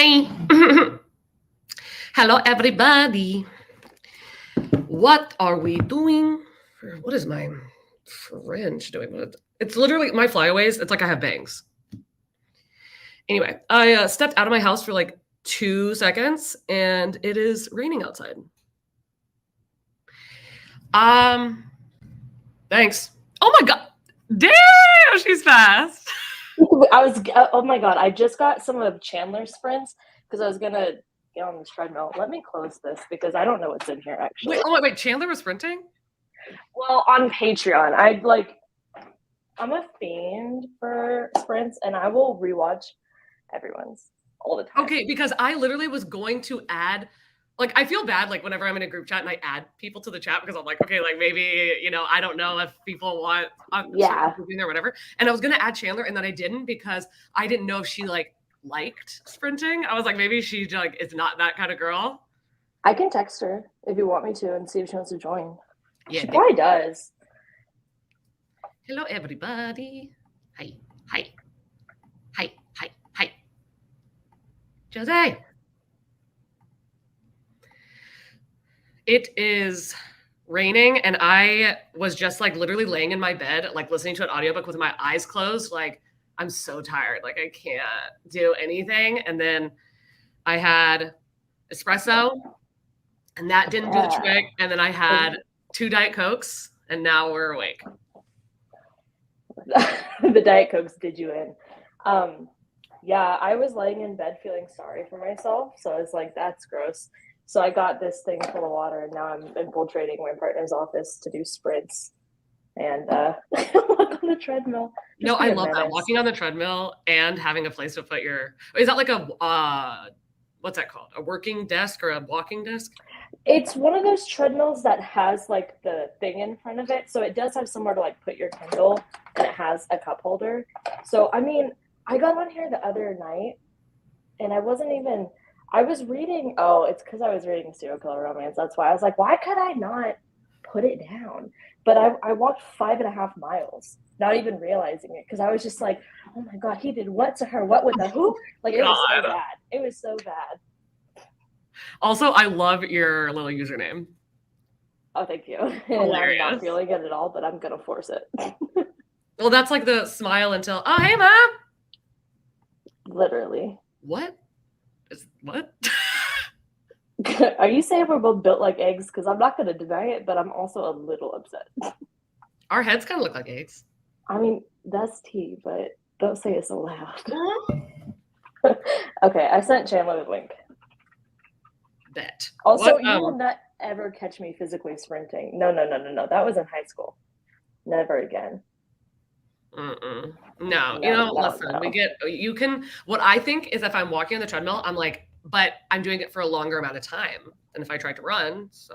Hi. Hello, everybody. What are we doing? What is my fringe doing? It's literally my flyaways. It's like I have bangs. Anyway, I stepped out of my house for like 2 seconds, and it is raining outside. Thanks. Oh my god, damn, she's fast. Oh my god, I just got some of Chandler's sprints because I was gonna get on this treadmill. Let me close this because I don't know what's in here actually. Wait, Chandler was sprinting? Well, on Patreon, I'm a fiend for sprints and I will rewatch everyone's all the time. Okay, because I literally was going to add, like, I feel bad, like, whenever I'm in a group chat and I add people to the chat because I'm like, okay, like, maybe, I don't know if people want in there or whatever. And I was going to add Chandler, and then I didn't because I didn't know if she, like, liked sprinting. I was like, maybe she, like, is not that kind of girl. I can text her if you want me to and see if she wants to join. Yeah, she probably does. Hello, everybody. Hi. Jose. It is raining, and I was just like literally laying in my bed, like listening to an audiobook with my eyes closed. Like, I'm so tired. Like, I can't do anything. And then I had espresso, and that didn't do the trick. And then I had 2 Diet Cokes, and now we're awake. The Diet Cokes did you in. Yeah, I was laying in bed feeling sorry for myself. So I was like, that's gross. So I got this thing full of water, and now I'm infiltrating my partner's office to do sprints and walk on the treadmill. No, I love that. Walking on the treadmill and having a place to put your, is that like a, what's that called? A working desk or a walking desk? It's one of those treadmills that has like the thing in front of it. So it does have somewhere to like put your Kindle, and it has a cup holder. So, I mean, I got on here the other night and I was reading, it's because I was reading Serial Killer Romance. That's why I was like, why could I not put it down? But I walked 5.5 miles, not even realizing it, because I was just like, oh my God, he did what to her? What with the who? Like, it was so bad. It was so bad. Also, I love your little username. Oh, thank you. And I'm not feeling it at all, but I'm going to force it. Well, that's like the smile until, oh, hey, Mom. Literally. What? Are you saying we're both built like eggs? Because I'm not going to deny it, but I'm also a little upset. Our heads kind of look like eggs. I mean, that's tea, but don't say it so loud. Okay, I sent Chandler the link. Bet. Also, you will not ever catch me physically sprinting. No. That was in high school. Never again. No, listen, what I think is if I'm walking on the treadmill, I'm like, but I'm doing it for a longer amount of time than if I tried to run. So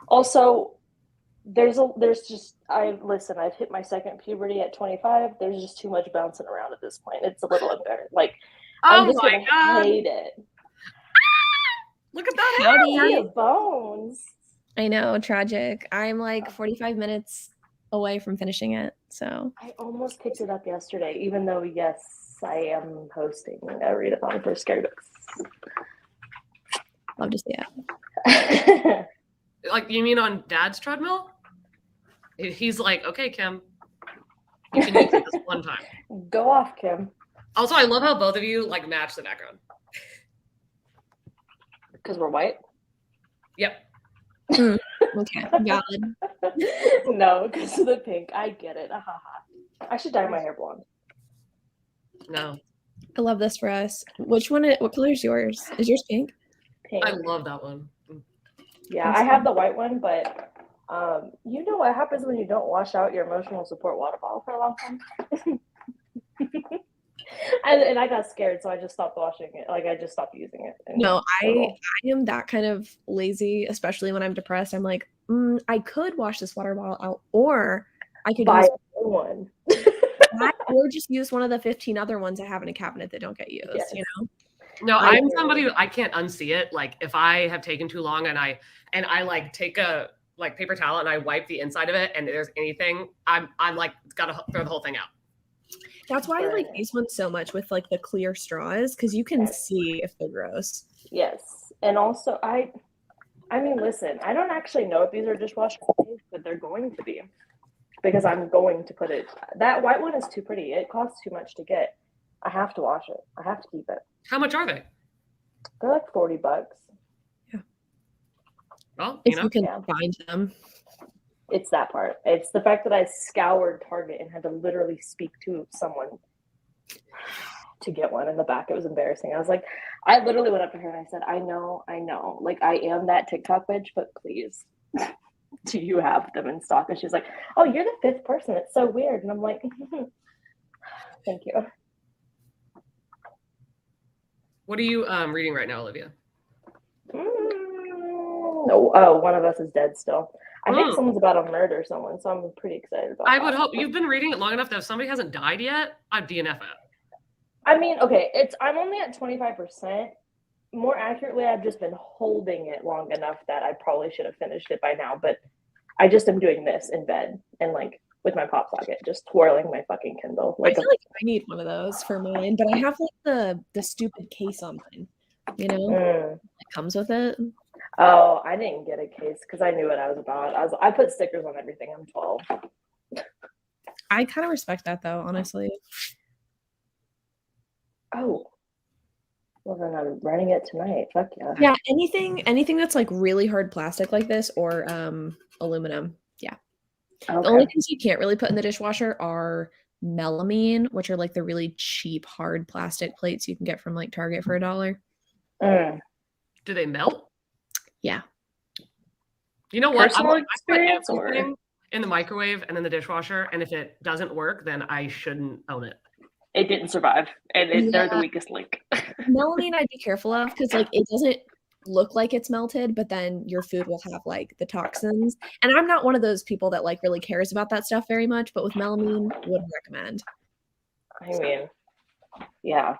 also, I've hit my second puberty at 25. There's just too much bouncing around at this point. It's a little embarrassing. Like, I'm just going to hate it. Look at that. Howdy. Bones. I know, tragic. I'm like 45 minutes away from finishing it, so I almost picked it up yesterday, even though yes, I am hosting a readathon for scary books. Love to see it. Like, you mean on Dad's treadmill? He's like, okay, Kim, you can use it this one time. Go off, Kim. Also, I love how both of you like match the background. Because we're white? Yep. Okay, valid. No, because of the pink. I get it. I should dye my hair blonde. No. I love this for us. What color is yours? Is yours pink? Pink. I love that one. Yeah, I have the white one, but you know what happens when you don't wash out your emotional support water bottle for a long time? And I got scared, so I just stopped washing it. Like, I just stopped using it. No, I am that kind of lazy, especially when I'm depressed. I'm like, I could wash this water bottle out, or I could buy one. or just use one of the 15 other ones I have in a cabinet that don't get used, yes. you know? No, I'm somebody who I can't unsee it. Like, if I have taken too long and I like take a like paper towel and I wipe the inside of it and there's anything, I'm like, gotta throw the whole thing out. That's why I burn like it. these ones so much with like the clear straws because you can Yes. see if they're gross. Yes. And also I mean, listen, I don't actually know if these are dishwasher safe, but they're going to be because I'm going to put it. That white one is too pretty. It costs too much to get. I have to wash it. I have to keep it. How much are they? They're like $40. Well, If you can Yeah. find them. It's that part. It's the fact that I scoured Target and had to literally speak to someone to get one in the back. It was embarrassing. I was like, I literally went up to her and I said, I know. Like, I am that TikTok bitch, but please, do you have them in stock? And she's like, oh, you're the fifth person. It's so weird. And I'm like, thank you. What are you reading right now, Olivia? Oh, one of us is dead still. I think someone's about to murder someone, so I'm pretty excited about that. I would hope you've been reading it long enough that if somebody hasn't died yet, I'd DNF it. I mean, okay, I'm only at 25%. More accurately, I've just been holding it long enough that I probably should have finished it by now, but I just am doing this in bed and like with my pop socket, just twirling my fucking Kindle. I feel like I need one of those for mine, but I have like the stupid case on mine, you know? It comes with it. Oh, I didn't get a case because I knew what I was about. I put stickers on everything. I'm 12. I kind of respect that though, honestly. Oh. Well, then I'm writing it tonight. Fuck yeah. Yeah, anything that's like really hard plastic like this or aluminum. Yeah. Okay. The only things you can't really put in the dishwasher are melamine, which are like the really cheap hard plastic plates you can get from like Target for $1. Do they melt? Yeah. You know what? Personal I put experience everything in the microwave and in the dishwasher, and if it doesn't work, then I shouldn't own it. It didn't survive, and they're the weakest link. Melamine I'd be careful of because like it doesn't look like it's melted, but then your food will have like the toxins. And I'm not one of those people that like really cares about that stuff very much, but with melamine, would recommend. I mean, yeah.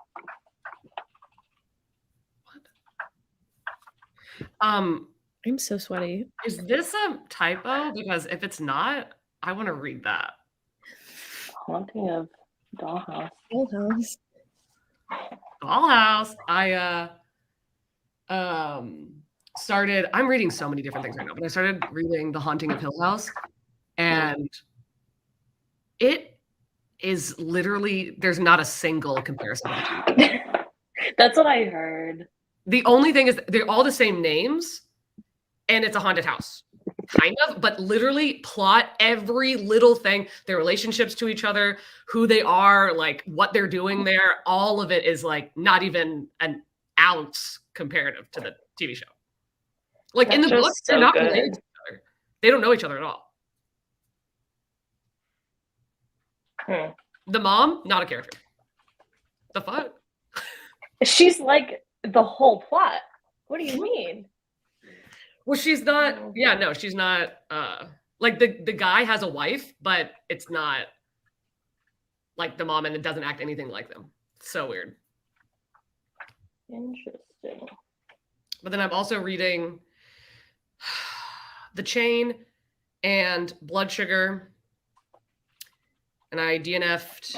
I'm so sweaty. Is this a typo? Because if it's not, I want to read that. Haunting of Dollhouse. Dollhouse. I'm reading so many different things right now, but I started reading The Haunting of Hill House, and it is literally, there's not a single comparison. That's what I heard. The only thing is they're all the same names, and it's a haunted house. Kind of, but literally plot every little thing, their relationships to each other, who they are, like what they're doing there. All of it is like not even an ounce comparative to the TV show. Like in the book, they're not related to each other. They don't know each other at all. The mom, not a character. The fuck? She's like the whole plot. What do you mean? Well, she's not. Yeah, no, she's not. Like the guy has a wife, but it's not like the mom, and it doesn't act anything like them. So weird. Interesting. But then I'm also reading The Chain and Blood Sugar, and I DNF'd.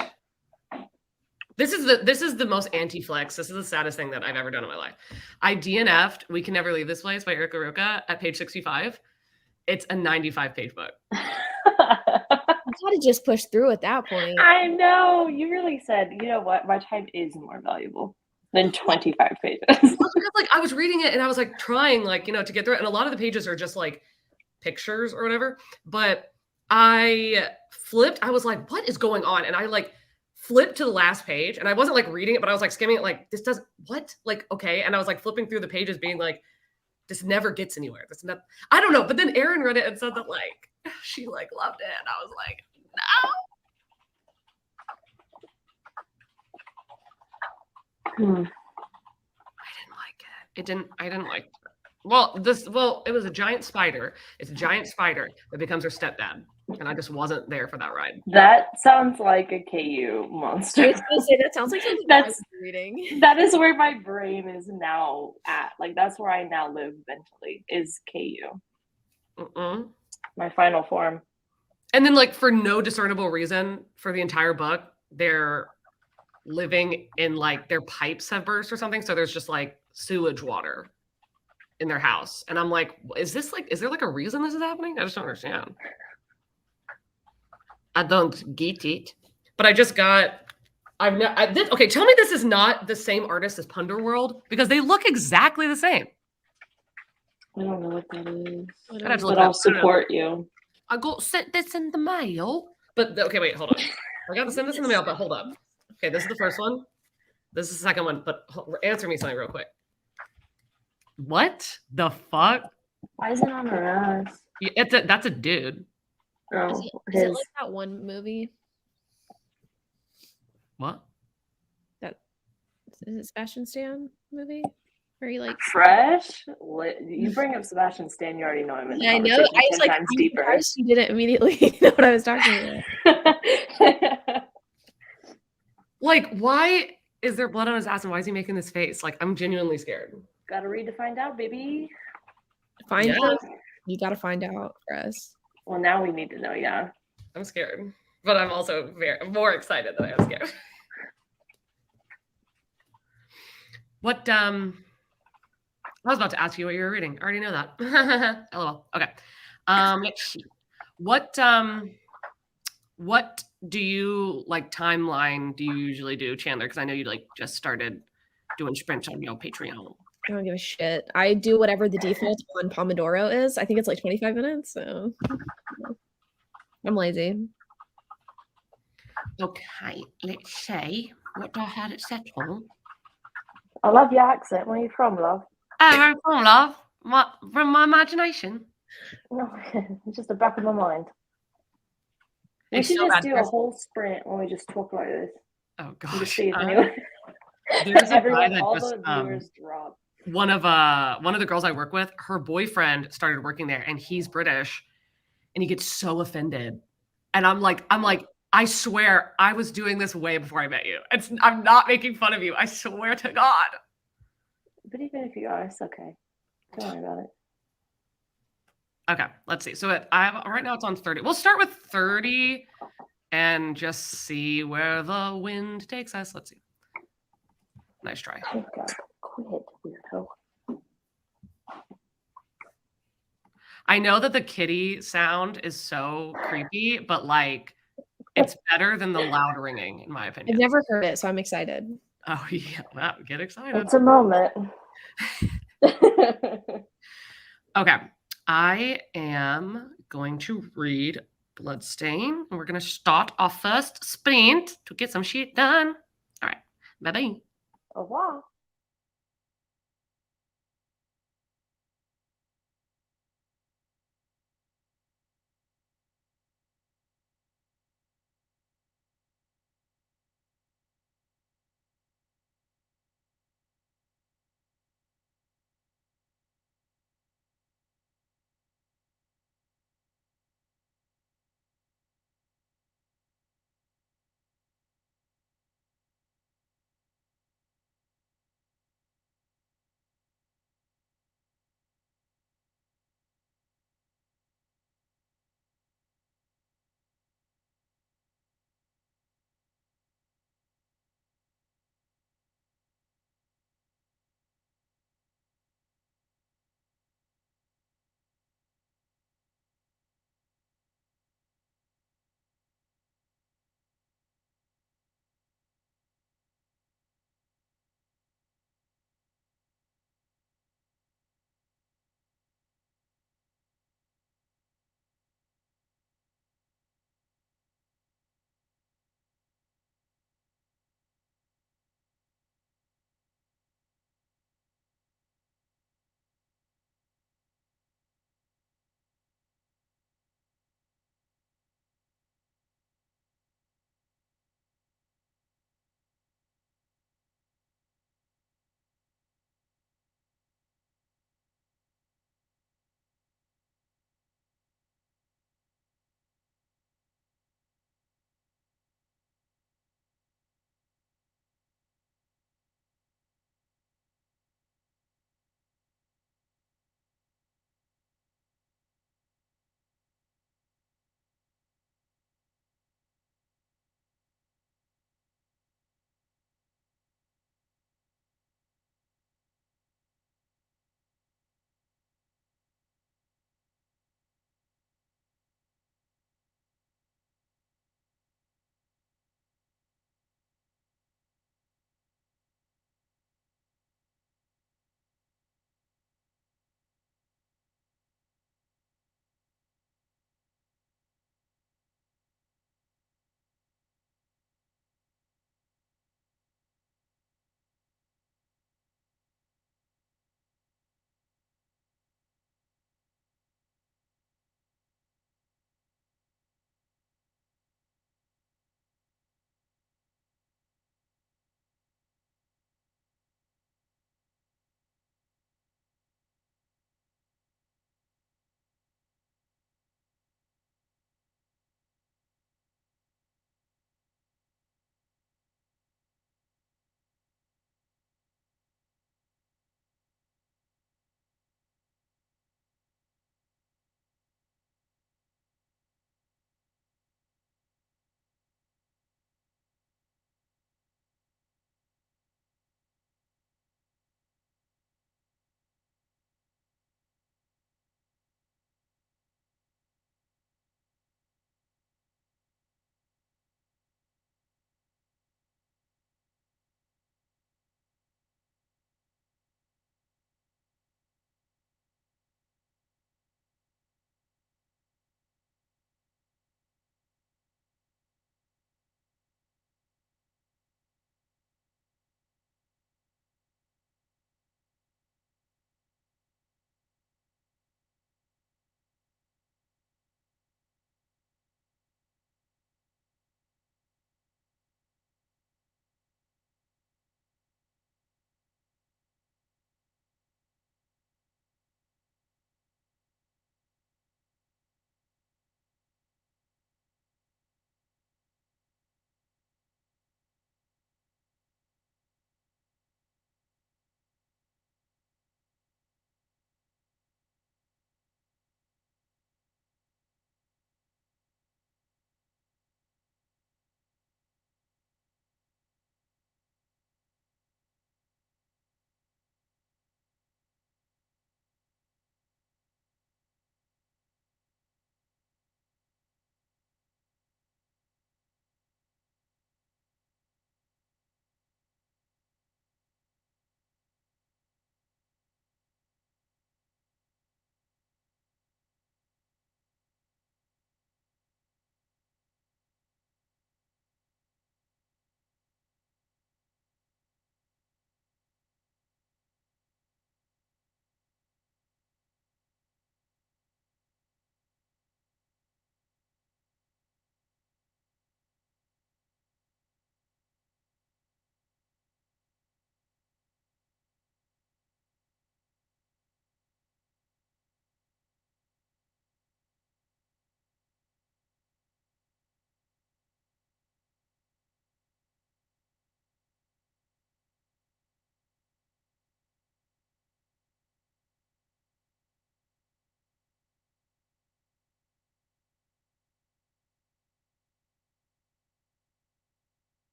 This is the most anti-flex. This is the saddest thing that I've ever done in my life. I DNF'd We Can Never Leave This Place by Erica Roca at page 65. It's a 95-page book. You gotta just push through at that point. I know. You really said, you know what? My time is more valuable than 25 pages. Because, like, I was reading it and I was like trying, like, to get through it. And a lot of the pages are just like pictures or whatever. But I flipped. I was like, what is going on? And I like flipped to the last page, and I wasn't like reading it, but I was like skimming it, like, this does what? Like, okay. And I was like flipping through the pages, being like, this never gets anywhere. This not, I don't know. But then Erin read it and said that like she like loved it, and I was like, no. I didn't like it. I didn't like it. Well, it was a giant spider. It's a giant spider that becomes her stepdad. And I just wasn't there for that ride. That sounds like a KU monster. I was gonna say, that sounds like something that's reading. That is where my brain is now at. Like, that's where I now live mentally, is KU. My final form. And then, like, for no discernible reason, for the entire book, they're living in like their pipes have burst or something. So there's just like sewage water in their house. And I'm like, is there like a reason this is happening? I just don't understand. I don't get it. But I just got, okay, tell me this is not the same artist as Punderworld because they look exactly the same. I don't know what that is, I'd have to look but it I'll up. I don't know. support you. I got sent this in the mail. But okay, wait, hold on. I got to send this in the mail, but hold up. Okay, this is the first one. This is the second one, but answer me something real quick. What the fuck? Why is it on her ass? That's a dude. Oh, Is it like that one movie? What? Is it Sebastian Stan movie? Where he like Fresh? You bring up Sebastian Stan, you already know him in the Yeah, I know. conversation I was 10 like, times I'm deeper. surprised you didn't immediately know what I was talking about. Gotta why is there blood on his ass and why is he making this face? Like, I'm genuinely scared. read to find out, baby. Find Yeah. out. You gotta find out for us. Well, now we need to know, yeah. I'm scared, but I'm also more excited than I am scared. What I was about to ask you what you were reading. I already know that. LOL. Okay. Let's see. What do you like timeline do you usually do, Chandler? Because I know you like just started doing sprints on your Patreon. I don't give a shit. I do whatever the default on Pomodoro is. I think it's like 25 minutes, so I'm lazy. Okay, let's see. What do I have it set on? I love your accent. Where are you from, love? Oh, where from, love? From my imagination. No, it's just the back of my mind. We It's should so just bad. do a whole sprint when we just talk like this. Oh And just gosh. see if anyone, There's a guy everyone, that all just the viewers drop. one of the girls I work with, her boyfriend started working there and he's British and he gets so offended. And I'm like, I swear I was doing this way before I met you. I'm not making fun of you. I swear to God. But even if you are, it's okay. Don't worry about it. Okay, let's see. So right now it's on 30. We'll start with 30 and just see where the wind takes us. Let's see. Nice try. Oh God, quit, weirdo. I know that the kitty sound is so creepy, but like it's better than the loud ringing, in my opinion. I've never heard it, so I'm excited. Oh yeah, well, get excited. It's a moment. Okay, I am going to read Bloodstain, and we're going to start our first sprint to get some shit done. All right, bye-bye. Au revoir.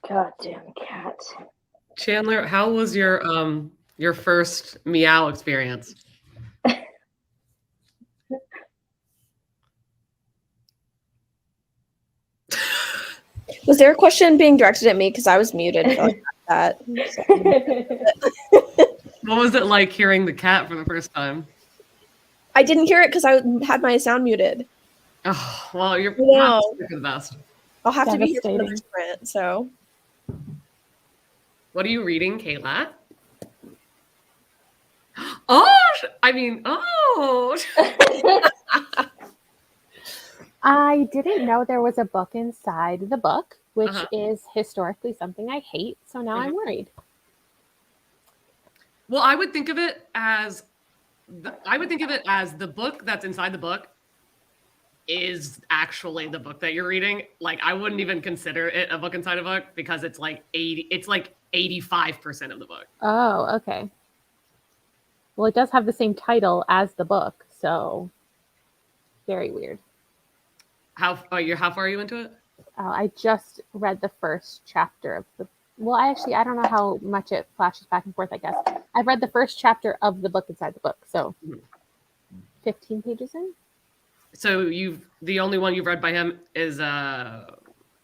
Goddamn cat. Chandler, how was your first meow experience? Was there a question being directed at me? Because I was muted for like that. What was it like hearing the cat for the first time? I didn't hear it because I had my sound muted. Oh, well, you're No. the best. I'll have to be here for the Devastating. next sprint. So What are you reading, Kayla? Oh, I mean, oh. I didn't know there was a book inside the book, which Uh-huh. is historically something I hate. So now I'm worried. Well, I would think of it as the book that's inside the book is actually the book that you're reading. Like, I wouldn't even consider it a book inside a book because it's like 85% of the book. Oh, okay. Well, it does have the same title as the book, so very weird. How far are you into it? I just read the first chapter of the. Well, I don't know how much it flashes back and forth. I guess I've read the first chapter of the book inside the book, so 15 pages in. So the only one you've read by him is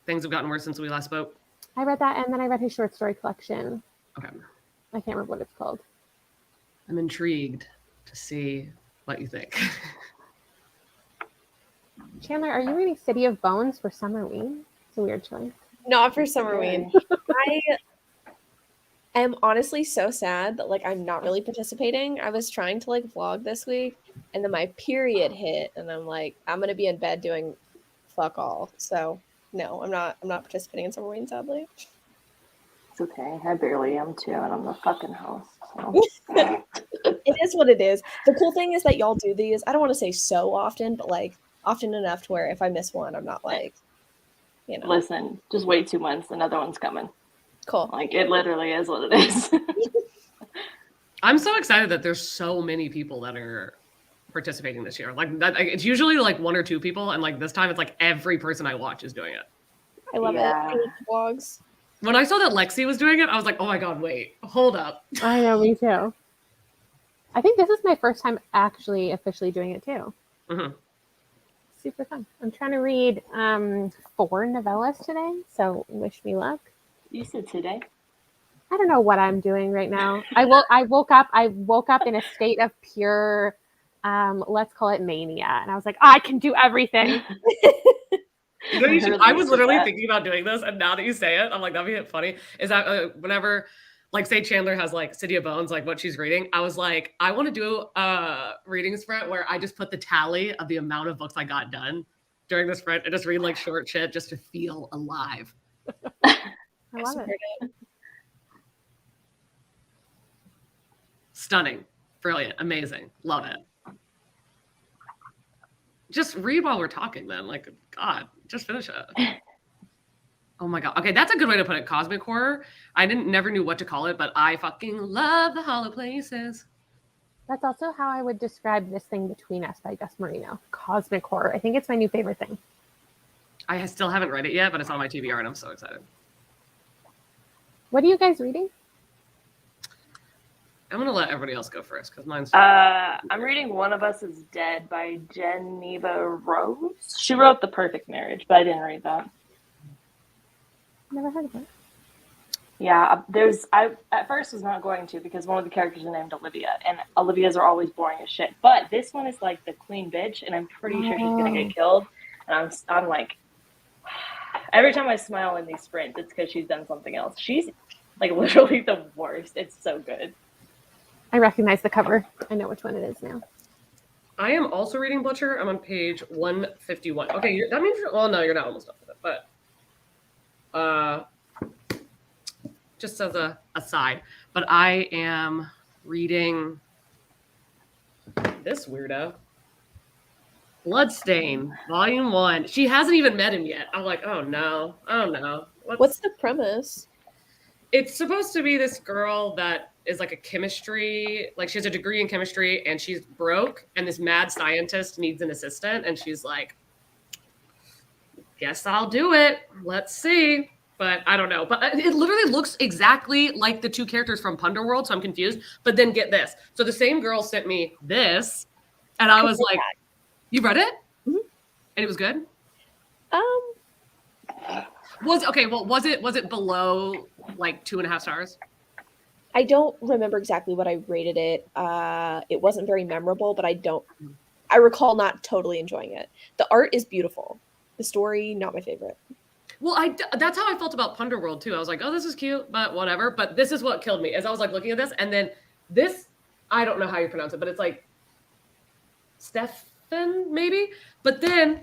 Things Have Gotten Worse Since We Last Spoke. I read that, and then I read his short story collection. Okay. I can't remember what it's called. I'm intrigued to see what you think. Chandler, are you reading City of Bones for Summerween? It's a weird choice. not for Summerween. I am honestly so sad that like I'm not really participating. I was trying to like vlog this week, and then my period hit, and I'm like, I'm gonna be in bed doing fuck all. So no, I'm not participating in Summerween, sadly. It's okay. I barely am too, and I'm the fucking host. So. It is what it is. The cool thing is that y'all do these. I don't want to say so often, but like often enough to where if I miss one, I'm not like, you know. Listen, just wait 2 months. Another one's coming. Cool. Like, it literally is what it is. I'm so excited that there's so many people that are participating this year. Like that, it's usually like 1 or 2 people, and like this time it's like every person I watch is doing it. I love Yeah. it. I love vlogs. When I saw that Lexi was doing it, I was like, oh my god, wait, hold up. I know, me too. I think this is my first time actually officially doing it too. Mhm. Super fun. I'm trying to read 4 novellas today, so wish me luck. You said today. I don't know what I'm doing right now. I woke up in a state of pure let's call it mania, and I was like, I can do everything. You know, I was literally thinking about doing this, and now that you say it, I'm like, that'd be funny. Is that whenever, like, say Chandler has like City of Bones, like what she's reading, I was like, I want to do a reading sprint where I just put the tally of the amount of books I got done during the sprint and just read like short shit just to feel alive. I love it. Stunning, brilliant, amazing, love it. Just read while we're talking, then. Like, God, just finish it. Oh my god. Okay, that's a good way to put it. Cosmic horror. I never knew what to call it, but I fucking love the hollow places. That's also how I would describe This Thing Between Us by Gus Marino. Cosmic horror. I think it's my new favorite thing. I still haven't read it yet, but it's on my TBR and I'm so excited. What are you guys reading? I'm gonna let everybody else go first because mine's. I'm reading One of Us is Dead by Geneva Rose. She wrote The Perfect Marriage, but I didn't read that. Never heard of it. Yeah, I at first was not going to because one of the characters is named Olivia, and Olivias are always boring as shit. But this one is like the queen bitch, and I'm pretty sure she's gonna get killed. And I'm like, every time I smile in these sprints, it's because she's done something else. She's like literally the worst. It's so good. I recognize the cover. I know which one it is now. I am also reading Butcher. I'm on page 151. Okay, that means well, no, you're not almost done with it, but just as a aside. But I am reading this weirdo, Bloodstain, Volume 1. She hasn't even met him yet. I'm like, oh no. What's the premise? It's supposed to be this girl that is like a chemistry, like she has a degree in chemistry and she's broke, and this mad scientist needs an assistant, and she's like, guess I'll do it. Let's see. But I don't know. But it literally looks exactly like the two characters from Punderworld, so I'm confused. But then get this. So the same girl sent me this, and I was like, you read it? Mhm. And it was good? Was it below like 2.5 stars? I don't remember exactly what I rated it. It wasn't very memorable, but I recall not totally enjoying it. The art is beautiful. The story, not my favorite. Well, that's how I felt about Punderworld too. I was like, oh, this is cute, but whatever. But this is what killed me as I was like looking at this, and then this, I don't know how you pronounce it, but it's like Stefan maybe. But then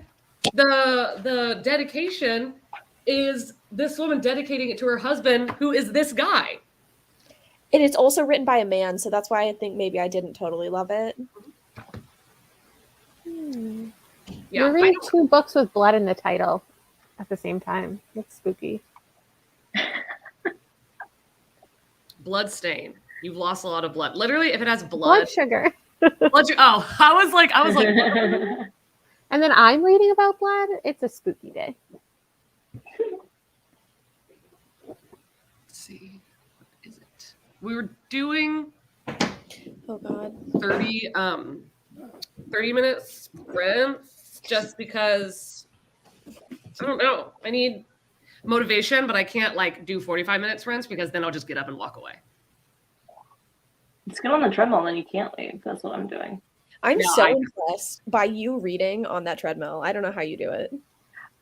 the dedication is this woman dedicating it to her husband, who is this guy. And it's also written by a man, so that's why I think maybe I didn't totally love it. Yeah, Yeah, you're reading two books with blood in the title at the same time. It's spooky. Blood stain. You've lost a lot of blood. Literally, if it has Blood sugar. Oh, I was like, And then I'm reading about blood. It's a spooky day. let's see. What is it? We were doing Oh god. 30 30-minute sprints just because I don't know. I need motivation, but I can't like do 45-minute sprints because then I'll just get up and walk away. Just get on the treadmill and then you can't leave. That's what I'm doing. I'm so impressed by you reading on that treadmill. I don't know how you do it.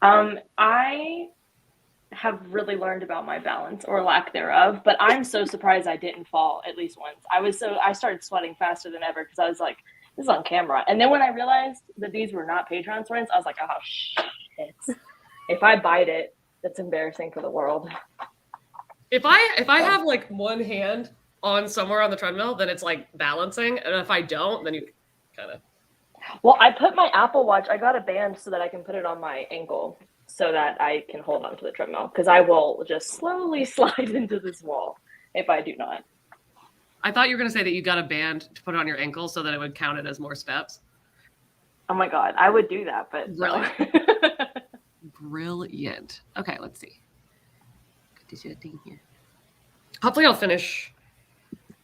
I have really learned about my balance or lack thereof, but I'm so surprised I didn't fall at least once. I started sweating faster than ever because I was like, this is on camera. And then when I realized that these were not Patreon sprints, I was like, oh shit. If I bite it, that's embarrassing for the world. If I have like one hand on somewhere on the treadmill, then it's like balancing. And if I don't, then you kind of. Well, I put my Apple Watch, I got a band so that I can put it on my ankle so that I can hold on to the treadmill because I will just slowly slide into this wall if I do not. I thought you were going to say that you got a band to put on your ankle so that it would count it as more steps. Oh my God, I would do that, but really. Brilliant. Okay, let's see. Hopefully I'll finish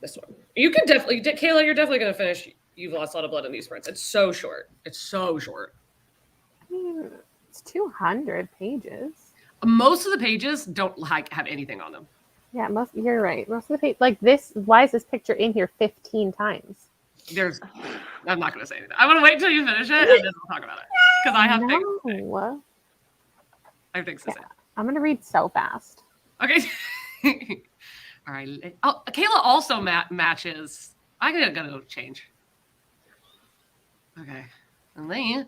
this one. You can definitely, Kayla, you're definitely going to finish You've Lost a Lot of Blood in These Sprints. It's so short. It's so short. It's 200 pages. Most of the pages don't like have anything on them. Yeah, you're right. Most of the page, like this, why is this picture in here 15 times? I'm not going to say anything. I want to wait until you finish it and then we'll talk about it. Because I have things to say. I have things to say. I'm going to read so fast. Okay. All right. Oh, Kayla also matches. I gotta go change. Okay. And then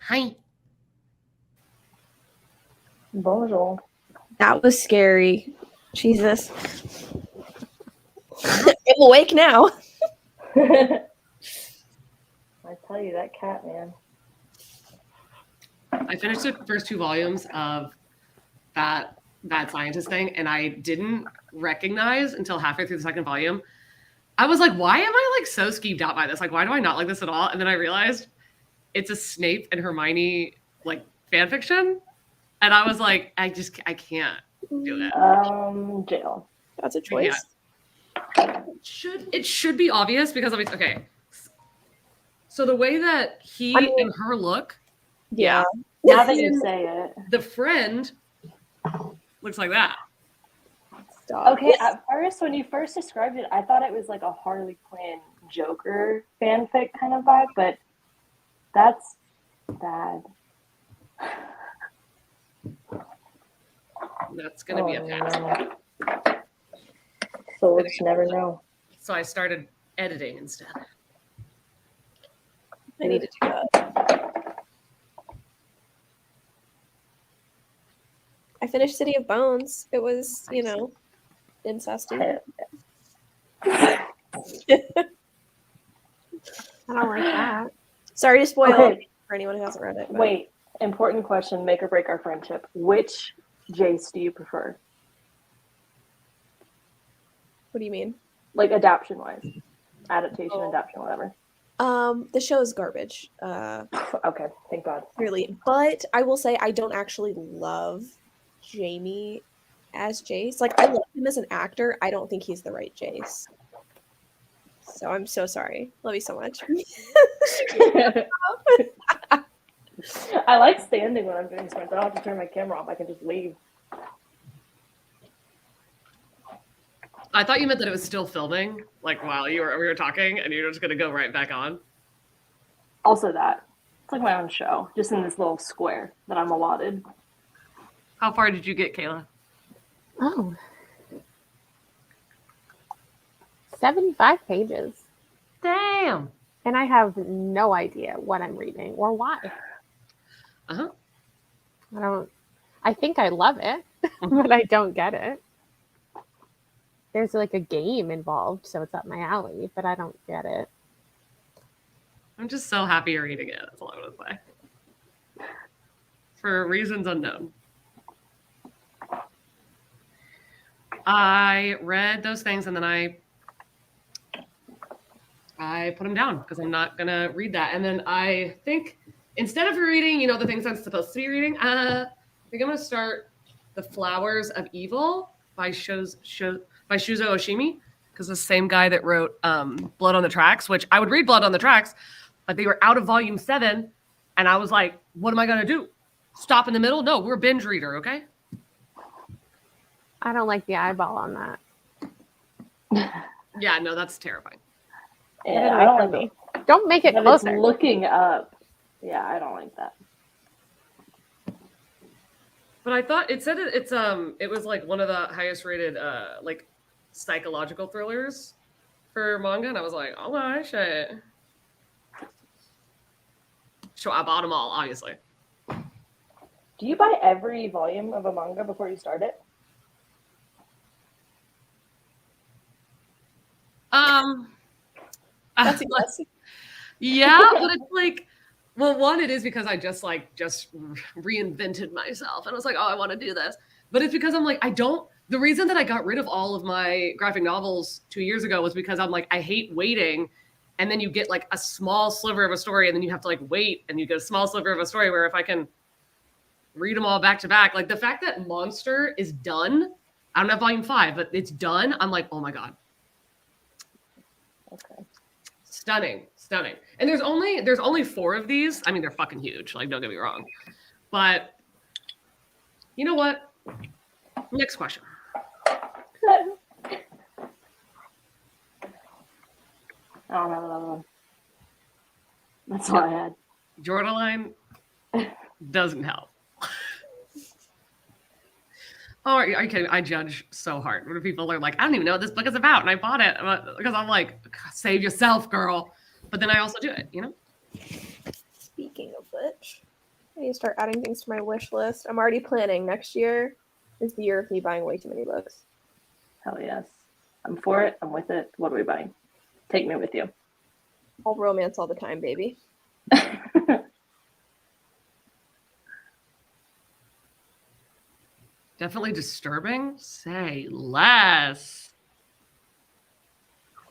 Hi. Bonjour. That was scary. Jesus. I'm awake now. I tell you, that cat, man. I finished the first 2 volumes of that scientist thing, and I didn't recognize until halfway through the second volume. I was like, why am I like so skeeved out by this? Like, why do I not like this at all? And then I realized it's a Snape and Hermione like fan fiction. And I was like, I can't do it. Jail. That's a choice. It should be obvious because okay. So the way that he and her look, Yeah. Now that you say it. the friend looks like that. Stop. Okay, at first, when you first described it, I thought it was like a Harley Quinn Joker fanfic kind of vibe, but that's bad. That's gonna be a pass. No. So let's never know. So I started editing instead. I need to do that. I finished City of Bones. It was, incesty. I don't like that. Sorry to spoil Okay. it for anyone who hasn't read it. but- Wait, important question, make or break our friendship. Which Jace do you prefer? What do you mean? Like adaptation-wise. Adaptation, Oh. adaptation, whatever. The show is garbage. Okay, thank God. Really. But I will say I don't actually love Jamie as Jace. Like, I love him as an actor. I don't think he's the right Jace. So I'm so sorry. Love you so much. I like standing when I'm doing sprints. I don't have to turn my camera off. I can just leave. I thought you meant that it was still filming, like while we were talking, and you're just gonna go right back on. Also that. It's like my own show, just in this little square that I'm allotted. How far did you get, Kayla? Oh. 75 pages. Damn. And I have no idea what I'm reading or why. Uh-huh. I think I love it, but I don't get it. There's like a game involved, so it's up my alley, but I don't get it. I'm just so happy you're reading it. That's all I want to say. For reasons unknown. I read those things and then I put them down because I'm not gonna read that. And then I think instead of reading, the things I'm supposed to be reading, I think I'm gonna start The Flowers of Evil by Shuzo Oshimi, because the same guy that wrote Blood on the Tracks, which I would read Blood on the Tracks, but they were out of volume 7, and I was like, what am I gonna do? Stop in the middle? No, we're a binge reader, okay? I don't like the eyeball on that. Yeah, no, that's terrifying. Yeah, I don't like it. Don't make it But closer. it's looking up. Yeah, I don't like that. But I thought it said it was like one of the highest rated like psychological thrillers for manga, and I was like, oh my shit. So I bought them all, obviously. Do you buy every volume of a manga before you start it? That's yes. Yeah, but it's like, well, one, it is because I just reinvented myself, and I was like, oh, I want to do this. But it's because I'm like, the reason that I got rid of all of my graphic novels 2 years ago was because I'm like, I hate waiting. And then you get like a small sliver of a story, and then you have to like wait, and you get a small sliver of a story, where if I can read them all back to back, like the fact that Monster is done, I don't have volume 5, but it's done. I'm like, oh my God. Okay. Stunning. And there's only 4 of these. I mean, they're fucking huge. Like, don't get me wrong. But you know what? Next question. I don't have another one. That's all I had. Jordaline doesn't help. Oh, are you kidding? I judge so hard when people are like, I don't even know what this book is about, and I bought it because I'm like, save yourself, girl. But then I also do it, Speaking of which, I need to start adding things to my wish list. I'm already planning. Next year is the year of me buying way too many books. Hell yes. I'm for it. I'm with it. What are we buying? Take me with you. All romance all the time, baby. Definitely disturbing. Say less.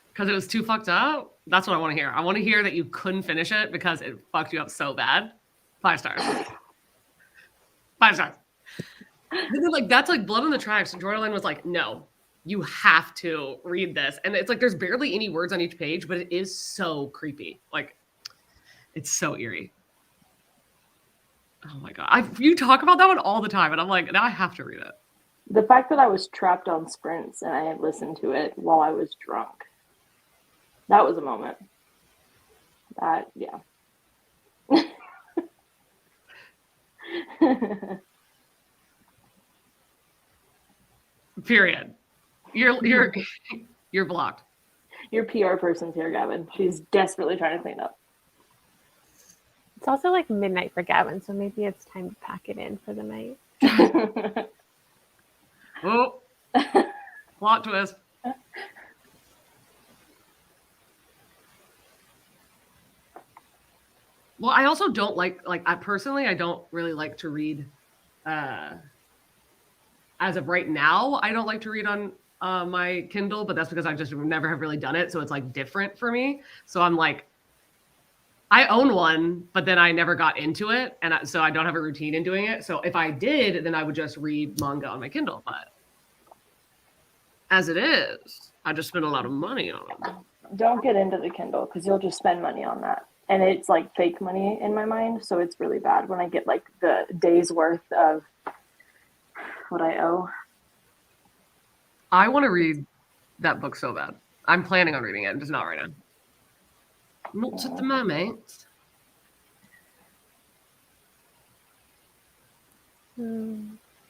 Because it was too fucked up. That's what I want to hear. I want to hear that you couldn't finish it because it fucked you up so bad. 5 stars. 5 stars. And then, like, that's like Blood on the Tracks. Jordan was like, no, you have to read this. And it's like there's barely any words on each page, but it is so creepy. Like, it's so eerie. Oh my god. You talk about that one all the time, and I'm like, now I have to read it. The fact that I was trapped on Sprints and I had listened to it while I was drunk. That was a moment. That, yeah. Period. You're blocked. Your PR person's here, Gavin. She's desperately trying to clean up. It's also like midnight for Gavin, so maybe it's time to pack it in for the night. Oh, plot twist. Well, I also don't like I personally, I don't really like to read. As of right now, I don't like to read on my Kindle, but that's because I just never have really done it. So it's like different for me. So I'm like, I own one, but then I never got into it. And so I don't have a routine in doing it. So if I did, then I would just read manga on my Kindle. But as it is, I just spend a lot of money on it. Don't get into the Kindle because you'll just spend money on that. And it's like fake money in my mind. So it's really bad when I get like the day's worth of what I owe. I want to read that book so bad. I'm planning on reading it. I'm just not right now. Not at the moment.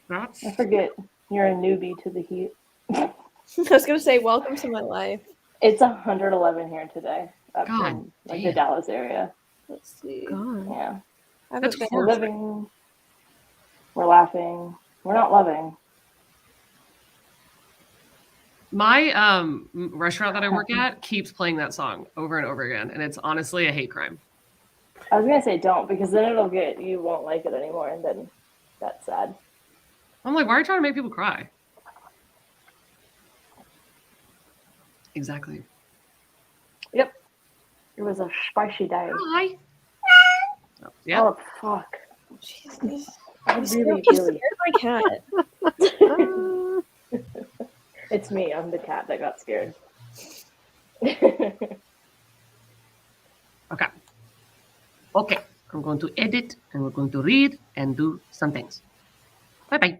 That's I forget you're a newbie to the heat. I was gonna say, welcome to my life. It's 111 here today, up God in like damn. the Dallas area. Let's see. God. Yeah, I haven't That's been- we're living, we're laughing, we're not loving. My restaurant that I work at keeps playing that song over and over again, and it's honestly a hate crime. I was gonna say don't because then you won't like it anymore, and then that's sad. I'm like, why are you trying to make people cry? Exactly. Yep, it was a spicy day. Hi. Yeah. Oh fuck! Jesus. I I'm really, scared really. my cat. It's me. I'm the cat that got scared. Okay. Okay. I'm going to edit and we're going to read and do some things. Bye-bye.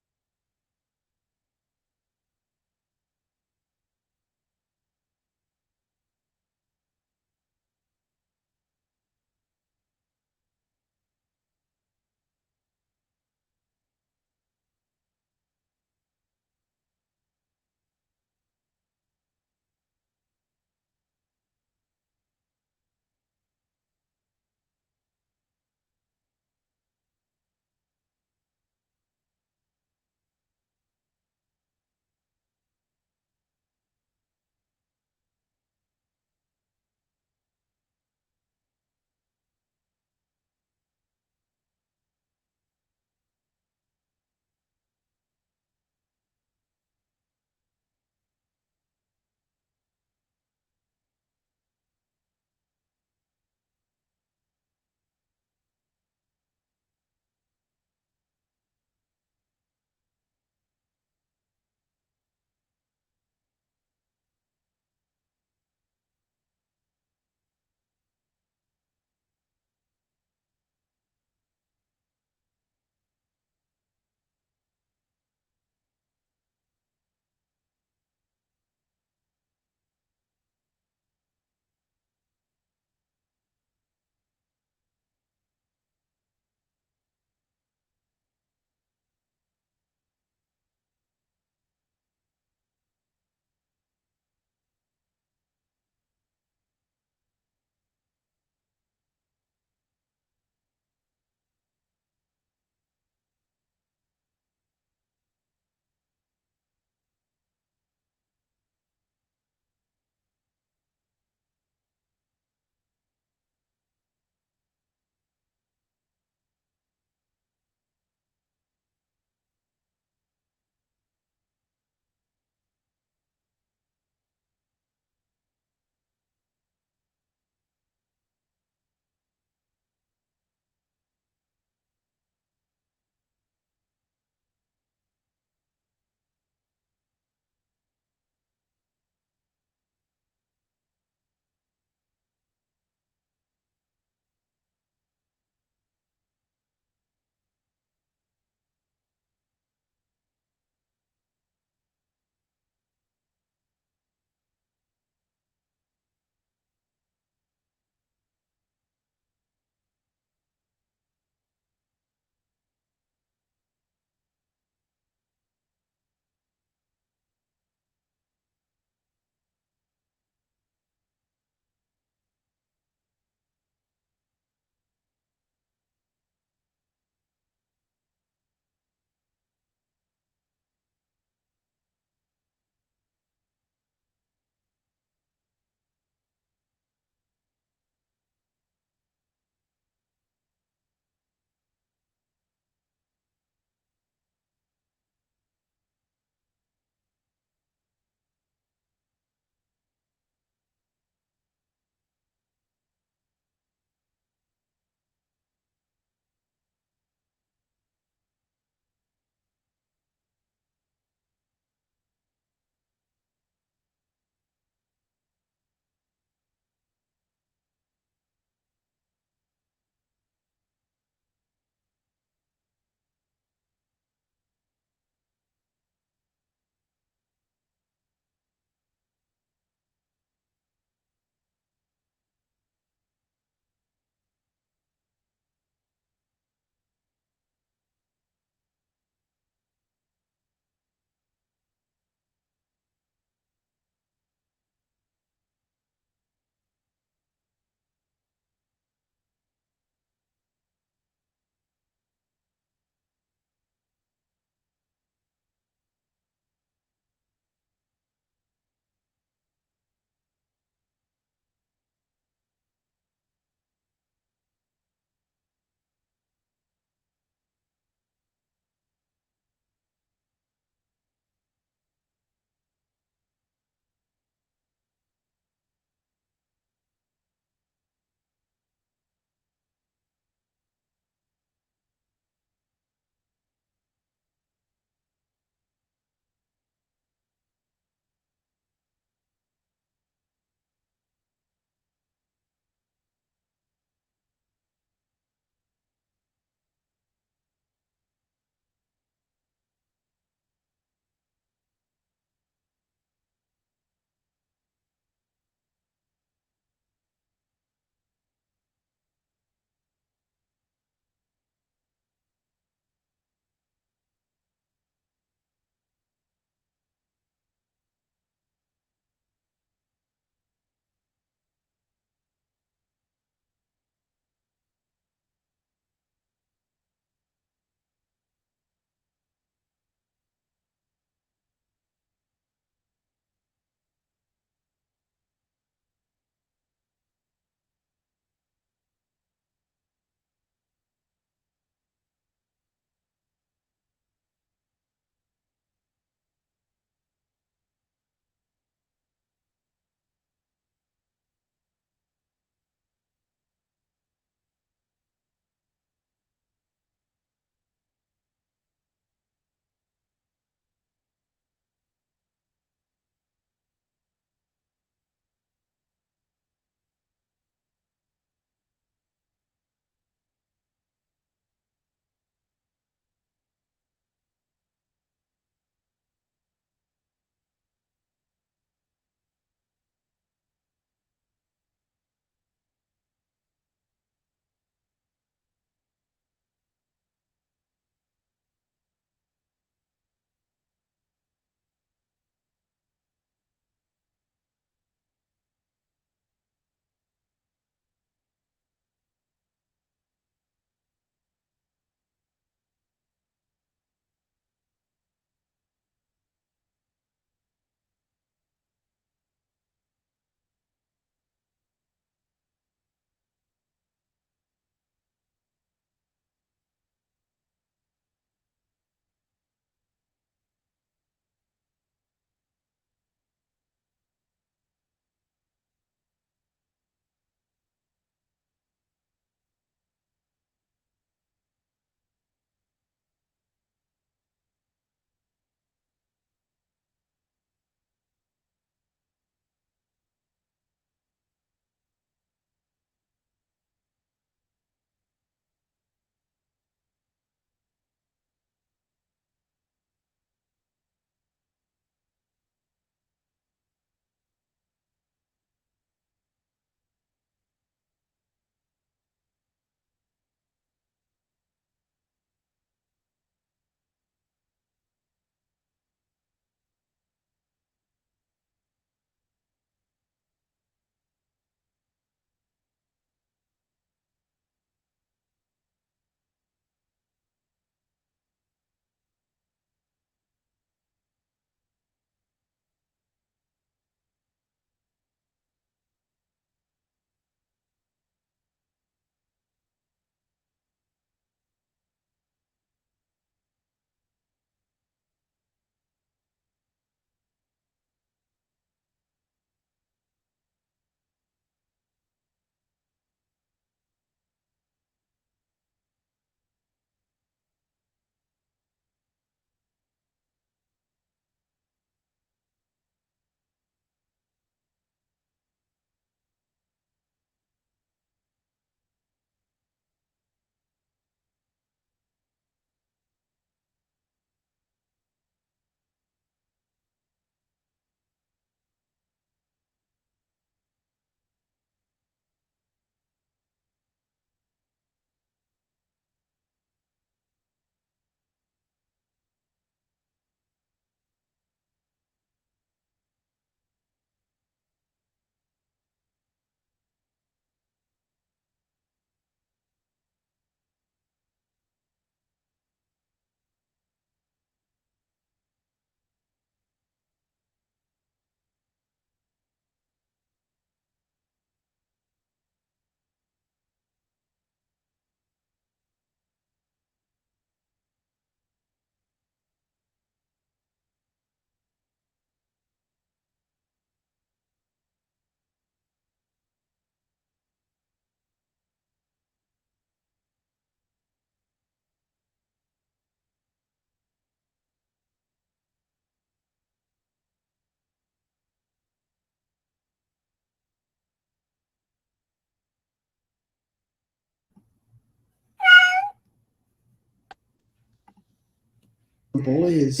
boys.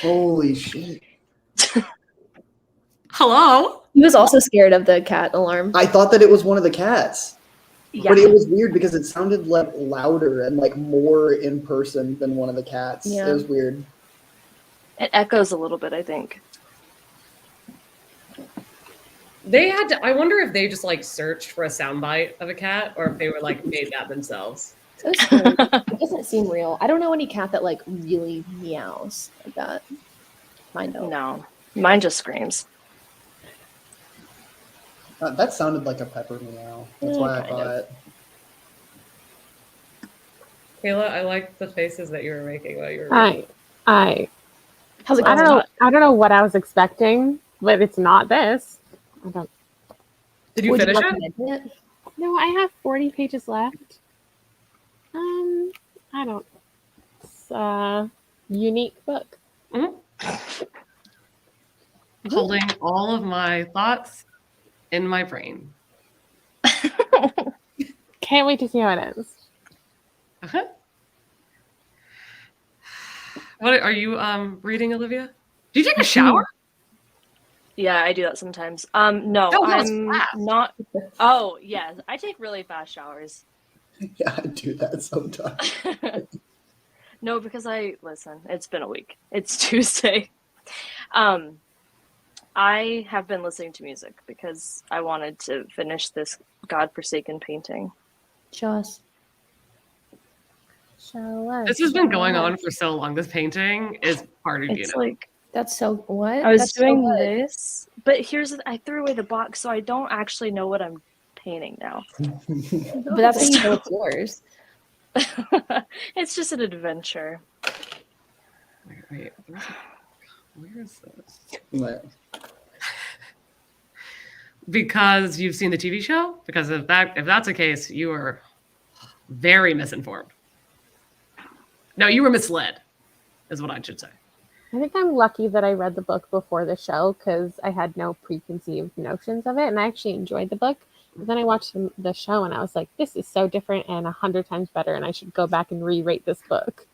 Holy shit. Hello? He was also scared of the cat alarm. I thought that it was one of the cats. Yeah. But it was weird because it sounded like louder and like more in person than one of the cats. Yeah. It was weird. It echoes a little bit, I think. They had to, I wonder if they just like searched for a soundbite of a cat or if they were like made that themselves. So strange. It doesn't seem real. I don't know any cat that like really meows like that. Mine don't. No, mine just screams. That sounded like a pepper meow. That's Yeah, why I kind thought. of. Kayla, I like the faces that you were making while you were I How's it I going? don't know. I don't know what I was expecting, but it's not this. I don't. Did you Would finish it? recommend it? No, I have 40 pages left. I don't. It's a unique book. Holding all of my thoughts in my brain. Can't wait to see how it ends. Uh-huh. What are you reading, Olivia? Do you take a shower? Yeah, I do that sometimes. No, That was I'm fast. not. Oh, yeah, I take really fast showers. Yeah, I do that sometimes. No, because listen, it's been a week. It's Tuesday. I have been listening to music because I wanted to finish this godforsaken painting. Show us. Show us. This has been going on for so long. This painting is part of you. It's like That's so what? I was That's doing so good. this, but I threw away the box, so I don't actually know what I'm painting now. But that's how you know it's yours. It's just an adventure. Wait, where is this? Like, Because you've seen the TV show? Because if that's the case, you are very misinformed. No, you were misled, is what I should say. I think I'm lucky that I read the book before the show because I had no preconceived notions of it, and I actually enjoyed the book. But then I watched the show, and I was like, "This is so different and 100 times better," and I should go back and re-rate this book.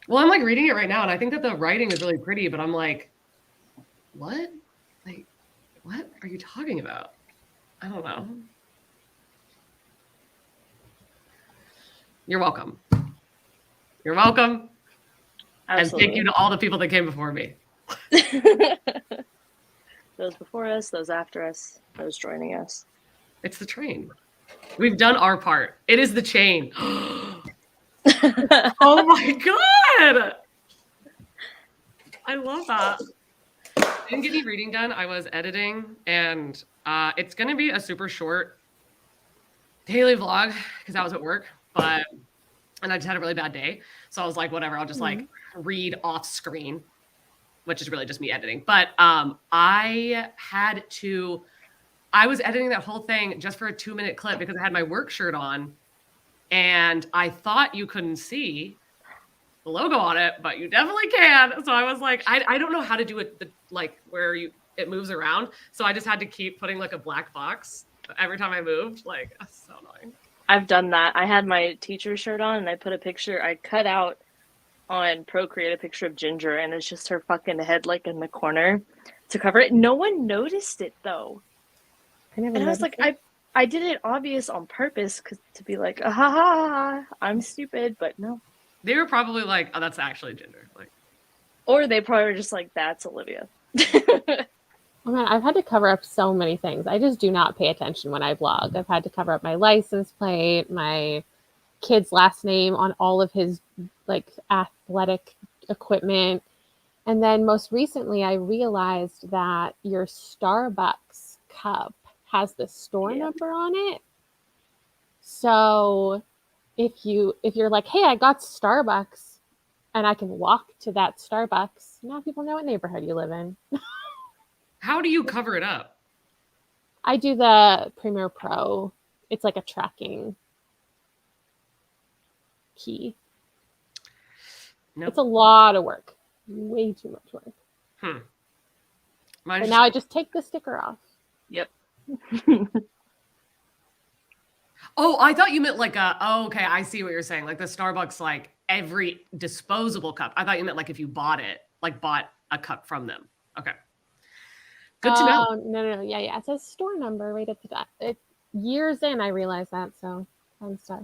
Well, I'm like reading it right now, and I think that the writing is really pretty, but I'm like, what? Like, what are you talking about? I don't know. You're welcome. You're welcome. Absolutely. And thank you to all the people that came before me. Those before us, those after us, those joining us. It's the train. We've done our part. It is the chain. Oh my God. I love that. I didn't get any reading done. I was editing, and it's going to be a super short daily vlog because I was at work, and I just had a really bad day. So I was like, whatever, I'll just like read off screen, which is really just me editing. But I was editing that whole thing just for a 2-minute clip because I had my work shirt on, and I thought you couldn't see the logo on it, but you definitely can. So I was like, I don't know how to do it, like where it moves around. So I just had to keep putting like a black box every time I moved. Like, that's so annoying. I've done that. I had my teacher shirt on, and I put a picture. I cut out on Procreate a picture of Ginger, and it's just her fucking head like in the corner to cover it. No one noticed it though, and I was like, I did it obvious on purpose to be like, ah, ha, ha, ha, I'm stupid, but no. They were probably like, oh, that's actually Ginger. Like, or they probably were just like, that's Olivia. Oh man, I've had to cover up so many things. I just do not pay attention when I vlog. I've had to cover up my license plate, my kid's last name on all of his like athletic equipment. And then most recently I realized that your Starbucks cup has the store number on it. So if you're like, hey, I got Starbucks and I can walk to that Starbucks, now people know what neighborhood you live in. how do you cover it up? I do the Premiere Pro. It's like a tracking key. Nope. It's a lot of work. Way too much work. But now I just take the sticker off. Yep. Oh, I thought you meant like okay, I see what you're saying. Like the Starbucks, like every disposable cup. I thought you meant like if you bought it, like bought a cup from them. Okay. Good to know. Oh, no. Yeah. It says store number right at the top. Years in, I realized that, so fun stuff.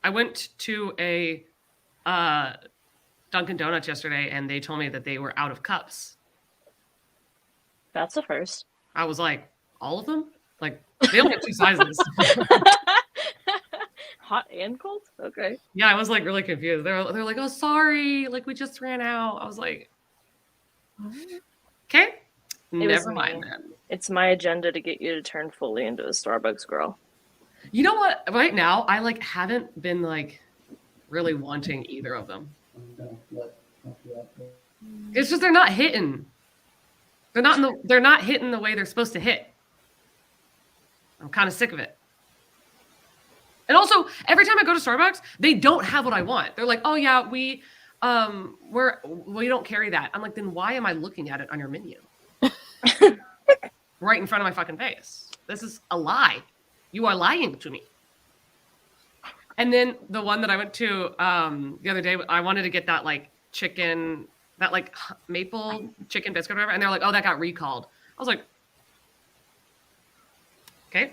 I went to a Dunkin' Donuts yesterday and they told me that they were out of cups. That's a first. I was like, all of them? Like, they only have 2 sizes. Hot and cold? Okay. Yeah, I was like really confused. They're like, oh, sorry. Like, we just ran out. I was like, okay. Never mind then. It's my agenda to get you to turn fully into a Starbucks girl. You know what? Right now, I like haven't been like really wanting either of them. It's just they're not hitting. They're not hitting the way they're supposed to hit. I'm kind of sick of it. And also, every time I go to Starbucks, they don't have what I want. They're like, "Oh yeah, we don't carry that." I'm like, "Then why am I looking at it on your menu?" Right in front of my fucking face. This is a lie. You are lying to me. And then the one that I went to the other day, I wanted to get that like chicken, that like maple chicken biscuit or whatever, and they're like, "Oh, that got recalled." I was like, "Okay."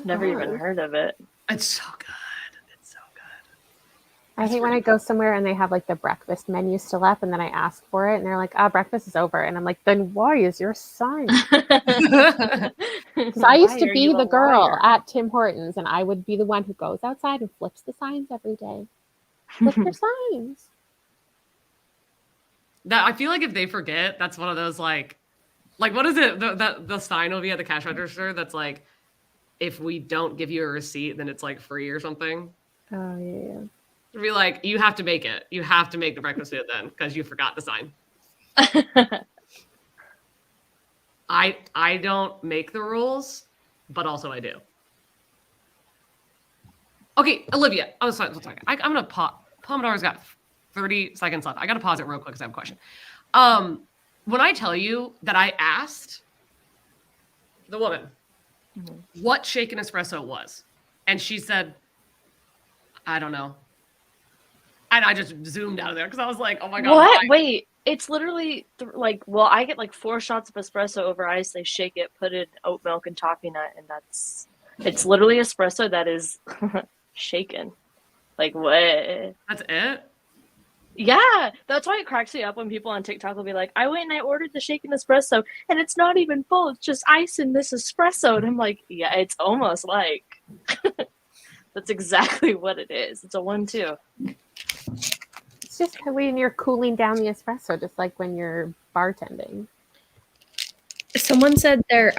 Never even heard of it. It's so good. It's so good. I hate when I go somewhere and they have like the breakfast menu still up, and then I ask for it, and they're like, breakfast is over. And I'm like, then why is your sign? So I used to be the girl at Tim Hortons, and I would be the one who goes outside and flips the signs every day. Flip your signs. That I feel like if they forget, that's one of those like what is it? The sign will be at the cash register that's like, if we don't give you a receipt, then it's like free or something. Oh yeah. It'd be like, you have to make it. You have to make the breakfast food then because you forgot the sign. I don't make the rules, but also I do. Okay, Olivia. Oh, sorry. I'm gonna pause. Pomodore's got 30 seconds left. I gotta pause it real quick because I have a question. When I tell you that I asked the woman what shaken espresso was, and she said, I don't know. And I just zoomed out of there because I was like, oh my God. What? Wait, it's literally I get like 4 shots of espresso over ice. They shake it, put in oat milk and toffee nut, and it's literally espresso that is shaken. Like, what? That's it? Yeah, that's why it cracks me up when people on TikTok will be like, I went and I ordered the shaken espresso, and it's not even full. It's just ice in this espresso. And I'm like, yeah, it's almost like that's exactly what it is. It's a 1-2. It's just when you're cooling down the espresso, just like when you're bartending. Someone said they're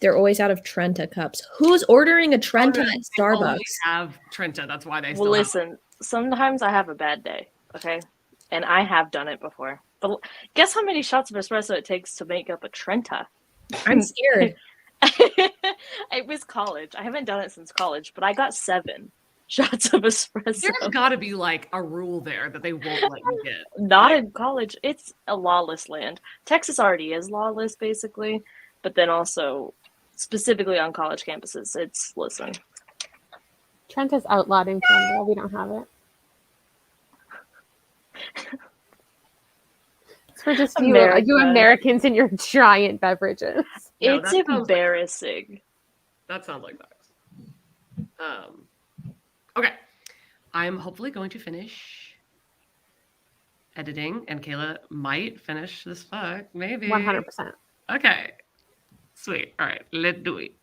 always out of Trenta cups. Who's ordering a Trenta at Starbucks? They have Trenta. That's why they still Well, listen, sometimes I have a bad day, okay? And I have done it before. But guess how many shots of espresso it takes to make up a Trenta? I'm scared. It was college. I haven't done it since college, but I got 7 shots of espresso. There's got to be like a rule there that they won't let you get. Not in college. It's a lawless land. Texas already is lawless, basically. But then also, specifically on college campuses, listen. Trenta's outlawed in Canada. We don't have it. It's for just you Americans and your giant beverages. No, it's embarrassing. That sounds like that. Okay. I'm hopefully going to finish editing, and Kayla might finish this book. Maybe. 100%. Okay. Sweet. All right. Let's do it.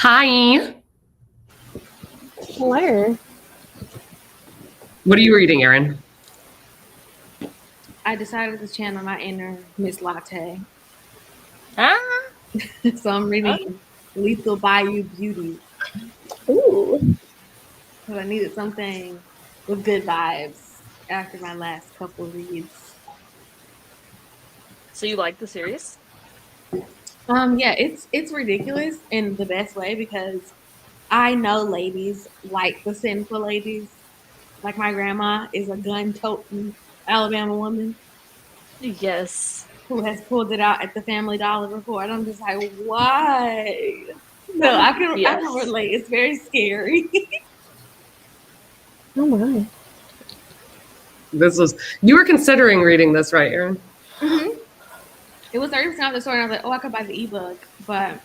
Hi. Hello. What are you reading, Erin? I decided to channel my inner Miss Latte. Ah, So I'm reading Lethal Bayou Beauty. Ooh. Because I needed something with good vibes after my last couple reads. so you like the series? Yeah, it's ridiculous in the best way because I know ladies like the sinful ladies. Like my grandma is a gun-toting Alabama woman Yes. who has pulled it out at the Family Dollar before, and I'm just like, why? So I can Yes. relate. It's very scary. Oh my. You were considering reading this, right, Erin? Mm-hmm. It was 30% off the store, and I was like, oh, I could buy the ebook, but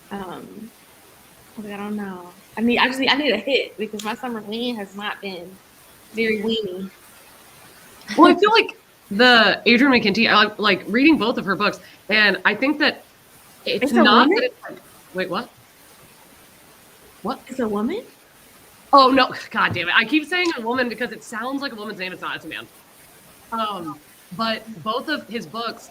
I was like, I don't know. I need a hit because my Summerween has not been very weeny. Well, I feel like the Adrienne McKenty, I like reading both of her books, and I think that it's a not woman? that it's like, wait, what? What? It's a woman? Oh no, god damn it. I keep saying a woman because it sounds like a woman's name, it's not, it's a man. But both of his books,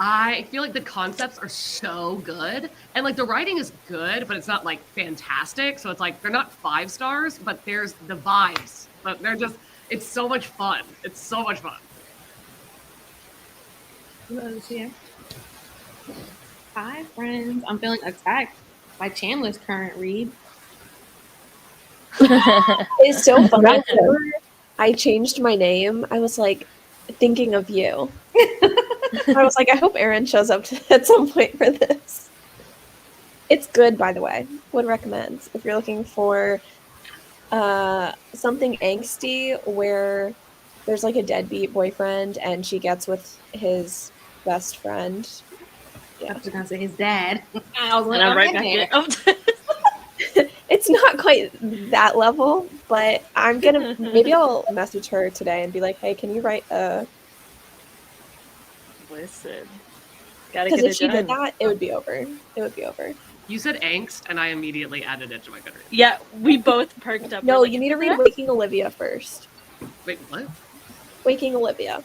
I feel like the concepts are so good, and like the writing is good, but it's not like fantastic. So it's like they're not 5 stars, but there's the vibes. But they're just, it's so much fun. It's so much fun. Here. Hi, friends. I'm feeling attacked by Chandler's current read. It's so funny. Whenever I changed my name, I was like thinking of you. I was like, I hope Erin shows up at some point for this. It's good, by the way. Would recommend if you're looking for something angsty where there's like a deadbeat boyfriend and she gets with his best friend. I was gonna say his dad. I was like, I'm right back up. It's not quite that level, but I'm gonna maybe I'll message her today and be like, hey, can you write a? Listen, gotta Because get if it she done. did that, it would be over. It would be over. You said angst, and I immediately added it to my Goodreads. Yeah, we both perked up. No, We're like, you need to read Waking Olivia first. Wait, what? Waking Olivia.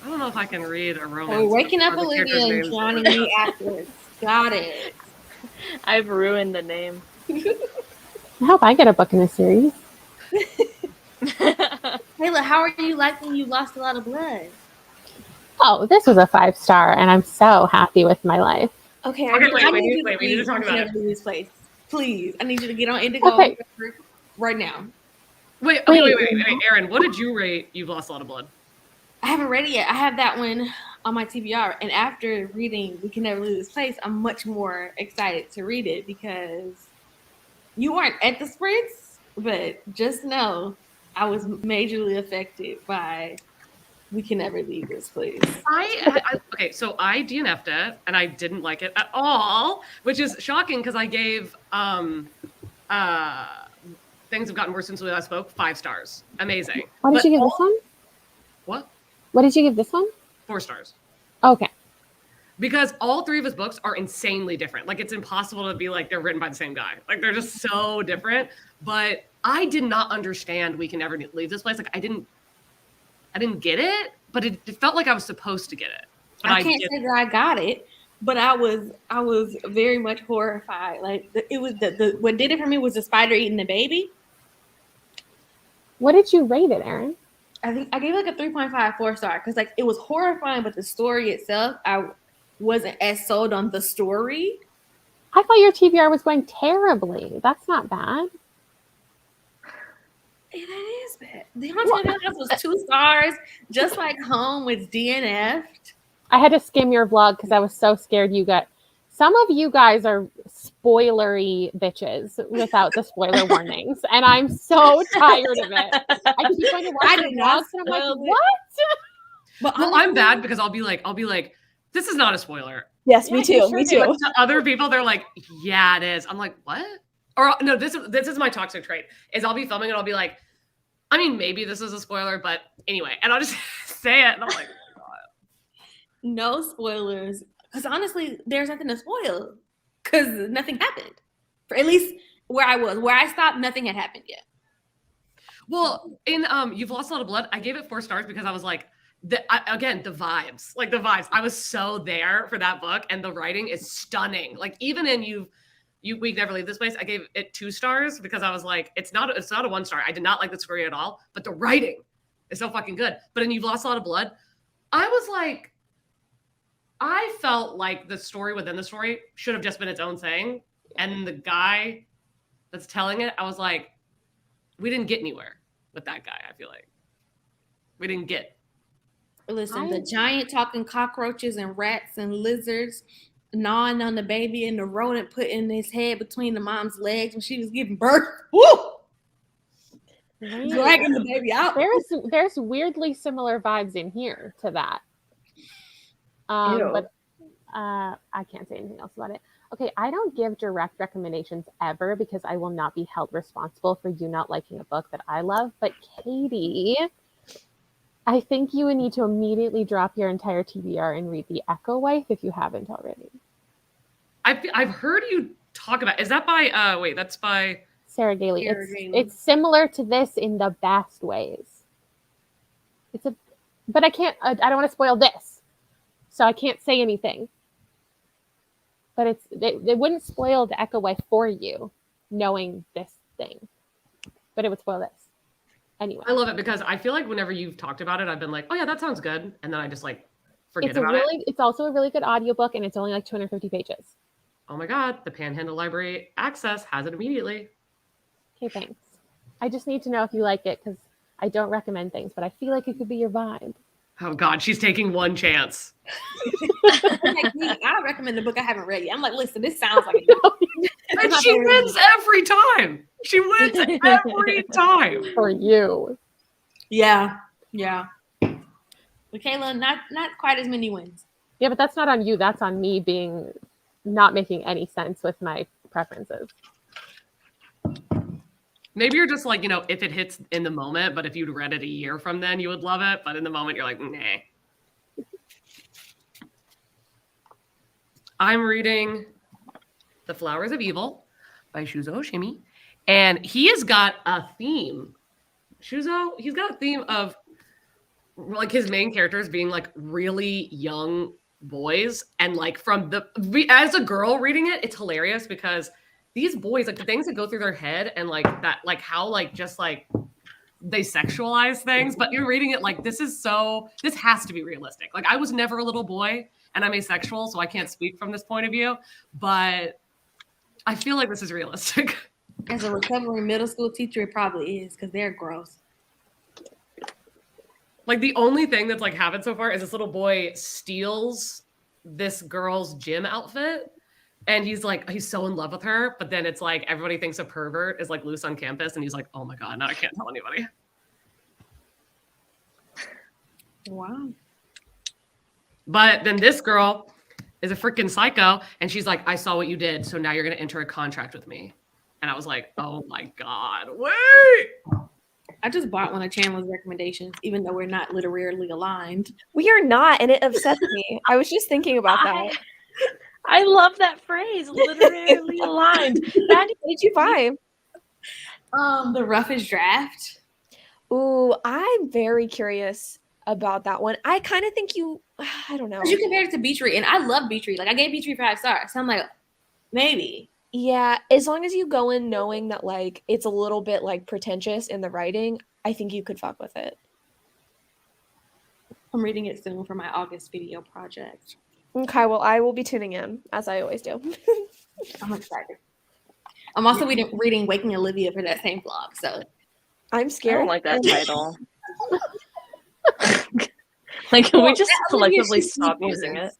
I don't know if I can read a romance. Oh, waking up where the Olivia character's and names drowning are- me afterwards. Got it. I've ruined the name. I hope I get a book in this series. Taylor, how are you liking you lost a lot of blood? Oh, this was a 5-star, and I'm so happy with my life. Okay, Okay, wait, I we need need to talk about it. This place. Please. I need you to get on Indigo Okay. right now. Wait, Erin, what did you rate You've Lost a Lot of Blood? I haven't read it yet. I have that one on my TBR. And after reading We Can Never Leave This Place, I'm much more excited to read it because you weren't at the sprints, but just know I was majorly affected by We Can Never Leave This Place. Okay, so I DNF'd it and I didn't like it at all, which is shocking because I gave Things Have Gotten Worse Since We Last Spoke 5 stars. Amazing. What did But you give this one? What? What did you give this one? 4 stars. Okay. Because all 3 of his books are insanely different. Like, it's impossible to be like they're written by the same guy. Like, they're just so different. But I did not understand We Can Never Leave This Place. Like, I didn't get it, but it felt like I was supposed to get it. But I can't say that I got it, but I was very much horrified. Like it was the what did it for me was the spider eating the baby. What did you rate it, Erin? I think I gave it like a 3.5, 4-star because like it was horrifying, but the story itself, I wasn't as sold on the story. I thought your TBR was going terribly. That's not bad. That is bad. The Haunted Hill House was 2 stars, just like Home was DNF'd. I had to skim your vlog because I was so scared you got. Some of you guys are spoilery bitches without the spoiler warnings, and I'm so tired of it. I keep going to watch I your did not vlogs, and I'm like, spoil it. what? But Well, I'm bad because I'll be like, this is not a spoiler. Yes, Yeah, me you too. sure Me do. too. But to other people, they're like, yeah, it is. I'm like, what? Or no, this is my toxic trait. Is I'll be filming and I'll be like, I mean, maybe this is a spoiler, but anyway, and I'll just say it, and I'm like, no spoilers. Because honestly, there's nothing to spoil. Because nothing happened. For at least where I stopped, nothing had happened yet. Well, in You've Lost a Lot of Blood, I gave it 4 stars because I was like, again, the vibes. I was so there for that book, and the writing is stunning. Like even in We Never Leave This Place, I gave it 2 stars because I was like, it's not a 1 star. I did not like the story at all, but the writing is so fucking good. But in You've Lost a Lot of Blood, I was like, I felt like the story within the story should have just been its own thing. And the guy that's telling it, I was like, we didn't get anywhere with that guy. I feel like we didn't get. Listen, the giant talking cockroaches and rats and lizards gnawing on the baby, and the rodent putting his head between the mom's legs when she was giving birth. Woo! Dragging the baby out. There's weirdly similar vibes in here to that. But I can't say anything else about it. Okay, I don't give direct recommendations ever because I will not be held responsible for you not liking a book that I love. But Katie, I think you would need to immediately drop your entire TBR and read The Echo Wife if you haven't already. I've heard you talk about. Is that by? That's by Sarah Gailey. It's similar to this in the best ways. But I can't. I don't want to spoil this, so I can't say anything. But it wouldn't spoil The Echo Wife for you, knowing this thing. But it would spoil this. Anyway. I love it because I feel like whenever you've talked about it, I've been like, oh yeah, that sounds good. And then I just like forget about it. It's also a really good audiobook, and it's only like 250 pages. Oh my God, the Panhandle Library Access has it immediately. Okay, thanks. I just need to know if you like it because I don't recommend things, but I feel like it could be your vibe. Oh God, she's taking one chance. I don't recommend the book I haven't read yet. I'm like, listen, this sounds like it. And she wins every time. She wins every time. For you. Yeah. But Kayla, not quite as many wins. Yeah, but that's not on you. That's on me being not making any sense with my preferences. Maybe you're just like, if it hits in the moment, but if you'd read it a year from then, you would love it. But in the moment, you're like, nah. I'm reading The Flowers of Evil by Shuzo Oshimi. And he has got a theme. He's got a theme of like his main characters being like really young boys. And like as a girl reading it, it's hilarious because these boys, like the things that go through their head and like that, like how like just like they sexualize things. But you're reading it like this has to be realistic. Like I was never a little boy and I'm asexual, so I can't speak from this point of view. But I feel like this is realistic. As a recovering middle school teacher, it probably is because they're gross. Like the only thing that's like happened so far is this little boy steals this girl's gym outfit. And he's so in love with her, but then it's like everybody thinks a pervert is like loose on campus, and he's like, oh my God, now I can't tell anybody. Wow. But then this girl is a freaking psycho, and she's like, I saw what you did, so now you're gonna enter a contract with me. And I was like, oh my God, wait. I just bought one of Chandler's recommendations, even though we're not literarily aligned. We are not, and it obsessed me. I was just thinking about that. I love that phrase, literally aligned. What did you buy? The Roughest Draft. Ooh, I'm very curious about that one. I kind of think I don't know. You compared it to Beach Read, and I love Beach Read. Like I gave Beach Read 5 stars. So I'm like, maybe. Yeah, as long as you go in knowing that like it's a little bit like pretentious in the writing, I think you could fuck with it. I'm reading it soon for my August video project. Okay, well, I will be tuning in, as I always do. I'm excited. I'm also reading Waking Olivia for that same vlog, so. I'm I scared. don't like that title. Like, can we just collectively stop using it?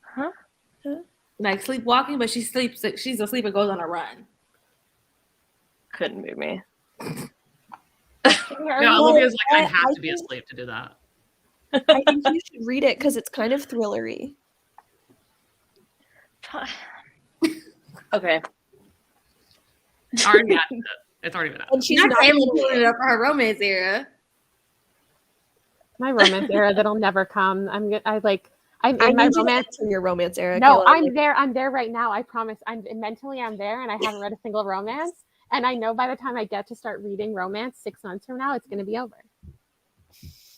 Huh? Like sleepwalking, but she's asleep and goes on a run. Couldn't be me. Yeah, Olivia's like, I have to be asleep to do that. I think you should read it because it's kind of thrillery. Okay. It's already been out. And she's Not not Amy in pulling it. it up for her romance era. My romance era that'll never come. I'm I in my need you to romance. enter your romance era. No, Kayla. I'm there. I'm there right now. I promise. I'm there, and I haven't read a single romance. And I know by the time I get to start reading romance 6 months from now, it's going to be over.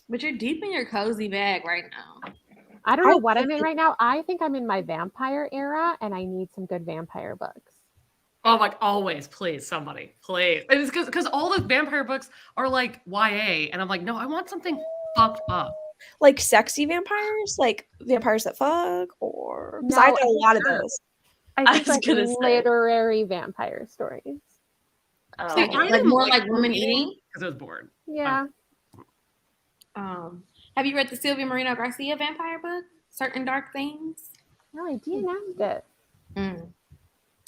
But you're deep in your cozy bag right now. I don't know what I'm in right now. I think I'm in my vampire era, and I need some good vampire books. Oh, like always, please, somebody, please. And it's because all the vampire books are like YA, and I'm like, no, I want something fucked up. Like sexy vampires, like vampires that fuck, or because No, I know a lot of those. I think was like gonna say. literary vampire stories. See, Oh. I like more like women eating. Because I was bored. Yeah. Have you read the Sylvia Marino Garcia vampire book, Certain Dark Things? No, I DNF'd it. Mm.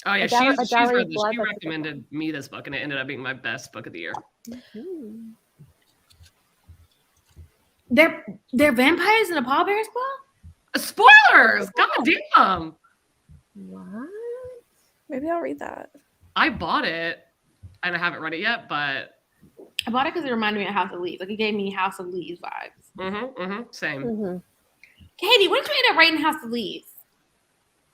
Oh yeah, A Diary she's of read this. Blood, She that's a good recommended me this book, and it ended up being my best book of the year. Mhm. They're vampires in a pallbearer's club? Spoilers! God damn! What? Maybe I'll read that. I bought it, and I haven't read it yet, but I bought it because it reminded me of House of Leaves. Like it gave me House of Leaves vibes. same. Mm-hmm. Katie, when did you end up writing House of Leaves?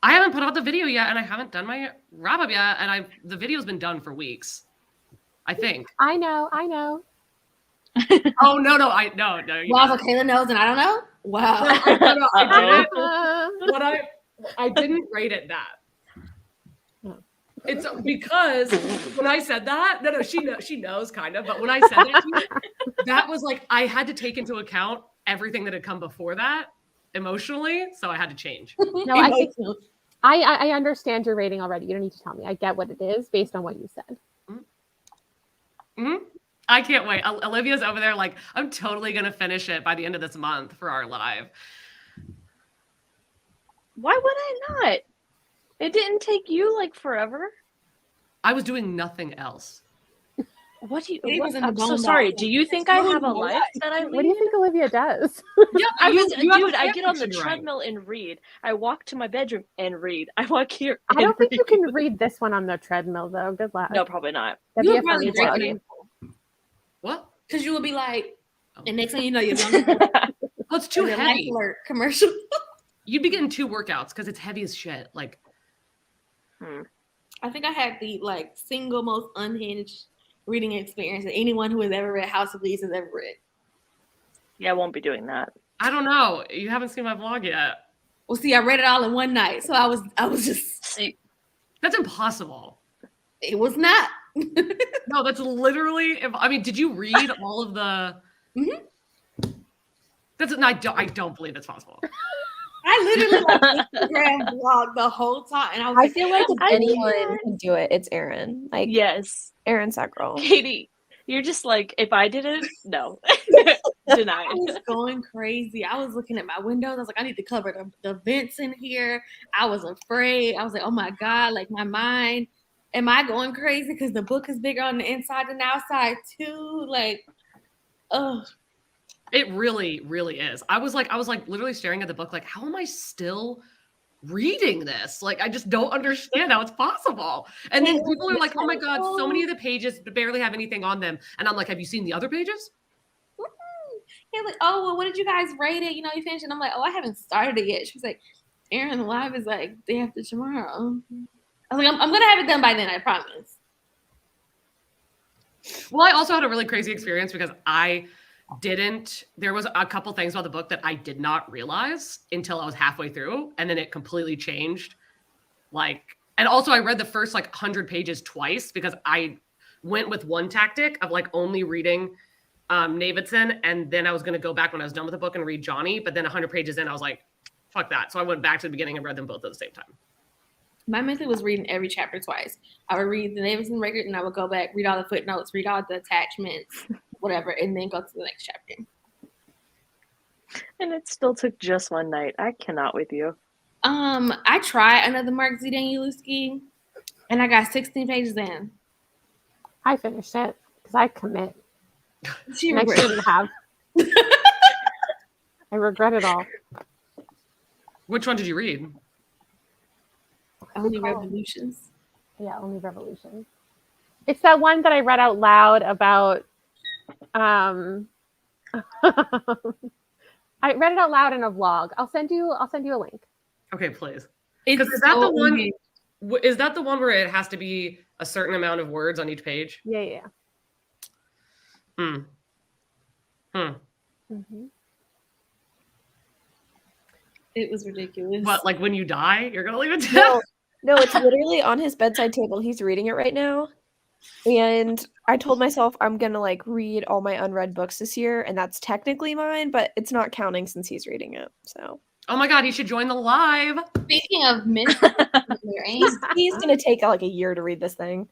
I haven't put out the video yet, and I haven't done my wrap up yet, and the video's been done for weeks. I think. I know. Oh no! Wow, so Kayla knows and I don't know? Wow. No, I Uh-oh. didn't. But I didn't rate it that. No. It's because when I said that, no, she knows kind of, but when I said that to you, that was like I had to take into account everything that had come before that emotionally, so I had to change. No, I think I understand your rating already. You don't need to tell me. I get what it is based on what you said. Mm-hmm. I can't wait. Olivia's over there like, I'm totally going to finish it by the end of this month for our live. Why would I not? It didn't take you like forever. I was doing nothing else. What do you? It was in the I'm so bone sorry. box. Do you think I have a life that I lead? What do you think Olivia does? Yeah, I you have a dude, I get on the fan fiction, right? treadmill and read. I walk to my bedroom and read. I walk here. I don't think read. you can read this one on the treadmill, though. Good luck. No, probably not. That'd be You a would probably fun break vlog. it. What? Because you would be like, Oh. and next thing you know, you're going Oh, it's too heavy. alert commercial. You'd be getting 2 workouts because it's heavy as shit. Like, I think I had the like single most unhinged reading experience that anyone who has ever read House of Leaves has ever read. Yeah, I won't be doing that. I don't know. You haven't seen my vlog yet. Well, see, I read it all in one night, so I was just. See, That's impossible. It was not. No, that's literally. I mean, did you read all of the? Mhm. I don't believe it's possible. I literally like Instagram vlog the whole time, and I was I like, feel like if I anyone can't. can do it, it's Erin. Like yes, Erin's that girl. Katie, you're just like, if I did it, no, denied. I was going crazy. I was looking at my windows. I was like, I need to cover the vents in here. I was afraid. I was like, oh my God, like my mind. Am I going crazy because the book is bigger on the inside than the outside too? Like, oh, It really, really is. I was like literally staring at the book, like, how am I still reading this? Like, I just don't understand how it's possible. And then people are like, oh my God, so many of the pages barely have anything on them. And I'm like, have you seen the other pages? he's like, oh, well, what did you guys rate it? You know, you finished it. And I'm like, oh, I haven't started it yet. She's like, Erin, the live is like day after tomorrow. I was like, I'm gonna have it done by then, I promise. Well, I also had a really crazy experience because there was a couple things about the book that I did not realize until I was halfway through, and then it completely changed. And also I read the first 100 pages twice because I went with one tactic of only reading Davidson, and then I was going to go back when I was done with the book and read Johnny, but then 100 pages in, I was like, fuck that. So I went back to the beginning and read them both at the same time. My method was reading every chapter twice. I would read the Davidson record and I would go back, read all the footnotes, read all the attachments, whatever, and then go to the next chapter. And it still took just one night. I cannot with you. I tried another Mark Z. Danielewski, and I got 16 pages in. I finished it because I commit. She And I regret. shouldn't have. I regret it all. Which one did you read? Only Revolutions. Yeah, Only Revolution. It's that one that I read out loud about. I I read it out loud in a vlog. I'll send you a link. Okay, please. It's Because is that the so one? unhinged. Is that the one where it has to be a certain amount of words on each page? Yeah. Hmm. Mm-hmm. It was ridiculous. What, like when you die, you're gonna leave it down? No, no, it's literally on his bedside table. He's reading it right now. And I told myself I'm gonna like read all my unread books this year, and that's technically mine, but it's not counting since he's reading it. So Oh my god, he should join the live. Speaking of mental their aim, he's gonna take like a year to read this thing.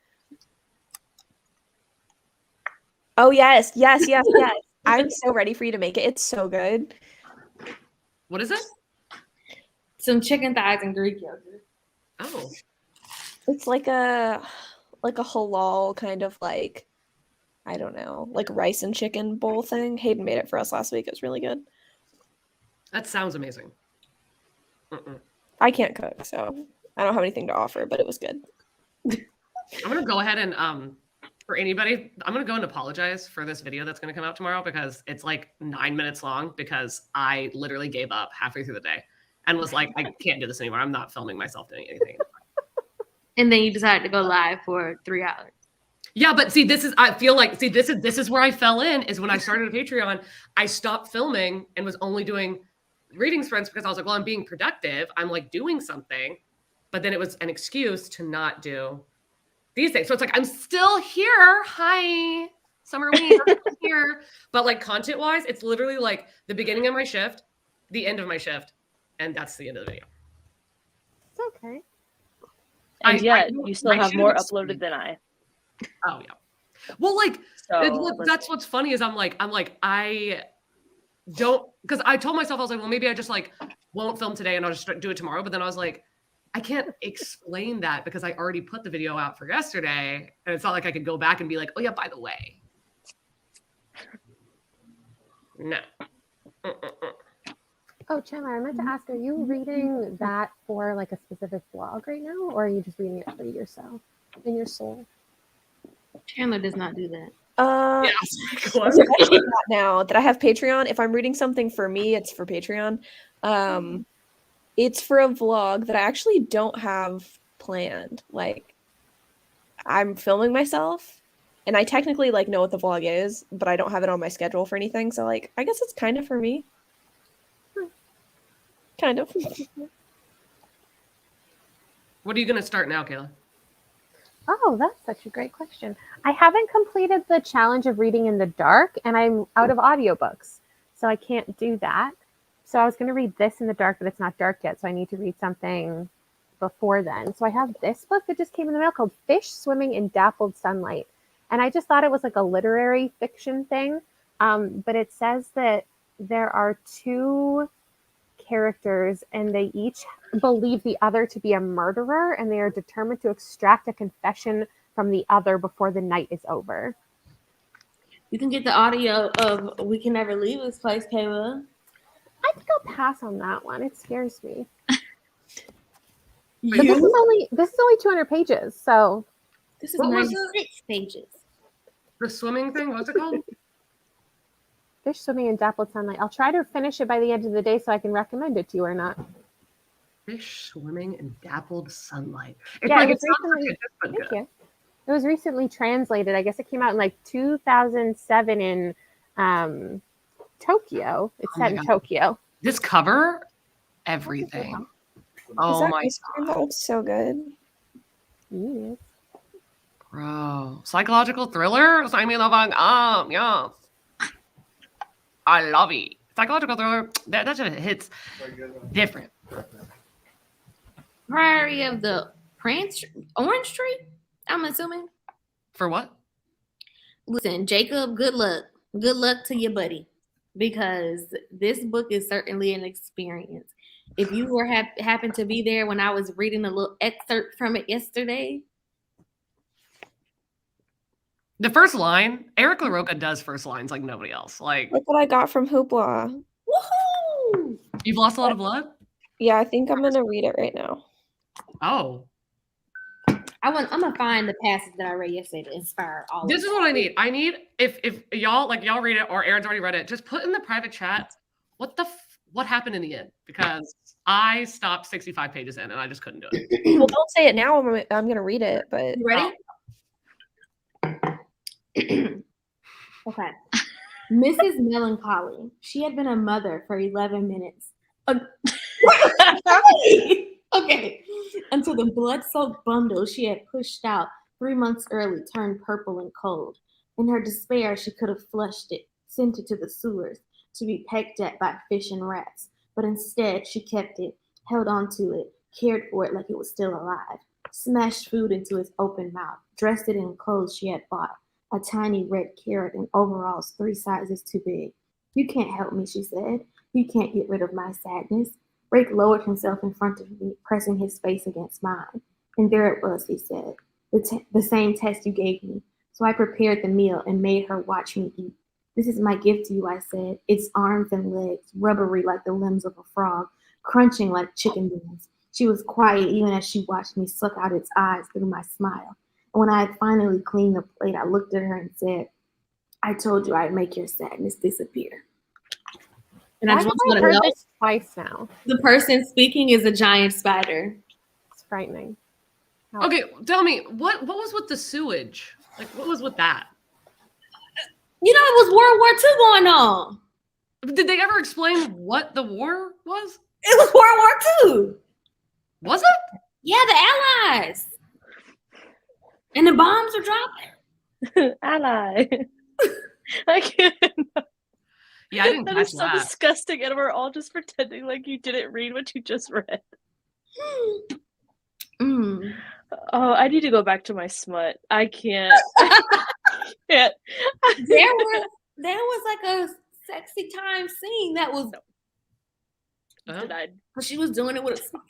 Oh yes. I'm so ready for you to make it. It's so good. What is it? some chicken thighs and Greek yogurt. Oh. It's like a halal kind of like, I don't know, like rice and chicken bowl thing. Hayden made it for us last week. It was really good. That sounds amazing. Mm-mm. I can't cook, so I don't have anything to offer, but it was good. I'm gonna go ahead and for anybody, I'm gonna go and apologize for this video that's gonna come out tomorrow because it's like 9 minutes long because I literally gave up halfway through the day and was like, I can't do this anymore. I'm not filming myself doing anything. And then you decided to go live for 3 hours. Yeah, but see, this is where I fell in is when I started a Patreon. I stopped filming and was only doing reading sprints because I was like, well, I'm being productive. I'm like doing something, but then it was an excuse to not do these things. So it's like, I'm still here. Hi, Summerween, I'm here. But like content wise, it's literally like the beginning of my shift, the end of my shift, and that's the end of the video. It's okay. And yet, I you still I have should more have uploaded than I. Oh yeah. Well, like So that's what's funny is I'm like I don't, because I told myself, I was like, well, maybe I just like won't film today and I'll just do it tomorrow. But then I was like, I can't explain that because I already put the video out for yesterday, and it's not like I could go back and be like, oh yeah, by the way. No. Oh, Chandler, I meant to ask, are you reading that for like a specific blog right now, or are you just reading it for yourself, in your soul? Chandler does not do that. Yeah. Especially not now that I have Patreon. If I'm reading something for me, it's for Patreon. It's for a vlog that I actually don't have planned. Like, I'm filming myself, and I technically like know what the vlog is, but I don't have it on my schedule for anything. So like, I guess it's kind of for me. Kind of. What are you gonna start now, Kayla? Oh, that's such a great question. I haven't completed the challenge of reading in the dark, and I'm out of audiobooks, so I can't do that. So I was going to read this in the dark, but it's not dark yet, so I need to read something before then. So I have this book that just came in the mail called Fish Swimming in Dappled Sunlight. And I just thought it was like a literary fiction thing, but it says that there are two characters and they each believe the other to be a murderer, and they are determined to extract a confession from the other before the night is over. You can get the audio of We Can Never Leave This Place, Kayla. I think I'll pass on that one. It scares me. But You? this is only 200 pages, so This is What was 96 pages. The swimming thing? What's it called? Fish Swimming in Dappled Sunlight. I'll try to finish it by the end of the day so I can recommend it to you or not. Fish swimming in dappled sunlight. Yeah, Like, it was it sounds like recently. it just went Thank good. you. It was recently translated. I guess it came out in like 2007 in Tokyo. It's Oh my set in God. Tokyo. This cover, everything. Is Oh that my ice cream? That looks so good. Yes. bro. Psychological thriller? Sign me the fuck up. Yeah. I love it. Psychological thriller. That just hits different. Priory of the Orange Tree, I'm assuming. For what? Listen, Jacob, good luck. Good luck to your buddy, because this book is certainly an experience. If you were happened to be there when I was reading a little excerpt from it yesterday. The first line, Eric LaRocca does first lines like nobody else. Like, Look what I got from Hoopla. Woohoo! you've lost a lot of blood? Yeah, I think I'm gonna read it right now. Oh. I'm gonna find the passage that I read yesterday to inspire all This of is what I need. I need, if y'all read it or Aaron's already read it, just put in the private chat what happened in the end? Because I stopped 65 pages in and I just couldn't do it. Well, don't say it now. I'm gonna read it, but You ready? Okay. Mrs. Melancholy. She had been a mother for 11 minutes. Okay. Until the blood-soaked bundle she had pushed out 3 months early turned purple and cold. In her despair, she could have flushed it, sent it to the sewers to be pecked at by fish and rats. But instead, she kept it, held on to it, cared for it like it was still alive, smashed food into its open mouth, dressed it in clothes she had bought, a tiny red carrot in overalls 3 sizes too big. You can't help me, she said. You can't get rid of my sadness. Rake lowered himself in front of me, pressing his face against mine. And there it was, he said, the same test you gave me. So I prepared the meal and made her watch me eat. This is my gift to you, I said. Its arms and legs, rubbery like the limbs of a frog, crunching like chicken wings. She was quiet even as she watched me suck out its eyes through my smile. And when I had finally cleaned the plate, I looked at her and said, I told you I'd make your sadness disappear. And I Why just have want I you to heard know this twice now? the person speaking is a giant spider. It's frightening. Okay, tell me, what was with the sewage? Like, what was with that? You know, it was World War II going on. Did they ever explain what the war was? It was World War II. Was it? Yeah, the Allies. And the bombs are dropping. Ally. I can't. Yeah, I didn't That catch is so that. disgusting, and we're all just pretending like you didn't read what you just read. Mm. Oh, I need to go back to my smut. I can't. can't. There was like a sexy time scene that was Denied. but she was doing it with a spider.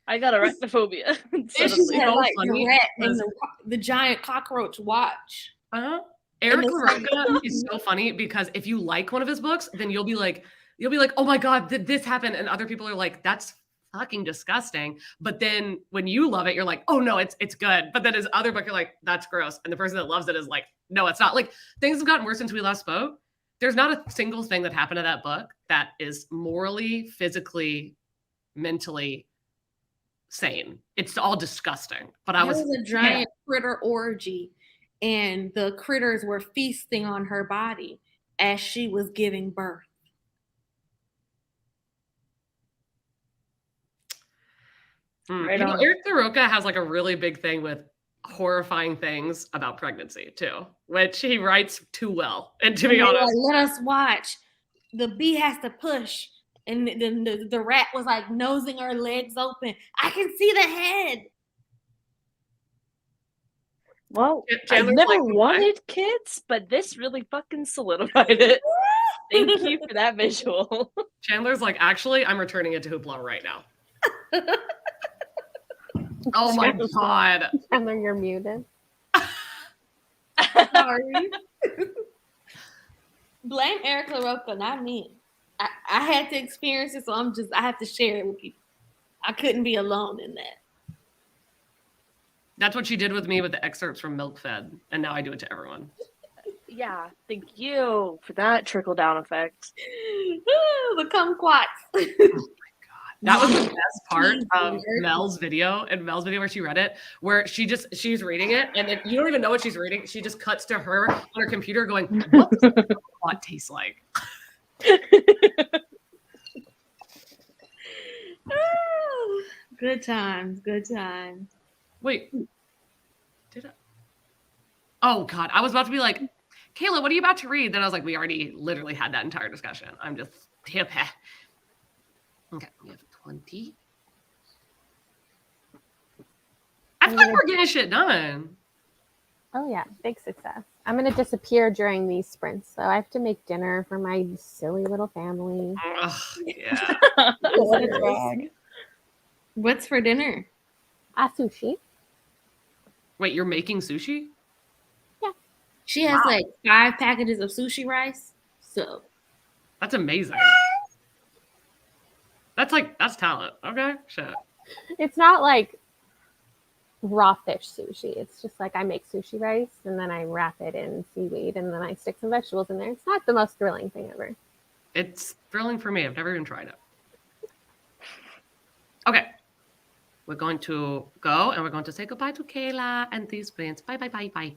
I got arachnophobia. And It's she had so like funny the rat and because- the giant cockroach watch. Eric And LaRocca is so funny because if you like one of his books, then you'll be like, oh my God, did this happen? And other people are like, that's fucking disgusting. But then when you love it, you're like, oh no, it's good. But then his other book, you're like, that's gross. And the person that loves it is like, no, it's not. Like, things have gotten worse since we last spoke. There's not a single thing that happened to that book that is morally, physically, mentally sane. It's all disgusting. But I There was was a giant critter orgy, and the critters were feasting on her body as she was giving birth. Right you know, on. Eric LaRocca has like a really big thing with horrifying things about pregnancy too, which he writes too well. And to be And they were honest, like, let us watch. The bee has to push. And then the rat was like nosing her legs open. I can see the head. Well, I've Chandler's never like, wanted kids, but this really fucking solidified it. Thank you for that visual. Chandler's like, actually, I'm returning it to Hoopla right now. Oh my God. Chandler, you're muted. Sorry. Blame Eric LaRocca, not me. I had to experience it, so I have to share it with people. I couldn't be alone in that. That's what she did with me with the excerpts from Milk Fed. And now I do it to everyone. Yeah, thank you for that trickle down effect. The kumquats. That was the best part of Mel's video, and Mel's video where she read it, where she's reading it, and then you don't even know what she's reading. She just cuts to her on her computer going, what does a kumquat taste like? Good times, good times. Wait, did I? Oh God, I was about to be like, Kayla, what are you about to read? Then I was like, we already literally had that entire discussion. I'm just, okay, we have 20. I feel like we're getting shit done. Oh yeah, big success. I'm gonna disappear during these sprints, so I have to make dinner for my silly little family. Ugh, yeah. What a drag. What's for dinner? Sushi. Wait, you're making sushi? She has like 5 packages of sushi rice. So That's amazing. That's talent. Okay, shit. It's not like raw fish sushi. It's just like I make sushi rice and then I wrap it in seaweed and then I stick some vegetables in there. It's not the most thrilling thing ever. It's thrilling for me. I've never even tried it. Okay. We're going to go and we're going to say goodbye to Kayla and these sprints. Bye, bye, bye, bye.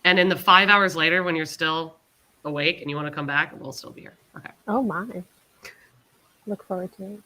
And in the 5 hours later, when you're still awake and you want to come back, we'll still be here. Okay. Oh my. Look forward to it.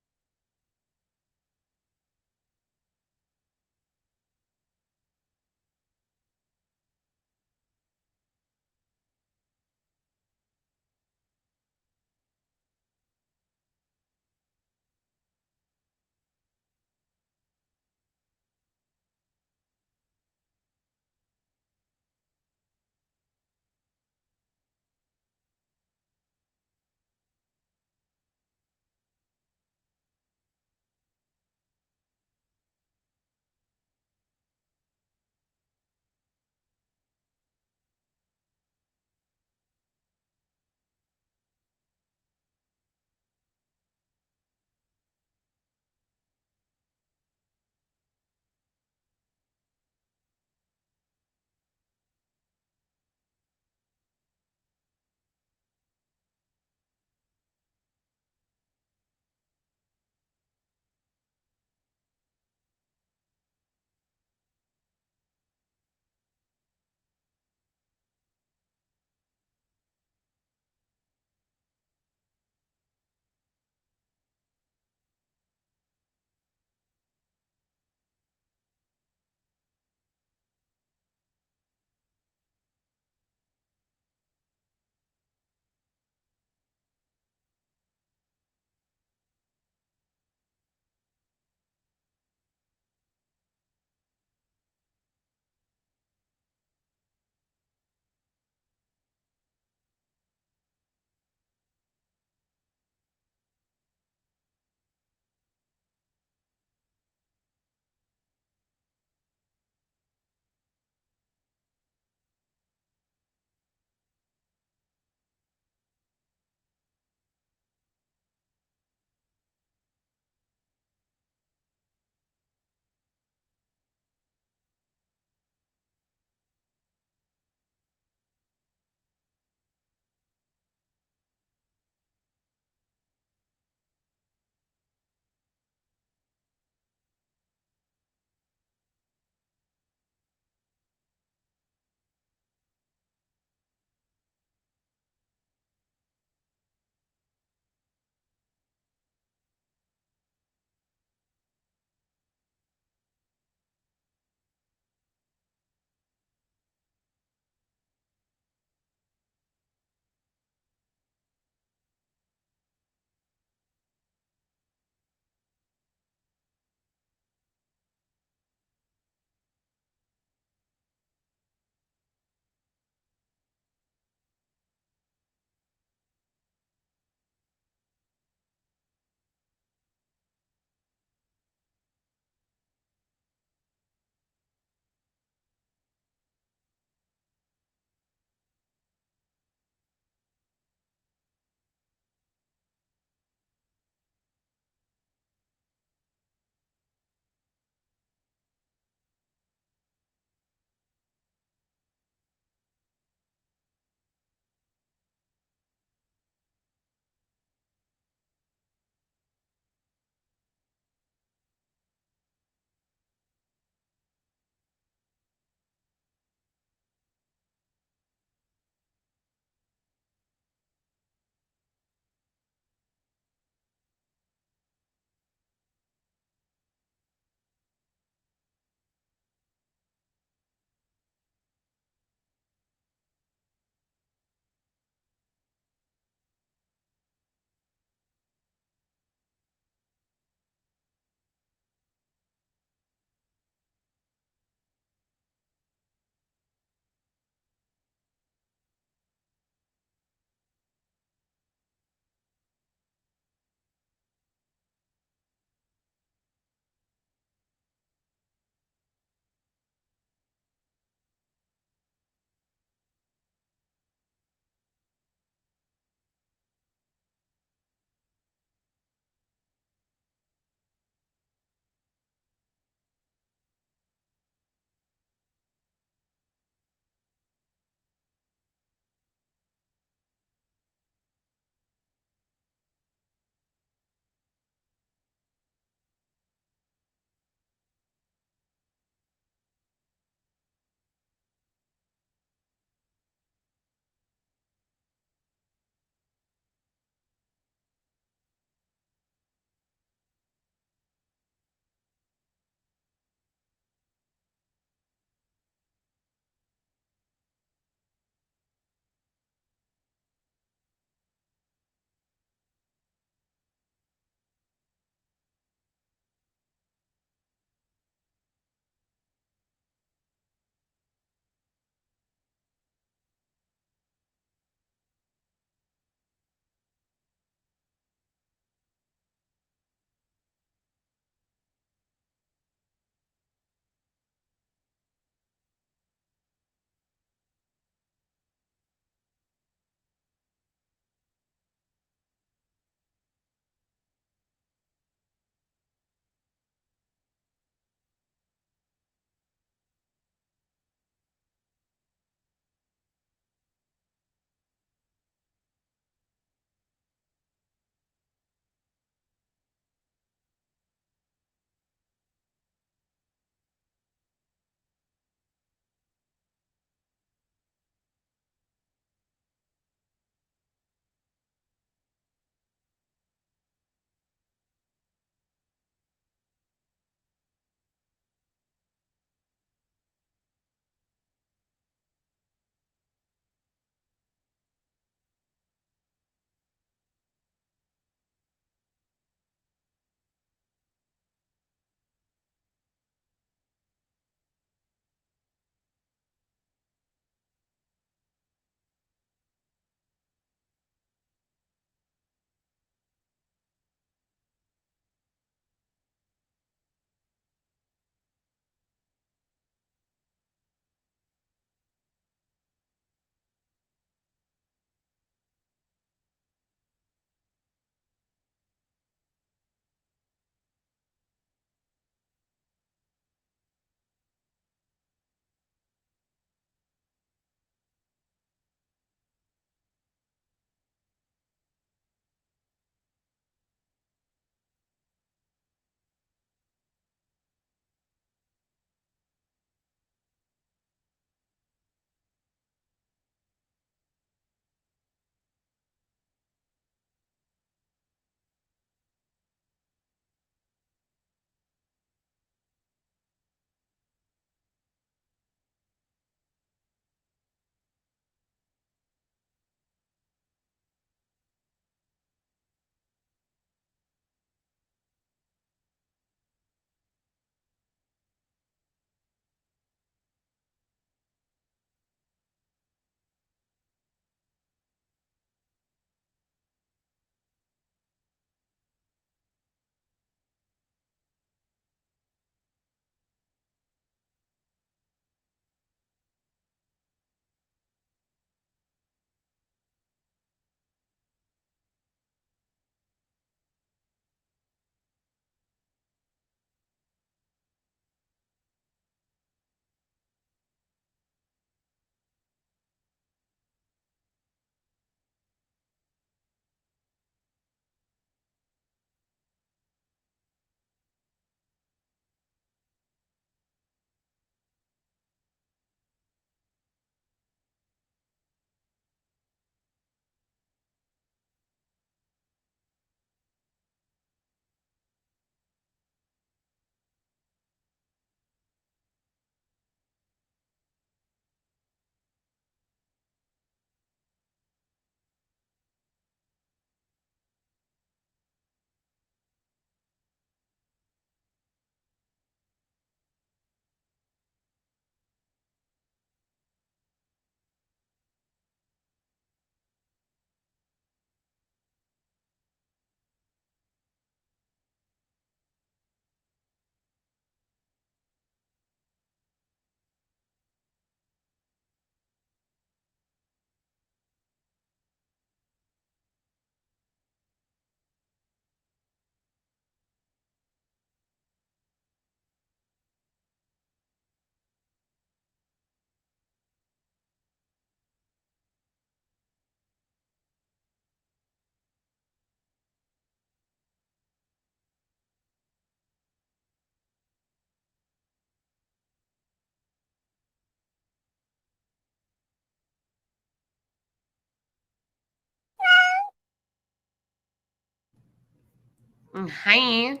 Hi.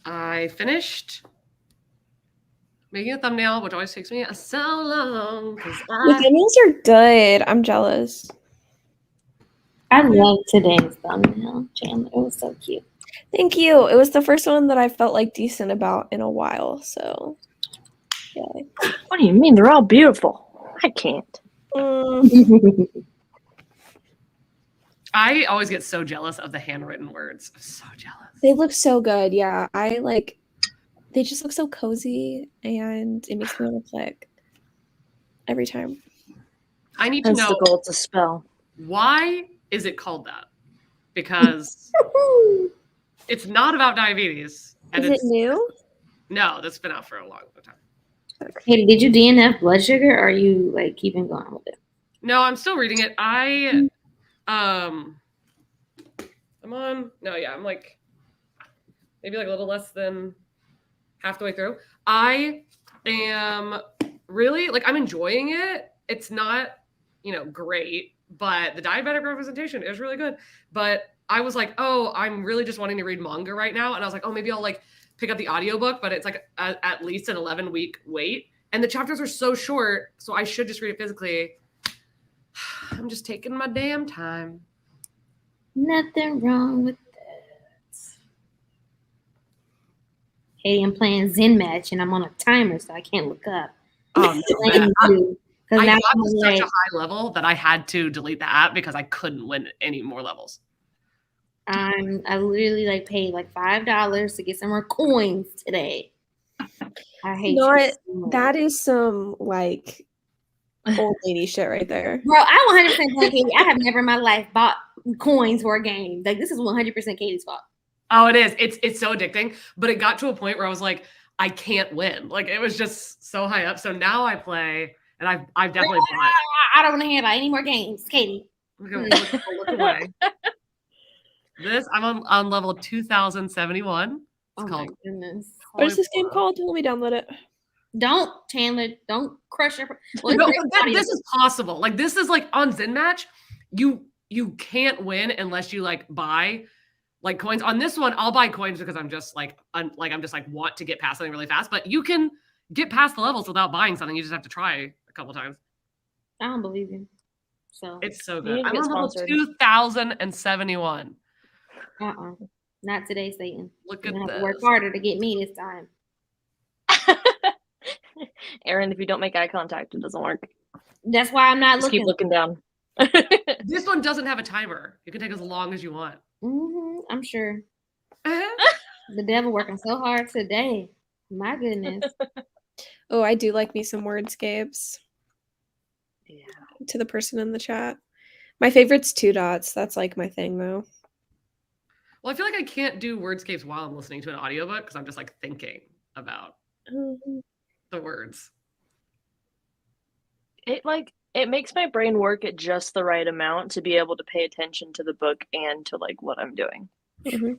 I finished making a thumbnail, which always takes me so long because The thumbnails are good. I'm jealous. I love today's thumbnail, Chandler. It was so cute. Thank you. It was the first one that I felt like decent about in a while. So, yeah. What do you mean? They're all beautiful. I can't. I always get so jealous of the handwritten words. I'm so jealous. They look so good. Yeah. They just look so cozy and it makes me want to click every time. I need to That's know the goal to spell. why is it called that? Because it's not about diabetes. And Is it new? No, that's been out for a long time. Hey, did you DNF blood sugar or are you like keeping going with it? No, I'm still reading it. I'm like maybe like a little less than half the way through. I am really like I'm enjoying it. It's not, great, but the diabetic representation is really good. But I was like, oh, I'm really just wanting to read manga right now. And I was like, oh, maybe I'll like pick up the audiobook, but it's like at least an 11-week wait. And the chapters are so short, so I should just read it physically. I'm just taking my damn time. Nothing wrong with that. Hey, I'm playing Zen Match and I'm on a timer, so I can't look up. Oh, no, Because I now got I'm to like, such a high level that I had to delete the app because I couldn't win any more levels. I literally like paid like $5 to get some more coins today. I hate you. So much. That is some like old lady shit right there. Bro, I 100% blame Katie. I have never in my life bought coins for a game. Like this is 100% Katie's fault. Oh, it is. It's so addicting. But it got to a point where I was like, I can't win. Like it was just so high up. So now I play, and I've definitely bought. I don't want to hear about any more games, Katie. Look away. I'm on level 2071. Oh my goodness. What is this game called? Let me download it. Don't, Chandler. Don't crush your. Well, this is possible. Like this is like on Zen Match, you can't win unless you like buy like coins. On this one, I'll buy coins because I'm just like I'm just like want to get past something really fast. But you can get past the levels without buying something. You just have to try a couple times. I don't believe you. So it's so good. I'm on level 2071. Not today, Satan. Look at you have this. to work harder to get me this time. Aaron, if you don't make eye contact, it doesn't work. That's why I'm not Just looking. keep looking down. This one doesn't have a timer. You can take as long as you want. I'm sure. The devil working so hard today. My goodness. Oh, I do like me some wordscapes. Yeah. To the person in the chat. My favorite's 2 dots. That's like my thing though. Well, I feel like I can't do wordscapes while I'm listening to an audiobook because I'm just like thinking about the words. It makes my brain work at just the right amount to be able to pay attention to the book and to like what I'm doing. Mm-hmm.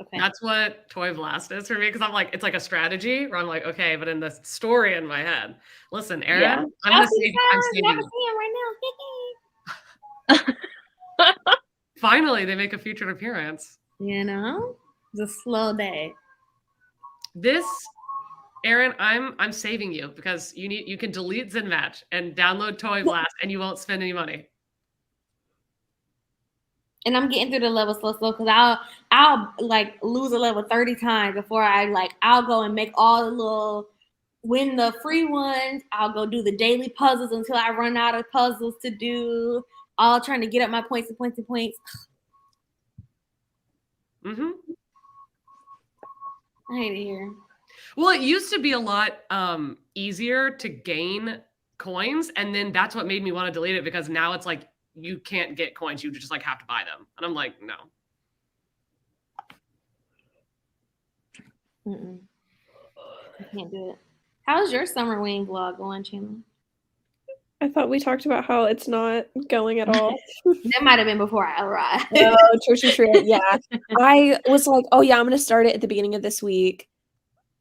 Okay. That's what Toy Blast is for me because I'm like, it's like a strategy where I'm like, okay, but in the story in my head, listen, Aaron, Yeah. I'm saving you. Finally, they make a featured appearance. You know, it's a slow day. This, Aaron, I'm saving you because you can delete Zen Match and download Toy Blast and you won't spend any money. And I'm getting through the level slow because I'll like lose a level 30 times before I'll go and make all the little win the free ones. I'll go do the daily puzzles until I run out of puzzles to do. All trying to get up my points and points and points. Mm-hmm. I hate it here. Well, it used to be a lot easier to gain coins, and then that's what made me want to delete it because now it's like you can't get coins; you just like have to buy them, and I'm like, no. I can't do it. How's your Summerween vlog going, Chandler? I thought we talked about how it's not going at all. That might have been before I arrived. Oh, true. Yeah. I was like, oh yeah, I'm going to start it at the beginning of this week.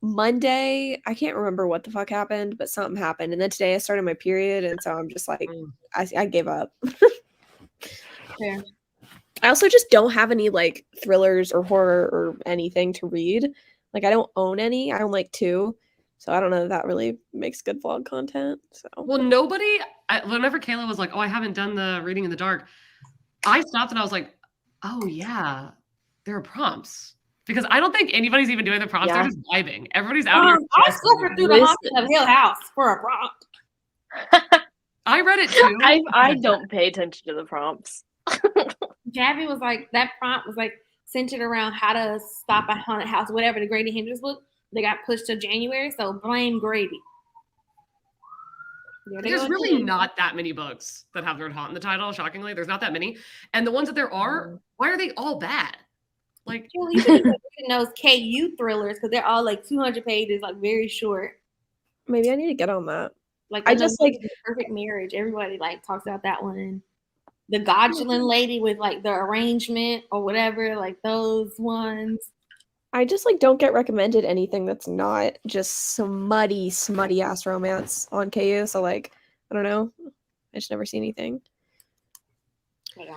Monday, I can't remember what the fuck happened, but something happened. And then today I started my period. And so I'm just like, I gave up. Fair. I also just don't have any like thrillers or horror or anything to read. Like I don't own any. I own like 2. So I don't know if that really makes good vlog content. So Well, whenever Kayla was like, oh, I haven't done the reading in the dark, I stopped and I was like, oh yeah, there are prompts. Because I don't think anybody's even doing the prompts. Yeah. They're just vibing. Everybody's out here. I suffered through the Haunting of Hill House for a prompt. I read it too. I don't pay attention to the prompts. Gabby was like, that prompt was like centered around how to stop a haunted house, whatever, the Grady Hendrix book. They got pushed to January, so blame Grady. There's really not that many books that have the word haunt in the title, shockingly. There's not that many. And the ones that there are, why are they all bad? Like, you should be reading those KU thrillers because they're all like 200 pages, like very short. maybe I need to get on that. Like I just like Perfect Marriage. Everybody like talks about that one. The Godulin lady with like the arrangement or whatever, like those ones. I just like don't get recommended anything that's not just smutty ass romance on KU. So like I don't know. I just never see anything.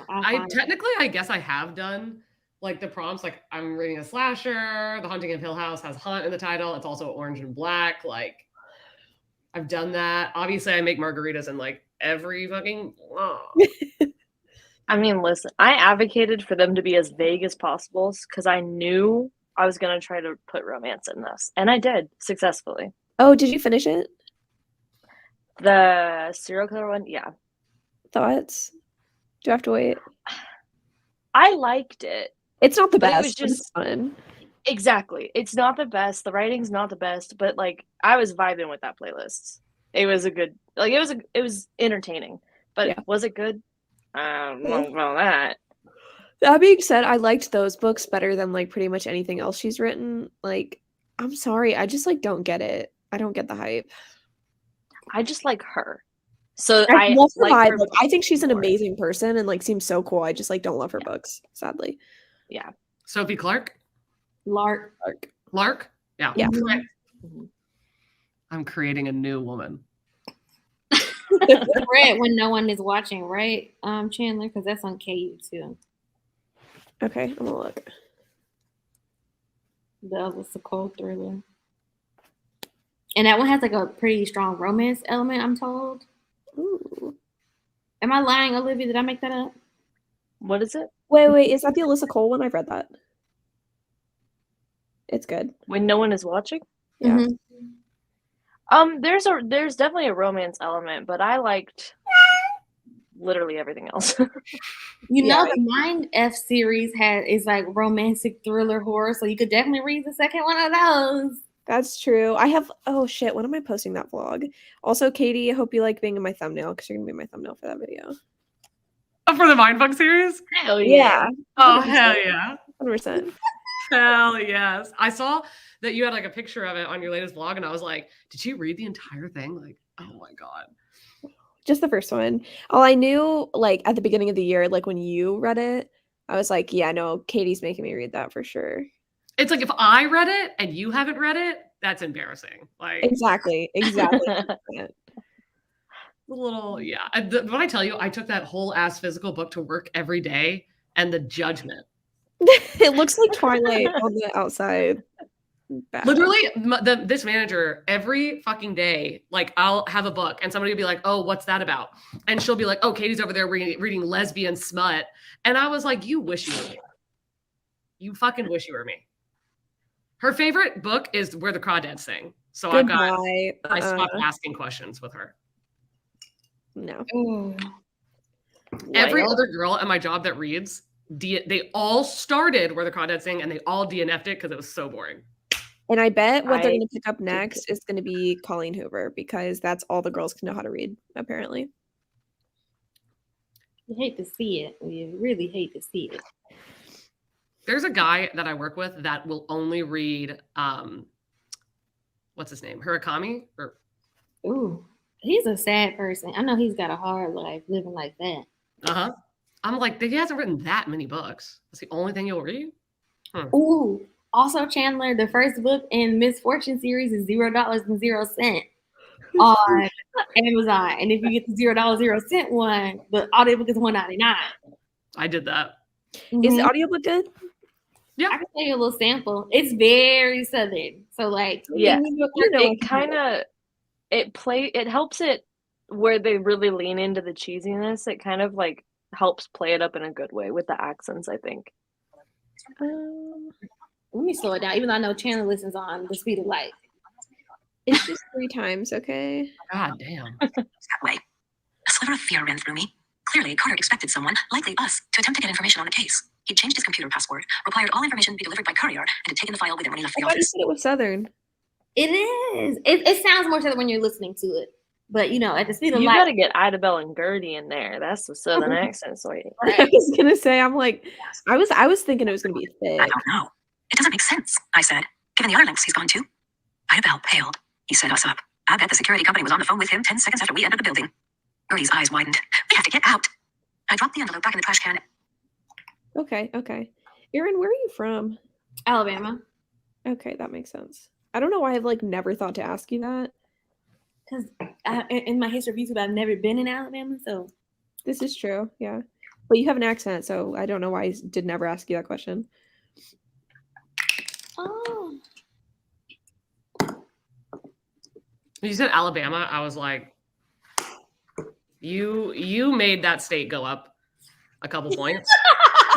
I guess I have done like the prompts. Like I'm reading a slasher. The Haunting of Hill House has hunt in the title. It's also orange and black. Like I've done that. Obviously, I make margaritas in like every fucking. I mean, listen, I advocated for them to be as vague as possible because I knew I was going to try to put romance in this. And I did successfully. Oh, did you finish it? The serial killer one? Yeah. Thoughts? Do I have to wait? I liked it. It's not the But it best. was But it's just- fun. Exactly. It's not the best. The writing's not the best, but like I was vibing with that playlist. It was a good, like it was entertaining. But Yeah. was it good? I don't know about that. That being said, I liked those books better than like pretty much anything else she's written. Like, I'm sorry, I just like don't get it. I don't get the hype. I just like her. So I love her like vibe. her Like, I think she's an more. amazing person and like seems so cool. I just like don't love her books, sadly. Yeah. Sophie Clark? Lark. Lark? Yeah. Yeah. Correct. I'm creating a new woman. Read when no one is watching, right, Chandler? Because that's on KU too. Okay, I'm gonna look. That was a cold thriller. And that one has like a pretty strong romance element, I'm told. Ooh. Am I lying, Olivia? Did I make that up? What is it? Wait, is that the Alyssa Cole one? I've read that. It's good. When no one is watching? Yeah. Mhm. There's definitely a romance element, but I liked literally everything else. You know, the Mind F series is like romantic thriller horror, so you could definitely read the second one of those. That's true. I have oh shit, when am I posting that vlog? Also, Katie, I hope you like being in my thumbnail because you're gonna be my thumbnail for that video. Oh, for the Mindfuck series? Hell yeah. Oh, hell yeah. 100%. Hell yes. I saw that you had like a picture of it on your latest vlog, and I was like, did you read the entire thing? Like, oh my God. Just the first one. All I knew, like at the beginning of the year, like when you read it, I was like, yeah, no, Katie's making me read that for sure. It's like if I read it and you haven't read it, that's embarrassing. Like Exactly. a little, yeah. When I tell you, I took that whole ass physical book to work every day, and the judgment. It looks like Twilight on the outside. Bad. Literally, this manager every fucking day, like I'll have a book and somebody will be like, "Oh, what's that about?" And she'll be like, "Oh, Katie's over there reading lesbian smut," and I was like, "You wish you were me. You fucking wish you were me." Her favorite book is Where the Crawdads Sing, so Goodbye. I stopped asking questions with her. No. Ooh. Every other girl at my job that reads, they all started Where the Crawdads Sing, and they all DNF'd it because it was so boring. And I bet what they're going to pick up next is going to be Colleen Hoover because that's all the girls can know how to read, apparently. You hate to see it. You really hate to see it. There's a guy that I work with that will only read, what's his name? Murakami? Ooh, he's a sad person. I know he's got a hard life living like that. Uh-huh. I'm like, he hasn't written that many books. That's the only thing you'll read? Ooh. Also, Chandler, the first book in Misfortune series is $0.00 on Amazon. And if you get the $0.00 one, the audiobook is $1.99. I did that. Is the Mhm. audiobook good? I can tell you a little sample. It's very southern. So like Yeah. And you know I It can kind do of it helps it where they really lean into the cheesiness. It kind of like helps play it up in a good way with the accents, I think. let me slow it down, even though I know Chandler listens on the speed of light. It's just 3 times, okay? God damn. That way. A sliver of fear ran through me. Clearly, Carter expected someone, likely us, to attempt to get information on the case. He'd changed his computer password, required all information be delivered by courier, and had taken the file with him when he left I the thought you office. said it was Southern. It is. It sounds more southern when you're listening to it. But you know, at the speed of You light. got to get Idabelle and Gertie in there. That's the southern accent, sweetie. I was gonna say, I'm like, I was thinking it was gonna be I thick. don't know. It doesn't make sense, I said. Given the other lengths he's gone to. Idabelle paled. He set us up. I bet the security company was on the phone with him 10 seconds after we entered the building. Gertie's eyes widened. We have to get out. I dropped the envelope back in the trash can. Okay. Erin, where are you from? Alabama. Okay, that makes sense. I don't know why I've like never thought to ask you that. Because in my history of YouTube, I've never been in Alabama, so This is true, yeah. But you have an accent, so I don't know why I did never ask you that question. oh. When you said Alabama, I was like, you made that state go up a couple points.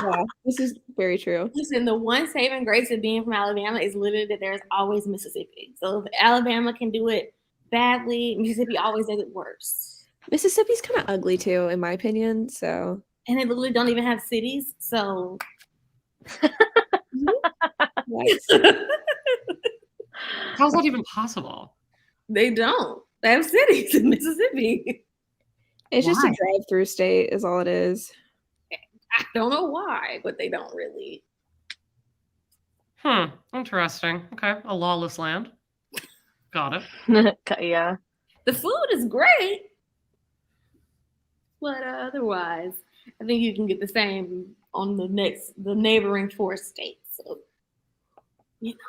Yeah, this is very true. Listen, the one saving grace of being from Alabama is literally that there's always Mississippi. So if Alabama can do it badly, Mississippi always does it worse. Mississippi's kind of ugly too, in my opinion. So, And they literally don't even have cities. So right. How's that even possible? they don't. They have cities in Mississippi. It's just a Why? drive-through state, is all it is. I don't know why, but they don't really. Interesting. Okay, a lawless land. Got it. Yeah. The food is great, but otherwise, I think you can get the same on the neighboring 4 states. So,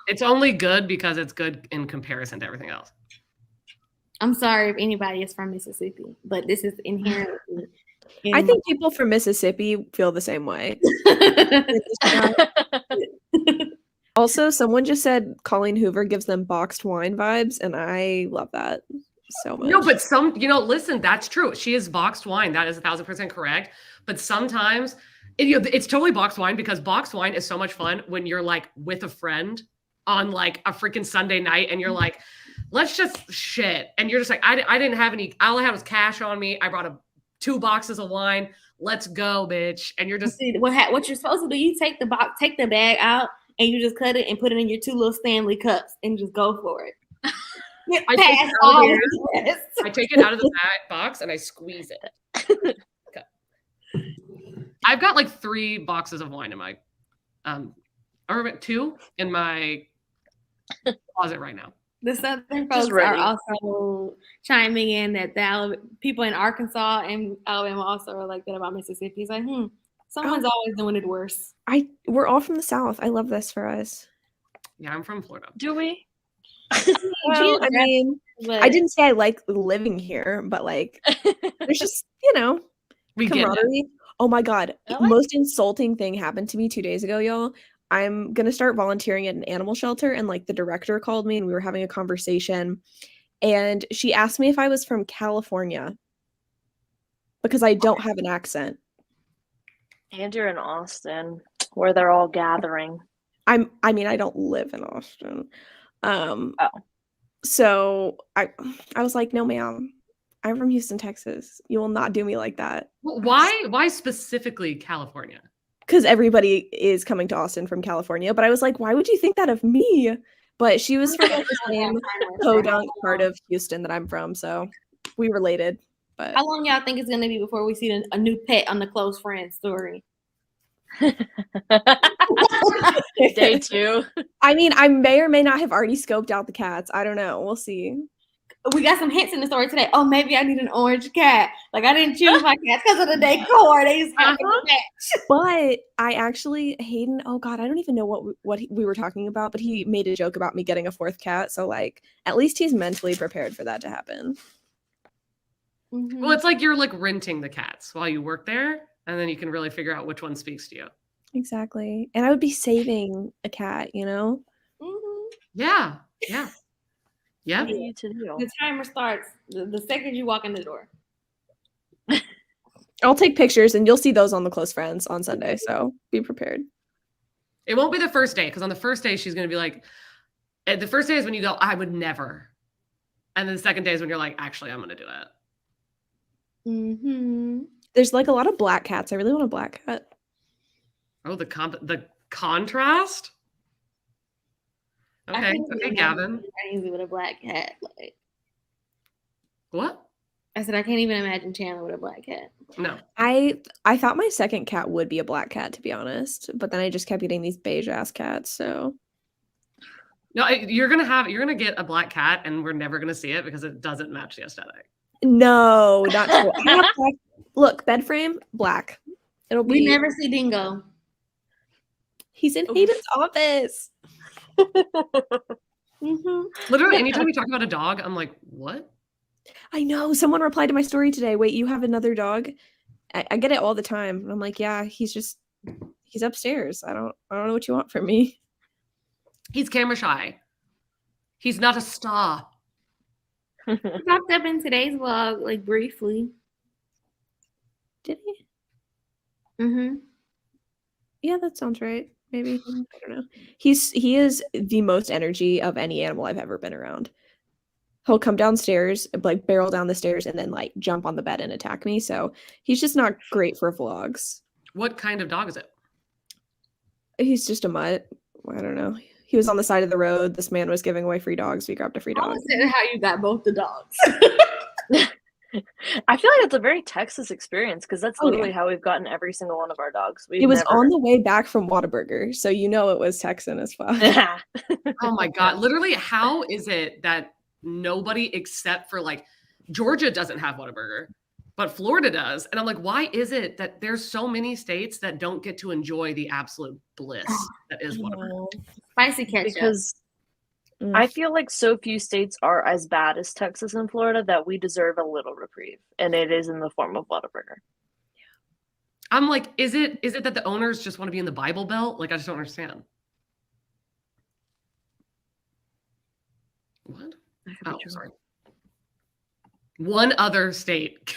It's only good because it's good in comparison to everything else. I'm sorry if anybody is from Mississippi, but this is inherently. I think people from Mississippi feel the same way. Also, someone just said Colleen Hoover gives them boxed wine vibes, and I love that so much. No, but listen, that's true. She is boxed wine. That is 1,000% correct. But sometimes it's totally boxed wine because boxed wine is so much fun when you're like with a friend on like a freaking Sunday night and you're like, let's just shit. And you're just like, I didn't have any, all I had was cash on me. I brought 2 boxes of wine. Let's go, bitch. And you're just See, what you're supposed to do, you take the bag out and you just cut it and put it in your 2 little Stanley cups and just go for it. I take it out of the box and I squeeze it. Okay. I've got like 3 boxes of wine in my, or 2 in my closet right now. The Southern folks are also chiming in that the people in Arkansas and Alabama also are like that about Mississippi. It's like, someone's always doing it worse. We're all from the South. I love this for us. Yeah, I'm from Florida. Do we? Well, I mean, I didn't say I like living here, but like, there's just, we camaraderie. Oh my God. Most insulting thing happened to me 2 days ago, y'all. I'm going to start volunteering at an animal shelter. And like the director called me and we were having a conversation. And she asked me if I was from California because I don't have an accent. And you're in Austin where they're all gathering. I mean, I don't live in Austin. So I was like, no, ma'am, I'm from Houston, Texas. You will not do me like that. Why specifically California? Because everybody is coming to Austin from California. But I was like, why would you think that of me? But she was from like, the same podunk part of Houston that I'm from. So we related. But how long y'all think it's going to be before we see a new pet on the close friend story? Day 2. I mean, I may or may not have already scoped out the cats. I don't know. We'll see. We got some hints in the story today. Oh, maybe I need an orange cat. Like I didn't choose my cats because of the decor. They just happened to match. But I actually, Hayden, oh God, I don't even know what we were talking about, but he made a joke about me getting a 4th cat. So like, at least he's mentally prepared for that to happen. Well, it's like you're like renting the cats while you work there. and then you can really figure out which one speaks to you. Exactly. And I would be saving a cat, you know? Mhm. Yeah. Yeah. What are you to do? The timer starts the second you walk in the door. I'll take pictures and you'll see those on the close friends on Sunday. So be prepared. It won't be the first day, because on the first day she's going to be like, the first day is when you go, I would never. And then the second day is when you're like, actually, I'm going to do it. Mm-hmm. There's like a lot of black cats. I really want a black cat. Oh, the contrast. Okay, Gavin. Chandler with a black cat. Like, What? I said, I can't even imagine Chandler with a black cat. No. I thought my second cat would be a black cat, to be honest, but then I just kept getting these beige ass cats. So No, you're gonna get a black cat, and we're never gonna see it because it doesn't match the aesthetic. no, not true. I have black. Look, bed frame black. It'll be. We never see Dingo. He's in Hayden's office. Mm-hmm. Literally, anytime we talk about a dog, I'm like, what? I know. Someone replied to my story today. Wait, you have another dog? I get it all the time. And I'm like, yeah, he's upstairs. I don't know what you want from me. He's camera shy. He's not a star. He popped up in today's vlog, like briefly. Did he? Mm-hmm. Yeah, that sounds right. Maybe. I don't know. He is the most energy of any animal I've ever been around. He'll come downstairs, like barrel down the stairs, and then like jump on the bed and attack me. So he's just not great for vlogs. What kind of dog is it? He's just a mutt. I don't know. He was on the side of the road. This man was giving away free dogs. We grabbed a free I dog. was saying how you got both the dogs. I feel like it's a very Texas experience because that's Oh, yeah. literally how we've gotten every single one of our dogs. It was on the way back from Whataburger, so you know it was Texan as fuck. Oh my God. Literally, how is it that nobody except for like Georgia doesn't have Whataburger, but Florida does? And I'm like, why is it that there's so many states that don't get to enjoy the absolute bliss that is Whataburger? Spicy ketchup. Because I feel like so few states are as bad as Texas and Florida that we deserve a little reprieve, and it is in the form of Whataburger. I'm like, is it that the owners just want to be in the Bible Belt? Like, I just don't understand. What? Oh, sorry. One other state.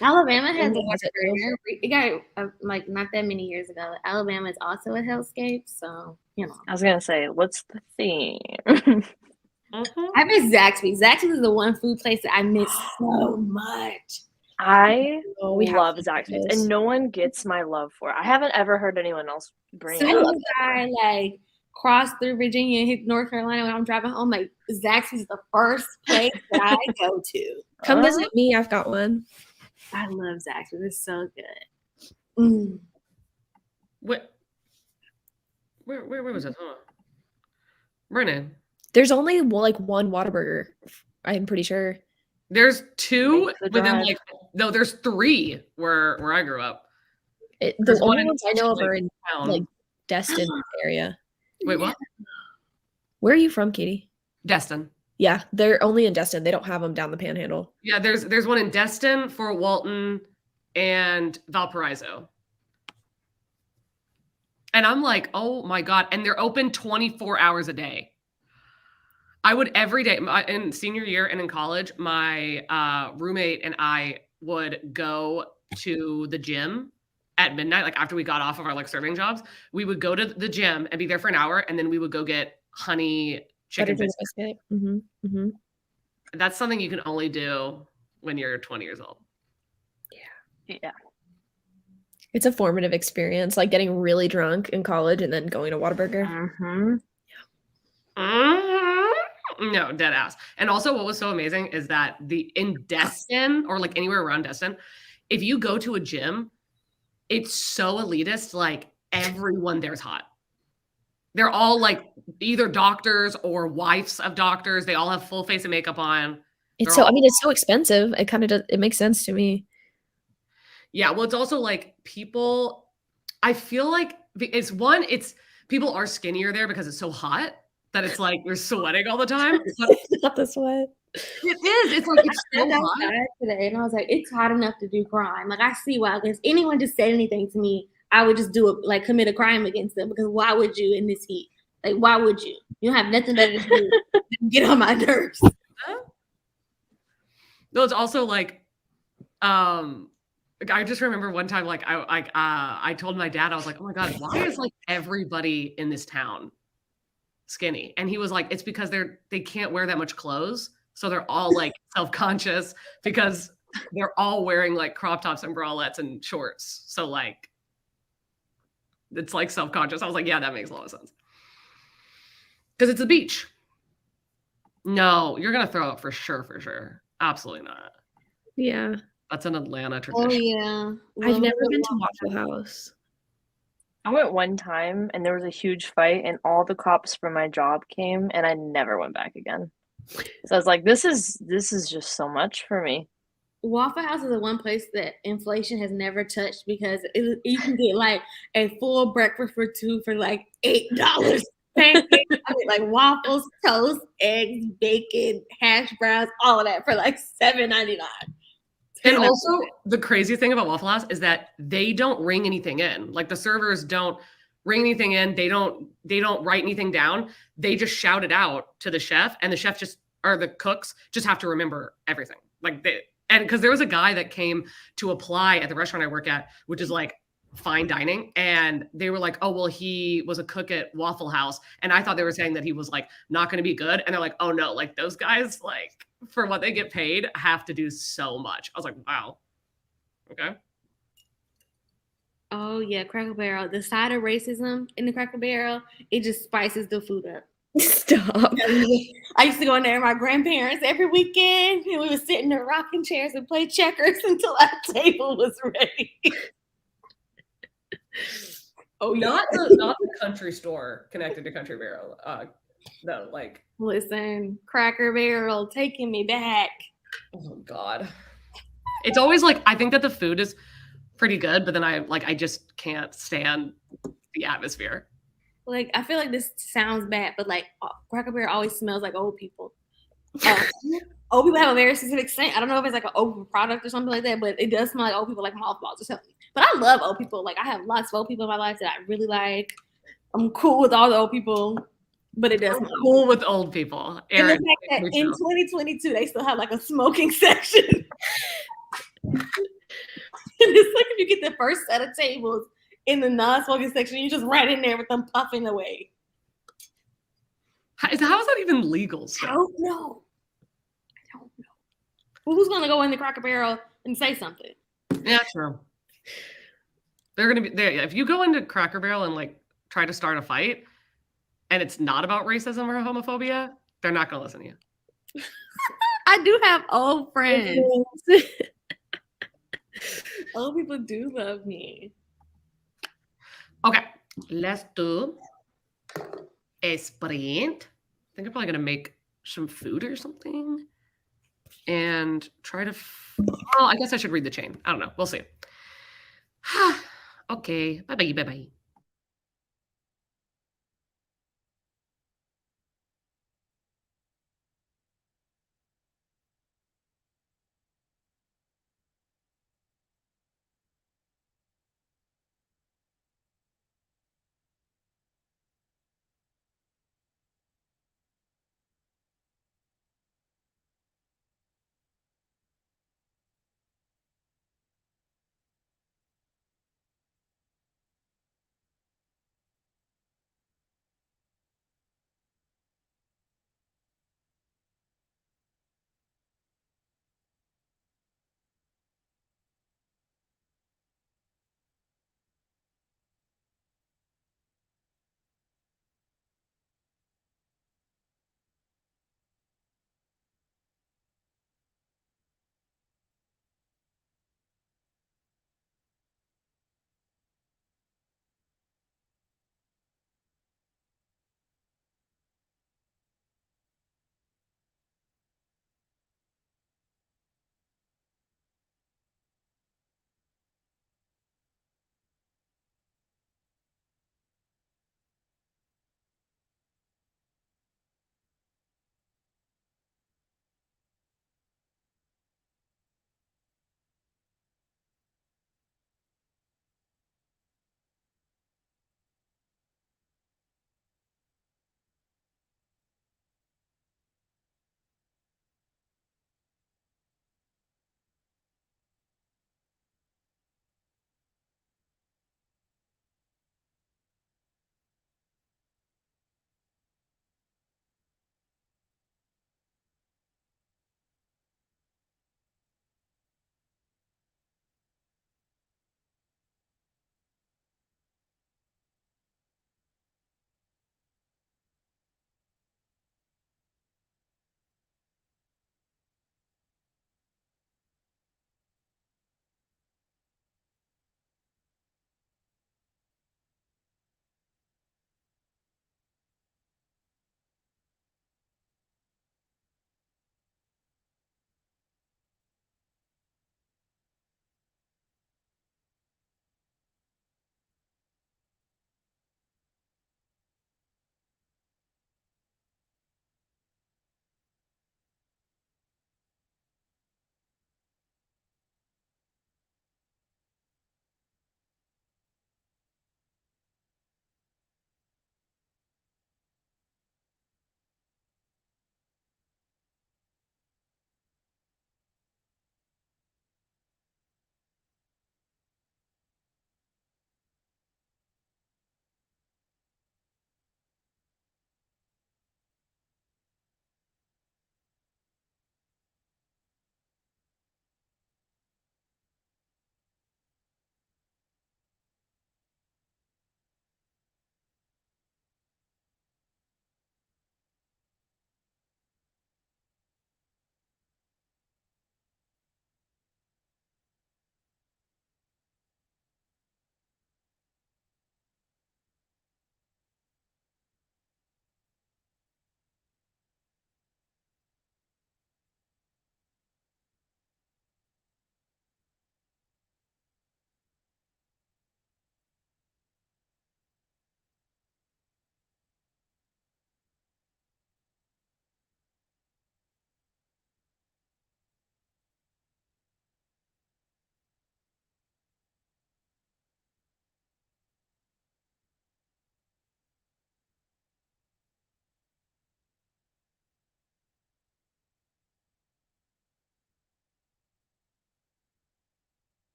Alabama has a Has it Whataburger. It got like not that many years ago. Alabama is also a hellscape, so you know. I was gonna say, what's the theme? I miss Zaxby's. Zaxby's is the one food place that I miss so much. I we have love to Zaxby's, do this. and no one gets my love for it. I haven't ever heard anyone else bring So it up. I like cross through Virginia and hit North Carolina when I'm driving home. Like Zaxby's is the first place that I go to. Come visit me. I've got one. I love Zaxby's. It's so good. Mm. Where was it? Hold on. Brennan. There's only like one Whataburger. I'm pretty sure. There's two Makes the within drive. like no, there's three where I grew up. The There's one only in ones I know of like, are in town. like Destin area. Wait, what? Where are you from, Katie? Destin. Yeah, they're only in Destin. They don't have them down the Panhandle. Yeah, there's one in Destin, Fort Walton, and Valparaiso. And I'm like, oh my God. And they're open 24 hours a day. I would every day in senior year and in college, my roommate and I would go to the gym at midnight, like after we got off of our like serving jobs. We would go to the gym and be there for an hour, and then we would go get honey chicken biscuit. Mm-hmm. Mm-hmm. That's something you can only do when you're 20 years old. Yeah. It's a formative experience, like getting really drunk in college and then going to Whataburger. Mm-hmm. No, dead ass. And also what was so amazing is that in Destin or like anywhere around Destin, if you go to a gym, it's so elitist, like everyone there's hot. They're all like either doctors or wives of doctors. They all have full face of makeup on. It's it's so expensive. It kind of does. It makes sense to me. Yeah. Well, it's also like people, I feel like it's people are skinnier there because it's so hot that it's like you're sweating all the time. But Not the sweat. It is. It's like, it's so stepped hot. outside today and I was like, it's hot enough to do crime. Like I see why. If anyone just said anything to me, I would just do it, like commit a crime against them. Because why would you in this heat? Like why would you? You don't have nothing better to do than get on my nerves. No, it's also like, I just remember one time, like I told my dad, I was like, oh my God, why is like everybody in this town skinny? And he was like, it's because they can't wear that much clothes. So they're all like self-conscious because they're all wearing like crop tops and bralettes and shorts. So like, it's like self-conscious. I was like, yeah, that makes a lot of sense. Because it's the beach. No, you're going to throw up for sure, for sure. Absolutely not. Yeah. That's an Atlanta tradition. Oh yeah. I've never been to Waffle House. I went one time and there was a huge fight and all the cops from my job came and I never went back again. So I was like, this is just so much for me. Waffle House is the one place that inflation has never touched because you can get like a full breakfast for two for like $8. Pancakes, I mean, like waffles, toast, eggs, bacon, hash browns, all of that for like $7.99. And also, the crazy thing about Waffle House is that they don't ring anything in. Like the servers don't ring anything in. They don't write anything down. They just shout it out to the chef, and the chef or the cooks just have to remember everything. And because there was a guy that came to apply at the restaurant I work at, which is like fine dining, and they were like, oh well, he was a cook at Waffle House, and I thought they were saying that he was like not going to be good, and they're like, oh no, like those guys like for what they get paid have to do so much. I was like, wow, okay. Oh yeah, Cracker Barrel. The side of racism in the Cracker Barrel, it just spices the food up. Stop. I used to go in there with my grandparents every weekend, and we would sit in the rocking chairs and play checkers until our table was ready. Oh, not the country store connected to Country Barrel. No, like listen, Cracker Barrel taking me back. Oh God, it's always like I think that the food is pretty good, but then I just can't stand the atmosphere. Like I feel like this sounds bad, but like Cracker Barrel always smells like old people. Old people have a very specific scent. I don't know if it's like an old product or something like that, but it does smell like old people, like mothballs or something. But I love old people. Like I have lots of old people in my life that I really like. I'm cool with all the old people, but it does. I'm cool with old people. Aaron, and the fact that in 2022 they still have like a smoking section. And it's like if you get the first set of tables in the non-smoking section, you're just right in there with them puffing away. How is that even legal? I don't know. Well, who's gonna go in the Cracker Barrel and say something? Yeah, true. They're gonna be there. If you go into Cracker Barrel and like try to start a fight, and it's not about racism or homophobia, they're not gonna listen to you. I do have old friends. Old people do love me. Okay, let's do a sprint. I think I'm probably gonna make some food or something and try to. Well, I guess I should read the chain. I don't know. We'll see. Okay. Bye bye. Bye bye.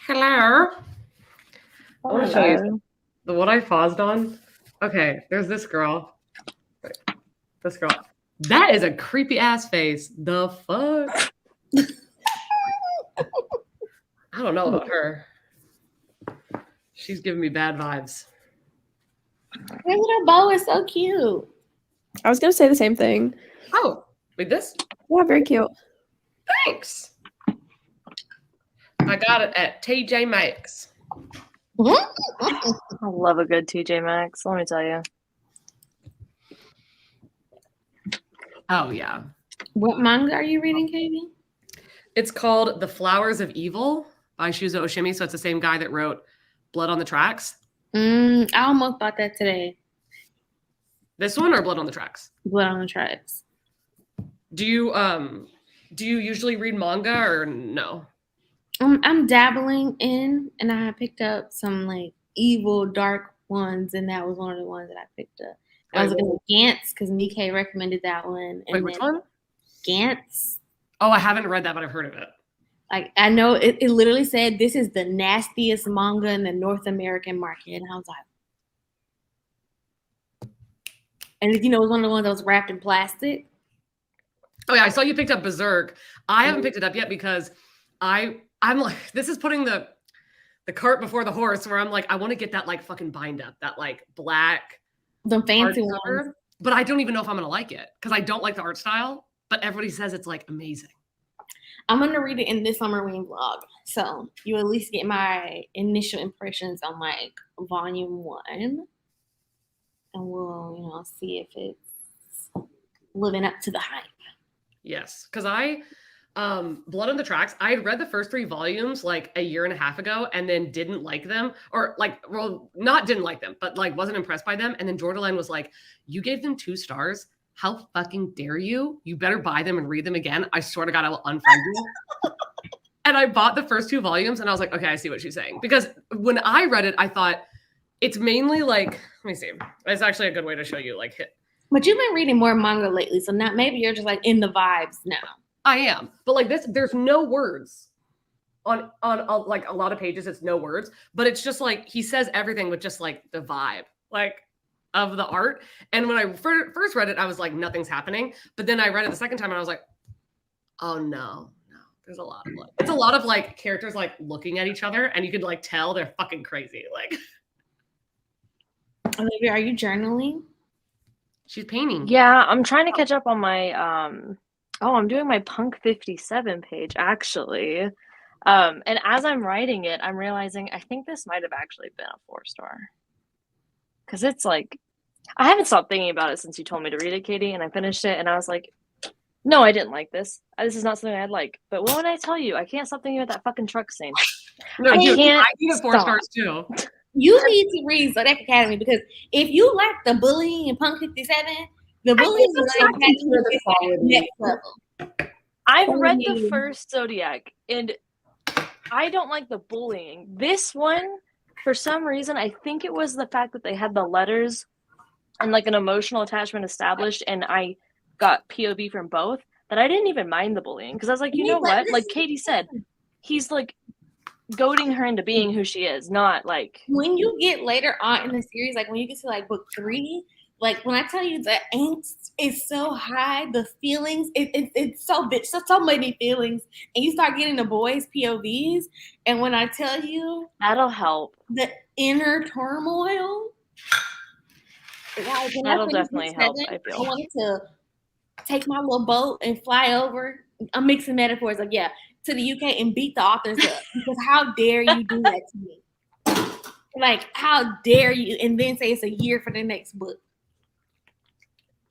Hello. I want to show you the what I paused on. Okay, there's this girl. This girl. That is a creepy ass face. The fuck? I don't know about her. She's giving me bad vibes. Her little bow is so cute. I was gonna say the same thing. Oh, wait, this? Yeah, very cute. Thanks. I got it at TJ Maxx. I love a good TJ Maxx. Let me tell you. Oh, yeah. What manga are you reading, Katie? It's called The Flowers of Evil by Shuzo Oshimi. So it's the same guy that wrote Blood on the Tracks. I almost bought that today. This one or Blood on the Tracks? Blood on the Tracks. Do you usually read manga or no? I'm dabbling in, and I picked up some like evil dark ones, and that was one of the ones that I picked up. I was looking at Gantz because Nikkei recommended that one. And wait, which one? Gantz. Oh, I haven't read that, but I've heard of it. Like, I know it literally said this is the nastiest manga in the North American market. And I was like, and it was one of the ones that was wrapped in plastic. Oh yeah, I saw you picked up Berserk. I haven't picked it up yet because I'm like, this is putting the cart before the horse where I'm like, I want to get that like fucking bind up, that like black The fancy ones. cover, but I don't even know if I'm gonna like it because I don't like the art style, but everybody says it's like amazing. I'm going to read it in this Summerween vlog. So you at least get my initial impressions on like volume 1. And we'll, see if it's living up to the hype. Yes, because Blood on the Tracks, I had read the first 3 volumes like a year and a half ago and then didn't like them, or like, well, not didn't like them, but like wasn't impressed by them. And then Jordan was like, you gave them 2 stars. How fucking dare you? You better buy them and read them again. I swear to God, I will unfriend you. And I bought the first 2 volumes and I was like, okay, I see what she's saying. Because when I read it, I thought it's mainly like, let me see. It's actually a good way to show you like hit. But you've been reading more manga lately, so now maybe you're just like in the vibes now. I am, but like this, there's no words on like a lot of pages. It's no words, but it's just like he says everything with just like the vibe, like of the art. And when I first read it, I was like, nothing's happening. But then I read it the second time, and I was like, oh no, there's a lot of like, it's a lot of like characters like looking at each other, and you could like tell they're fucking crazy. Like, Olivia, are you journaling? She's painting. Yeah, I'm trying to catch up on my I'm doing my Punk 57 page actually. And as I'm writing it, I'm realizing I think this might have actually been a 4-star. Cause it's like I haven't stopped thinking about it since you told me to read it, Katie, and I finished it and I was like, no, I didn't like this. This is not something I'd like. But when I tell you, I can't stop thinking about that fucking truck scene. No, I can't I give it 4 stars too. You need to read Zodiac Academy because if you like the bullying in Punk 57, the bullying in Zodiac Academy is next level. I've read the first Zodiac and I don't like the bullying. This one, for some reason, I think it was the fact that they had the letters and like an emotional attachment established, and I got POV from both, that I didn't even mind the bullying because I was like, you know what? Like Katie said, he's like goading her into being who she is, not like when you get later on in the series, like when you get to like book 3, like when I tell you the angst is so high, the feelings, it's so many feelings, and you start getting the boys' POVs, and when I tell you that'll help the inner turmoil, that'll definitely help. I I feel wanted to take my little boat and fly over. I'm mixing metaphors, like to the UK and beat the authors up because how dare you do that to me? Like, how dare you? And then say it's a year for the next book.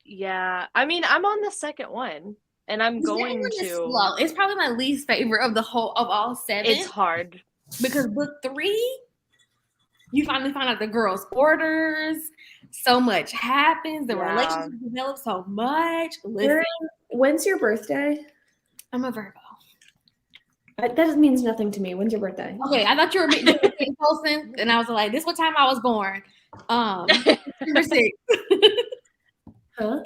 Yeah, I mean, I'm on the second one, and I'm going to. Slow. It's probably my least favorite of all 7. It's hard because book 3, you finally find out the girls' orders. So much happens. The relationship develops so much. Listen, When's your birthday? I'm a Virgo. That means nothing to me. When's your birthday? Okay, I thought you were posting, and I was like, "This is what time I was born." September 6th. Huh?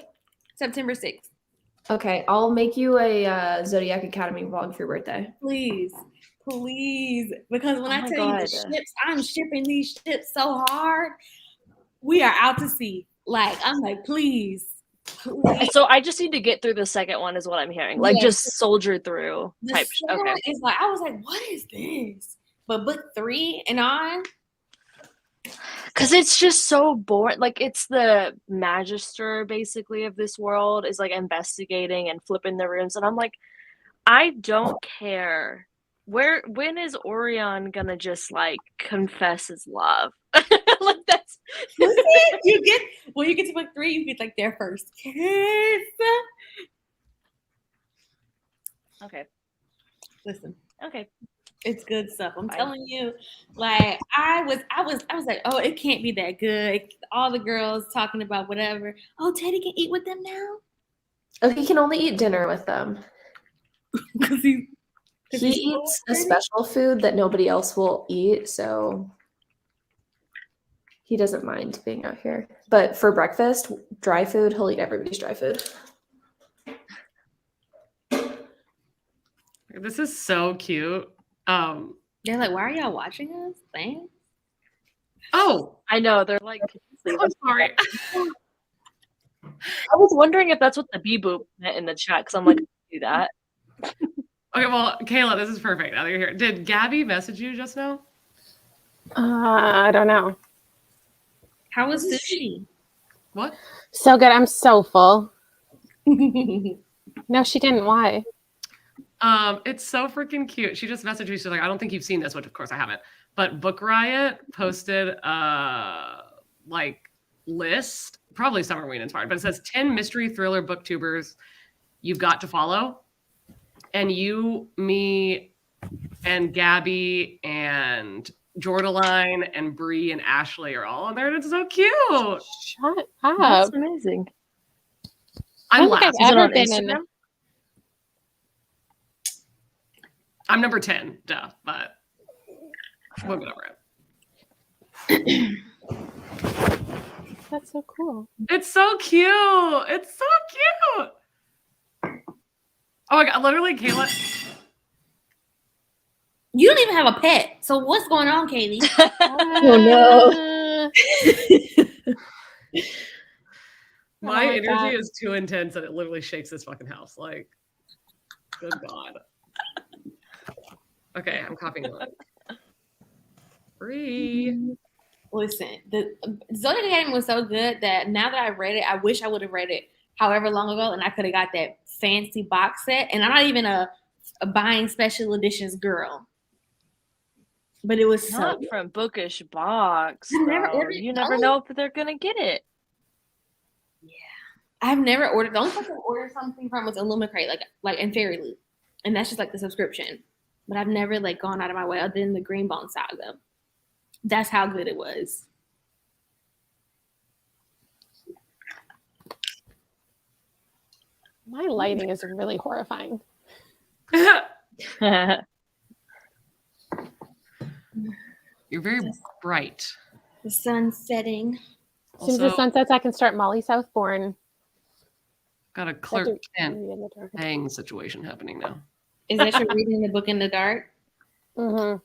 September 6th. Okay, I'll make you a Zodiac Academy vlog for your birthday. Please. Please, because when Oh I my tell you the God. ships, I'm shipping these ships so hard. We are out to sea. Like, I'm like, please. So I just need to get through the second one, is what I'm hearing. Like, Yes. just soldier through The type. second Okay. one is like, I was like, what is this? But book 3 and on, Because it's just so boring. Like, it's the magister, basically, of this world is, like, investigating and flipping the rooms. And I'm like, I don't care. When is Orion gonna just, like, confess his love? Like, that's... you get to book 3, you get, like, their first kiss. Okay. Listen. Okay. It's good stuff. I'm Fine. telling you. Like, I was like, oh, it can't be that good. All the girls talking about whatever. Oh, Teddy can eat with them now? Oh, he can only eat dinner with them. Because he eats a special food that nobody else will eat, so he doesn't mind being out here. But for breakfast, dry food, he'll eat everybody's dry food. This is so cute. They're like, why are y'all watching us? Thanks. Oh, I know. They're like, I'm sorry. I was wondering if that's what the bee-boop meant in the chat, because I'm like, do that. Okay, well, Kayla, this is perfect. Now that you're here. Did Gabby message you just now? I don't know. How was sushi? What? So good. I'm so full. No, she didn't. Why? It's so freaking cute. She just messaged me. She's like, I don't think you've seen this, which of course I haven't. But Book Riot posted like list, probably Summerween inspired, but it says 10 mystery thriller booktubers you've got to follow. And you, me, and Gabby, and Jordaline, and Bree, and Ashley are all on there, and it's so cute. Shut up. That's amazing. I I'm don't think last. I've Is it ever on been Instagram? in. I'm number 10, duh, but we'll get over it. That's so cool. It's so cute. It's so cute. Oh my god, literally, Kayla. You don't even have a pet. So what's going on, Katie? Oh, My Oh my energy God. is too intense that it literally shakes this fucking house. Like, good god. Okay, I'm copying one. Free. Listen, the Zodiac Academy was so good that now that I've read it, I wish I would have read it however long ago, and I could have got that fancy box set. And I'm not even a buying special editions girl, but it was Not so. from Bookish Box. I never though. ordered- You never know if they're gonna get it. I've never ordered. The only place I ordered something from was Illumicrate, like in Fairy Loot, and that's just like the subscription. But I've never like gone out of my way other than the Greenbone Saga. That's how good it was. My lighting is really horrifying. You're very bright. The sun setting. As soon as the sun sets, I can start Molly Southbourne. Got a Clark Kent Bang situation happening now. Is that you're reading the book in the dark? Mm-hmm.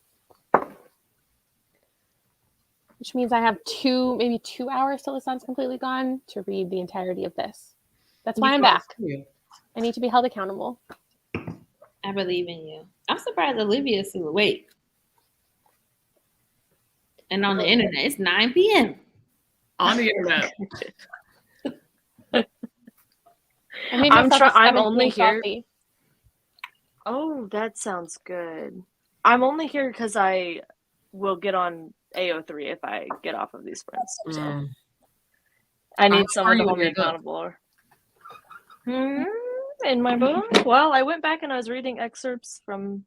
Which means I have maybe 2 hours till the sun's completely gone to read the entirety of this. That's why I'm back. I need to be held accountable. I believe in you. I'm surprised Olivia's still awake. And on the internet, it's 9 p.m. On the internet. I'm only here. Coffee. Oh, that sounds good. I'm only here because I will get on AO3 if I get off of these sprints. So I need someone to hold me accountable. In my book? Well, I went back and I was reading excerpts from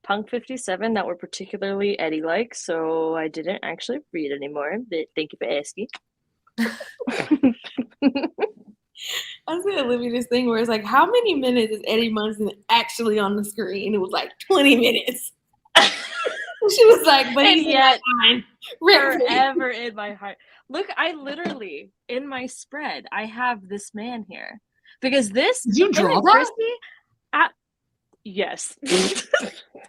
Punk 57 that were particularly Eddie-like, so I didn't actually read anymore, but thank you for asking. I was gonna Olivia this thing where it's like, how many minutes is Eddie Munson actually on the screen? It was like 20 minutes. She was like, but he's yet forever in my heart. Look, I literally in my spread, I have this man here because this. Did you draw that? Yes.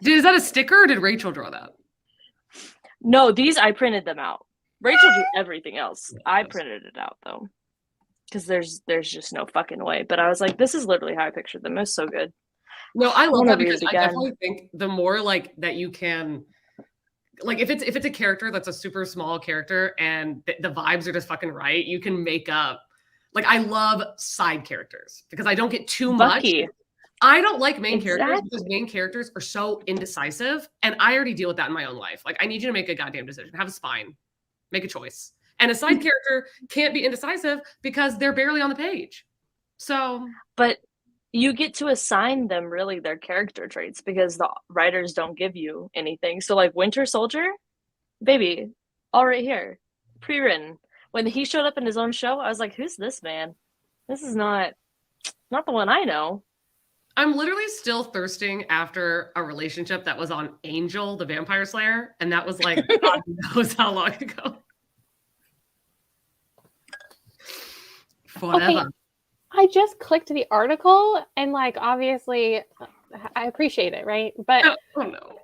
Is that a sticker or did Rachel draw that? No, these I printed them out. Rachel did everything else. I printed it out though. Because there's just no fucking way. But I was like, this is literally how I pictured them. It was so good. No, I love wanna that read because it I again. definitely think the more like that you can, like if it's a character that's a super small character and the vibes are just fucking right, you can make up. Like I love side characters because I don't get too much. Bucky. I don't like main characters Exactly. because main characters are so indecisive, and I already deal with that in my own life. Like I need you to make a goddamn decision, have a spine, make a choice. And a side character can't be indecisive because they're barely on the page. So, But you get to assign them really their character traits because the writers don't give you anything. So like Winter Soldier, baby, all right here, pre-written. When he showed up in his own show, I was like, who's this man? This is not the one I know. I'm literally still thirsting after a relationship that was on Angel, the Vampire Slayer, and that was like God knows how long ago. Forever. Okay. I just clicked the article and like obviously I appreciate it, right? But Oh no.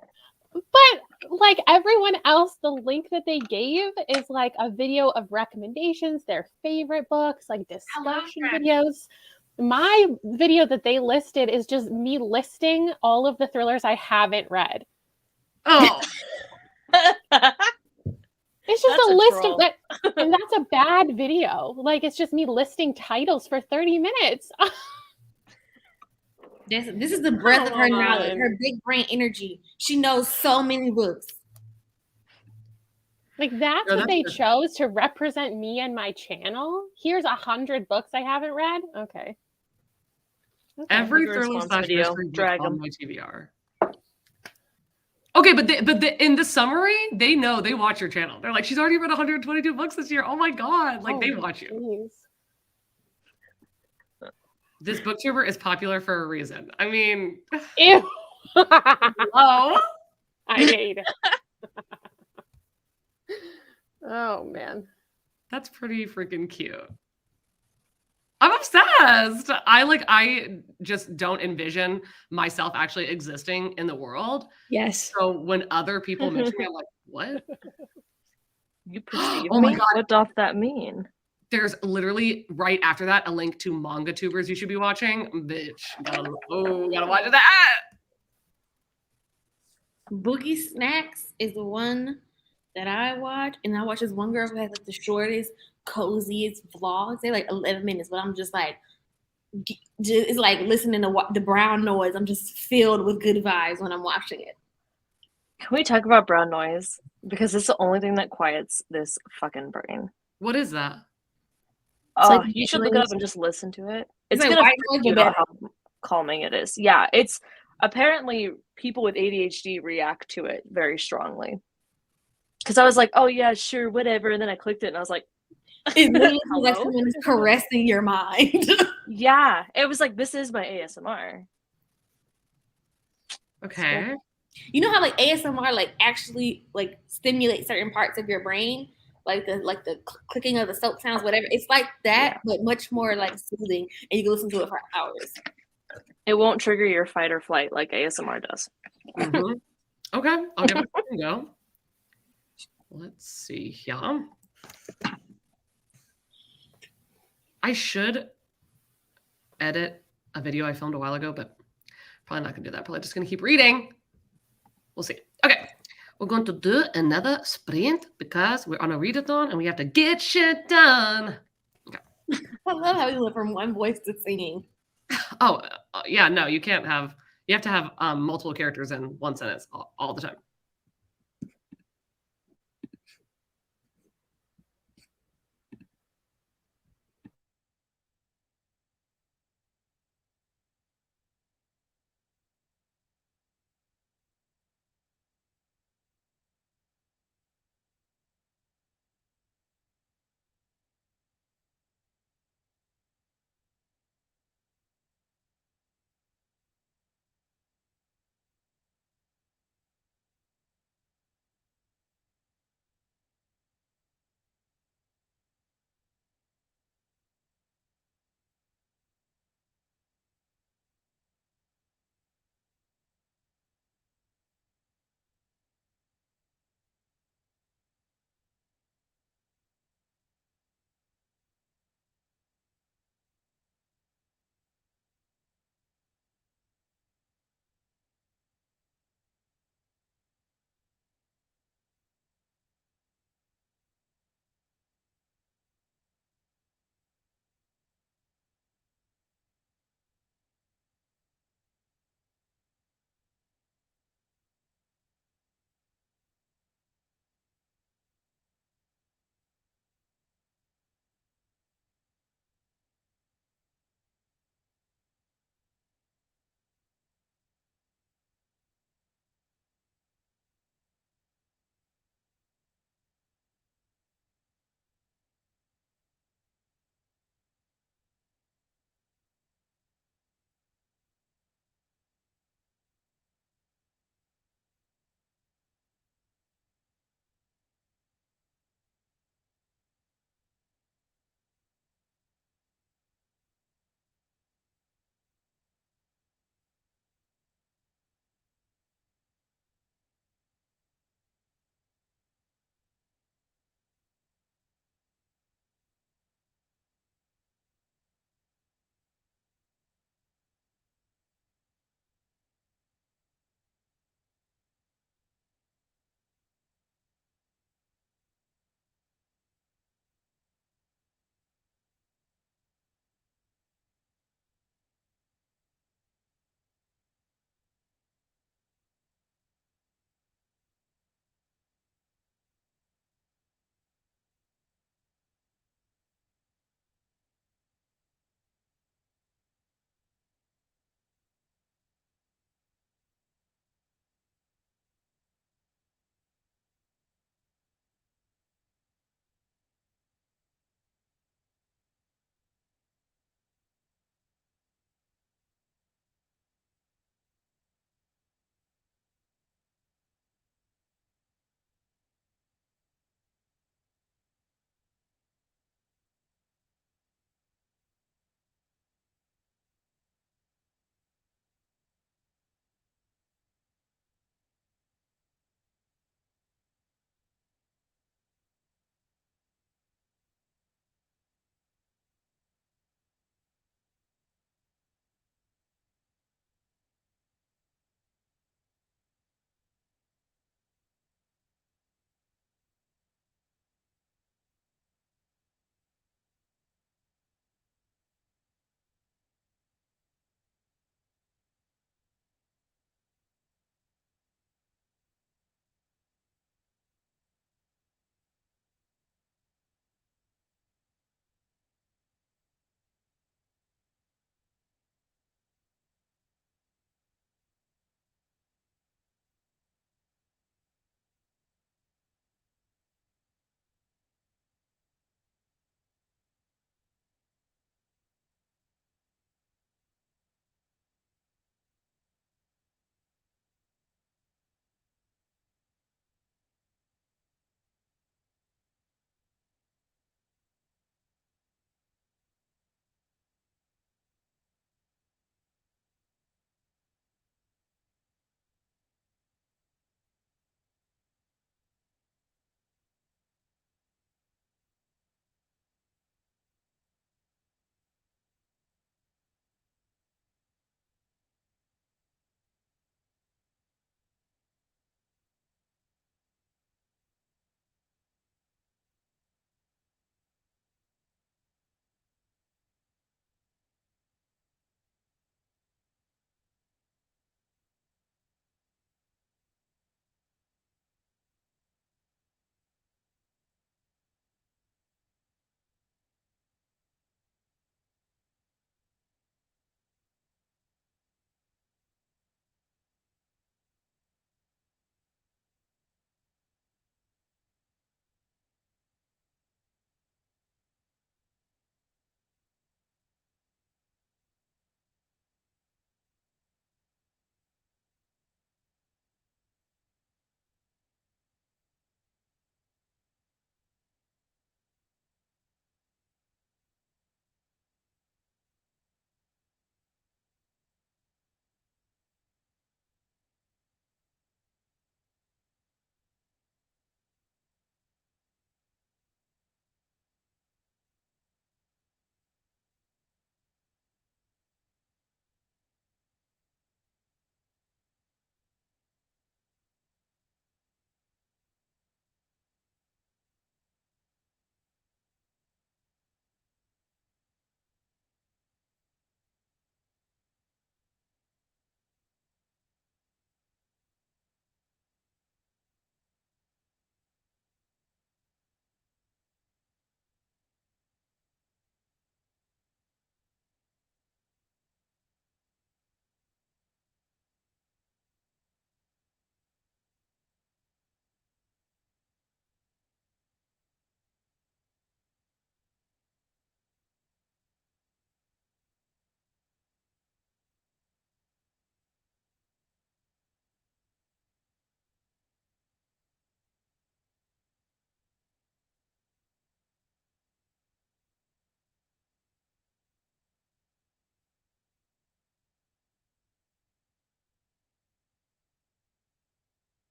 But like everyone else, the link that they gave is like a video of recommendations, their favorite books, like discussion videos. My video that they listed is just me listing all of the thrillers I haven't read. Oh. It's just That's a a list troll. of that, and that's a bad video. Like it's just me listing titles for 30 minutes. This is the breadth of her Come knowledge, on. her big brain energy. She knows so many books. Like that's No, what that's they good. chose to represent me and my channel. Here's 100 books I haven't read. Okay. Every Big thriller response slash video. mystery book Drag on 'em. my TBR. Okay, but in the summary, they know, they watch your channel. They're like, she's already read 122 books this year. Oh my God. Like they watch you. Geez. This booktuber is popular for a reason. I mean, Ew. hello? I hate it. Oh man. That's pretty freaking cute. I'm obsessed. I just don't envision myself actually existing in the world. Yes. So when other people mention me, I'm like, what? You perceive Oh my me? God. What doth that mean? There's literally right after that a link to manga tubers you should be watching. Bitch. Gotta watch that. Boogie Snacks is the one that I watch, and I watch this one girl who has like the shortest, coziest vlogs. They're like 11 minutes, but I'm just like, it's like listening to the brown noise. I'm just filled with good vibes when I'm watching it. Can we talk about brown noise? Because it's the only thing that quiets this fucking brain. What is that? It's Oh, like you should look it up and just listen to it. It's It's like gonna white freak noise, you but out how calming it is. Yeah, it's apparently people with ADHD react to it very strongly. Because I was like, oh yeah, sure, whatever, and then I clicked it and I was like, It literally feels like hello? someone is caressing your mind. Yeah, it was like this is my ASMR. Okay. You know how like ASMR like actually like stimulates certain parts of your brain, like the clicking of the soap sounds, whatever. It's like that, but much more like soothing, and you can listen to it for hours. It won't trigger your fight or flight like ASMR does. Mhm. Okay, I'll give it a go. Let's see here. I should edit a video I filmed a while ago, but probably not gonna do that. Probably just gonna keep reading. We'll see. Okay, we're going to do another sprint because we're on a readathon and we have to get shit done. I love how you went from one voice to singing. Oh, yeah, no, you can't have, you have to have multiple characters in one sentence all the time.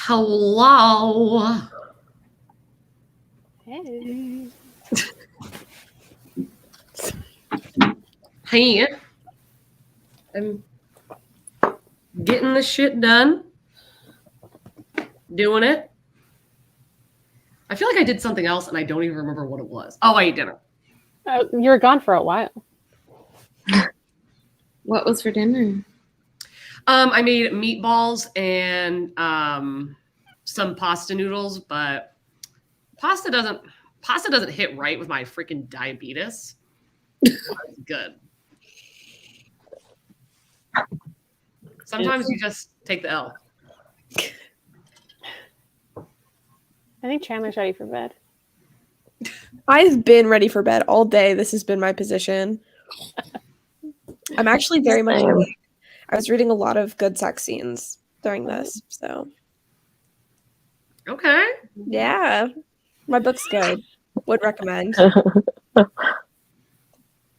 Hello. Hey. Hey. I'm getting the shit done. Doing it. I feel like I did something else and I don't even remember what it was. Oh, I ate dinner. You were gone for a while. What was for dinner? I made meatballs and some pasta noodles, but pasta doesn't hit right with my freaking diabetes. It's good. Sometimes you just take the L. I think Chandler's ready for bed. I've been ready for bed all day. This has been my position. I'm actually very much awake. I was reading a lot of good sex scenes during this, so Okay. yeah, my book's good. Would recommend.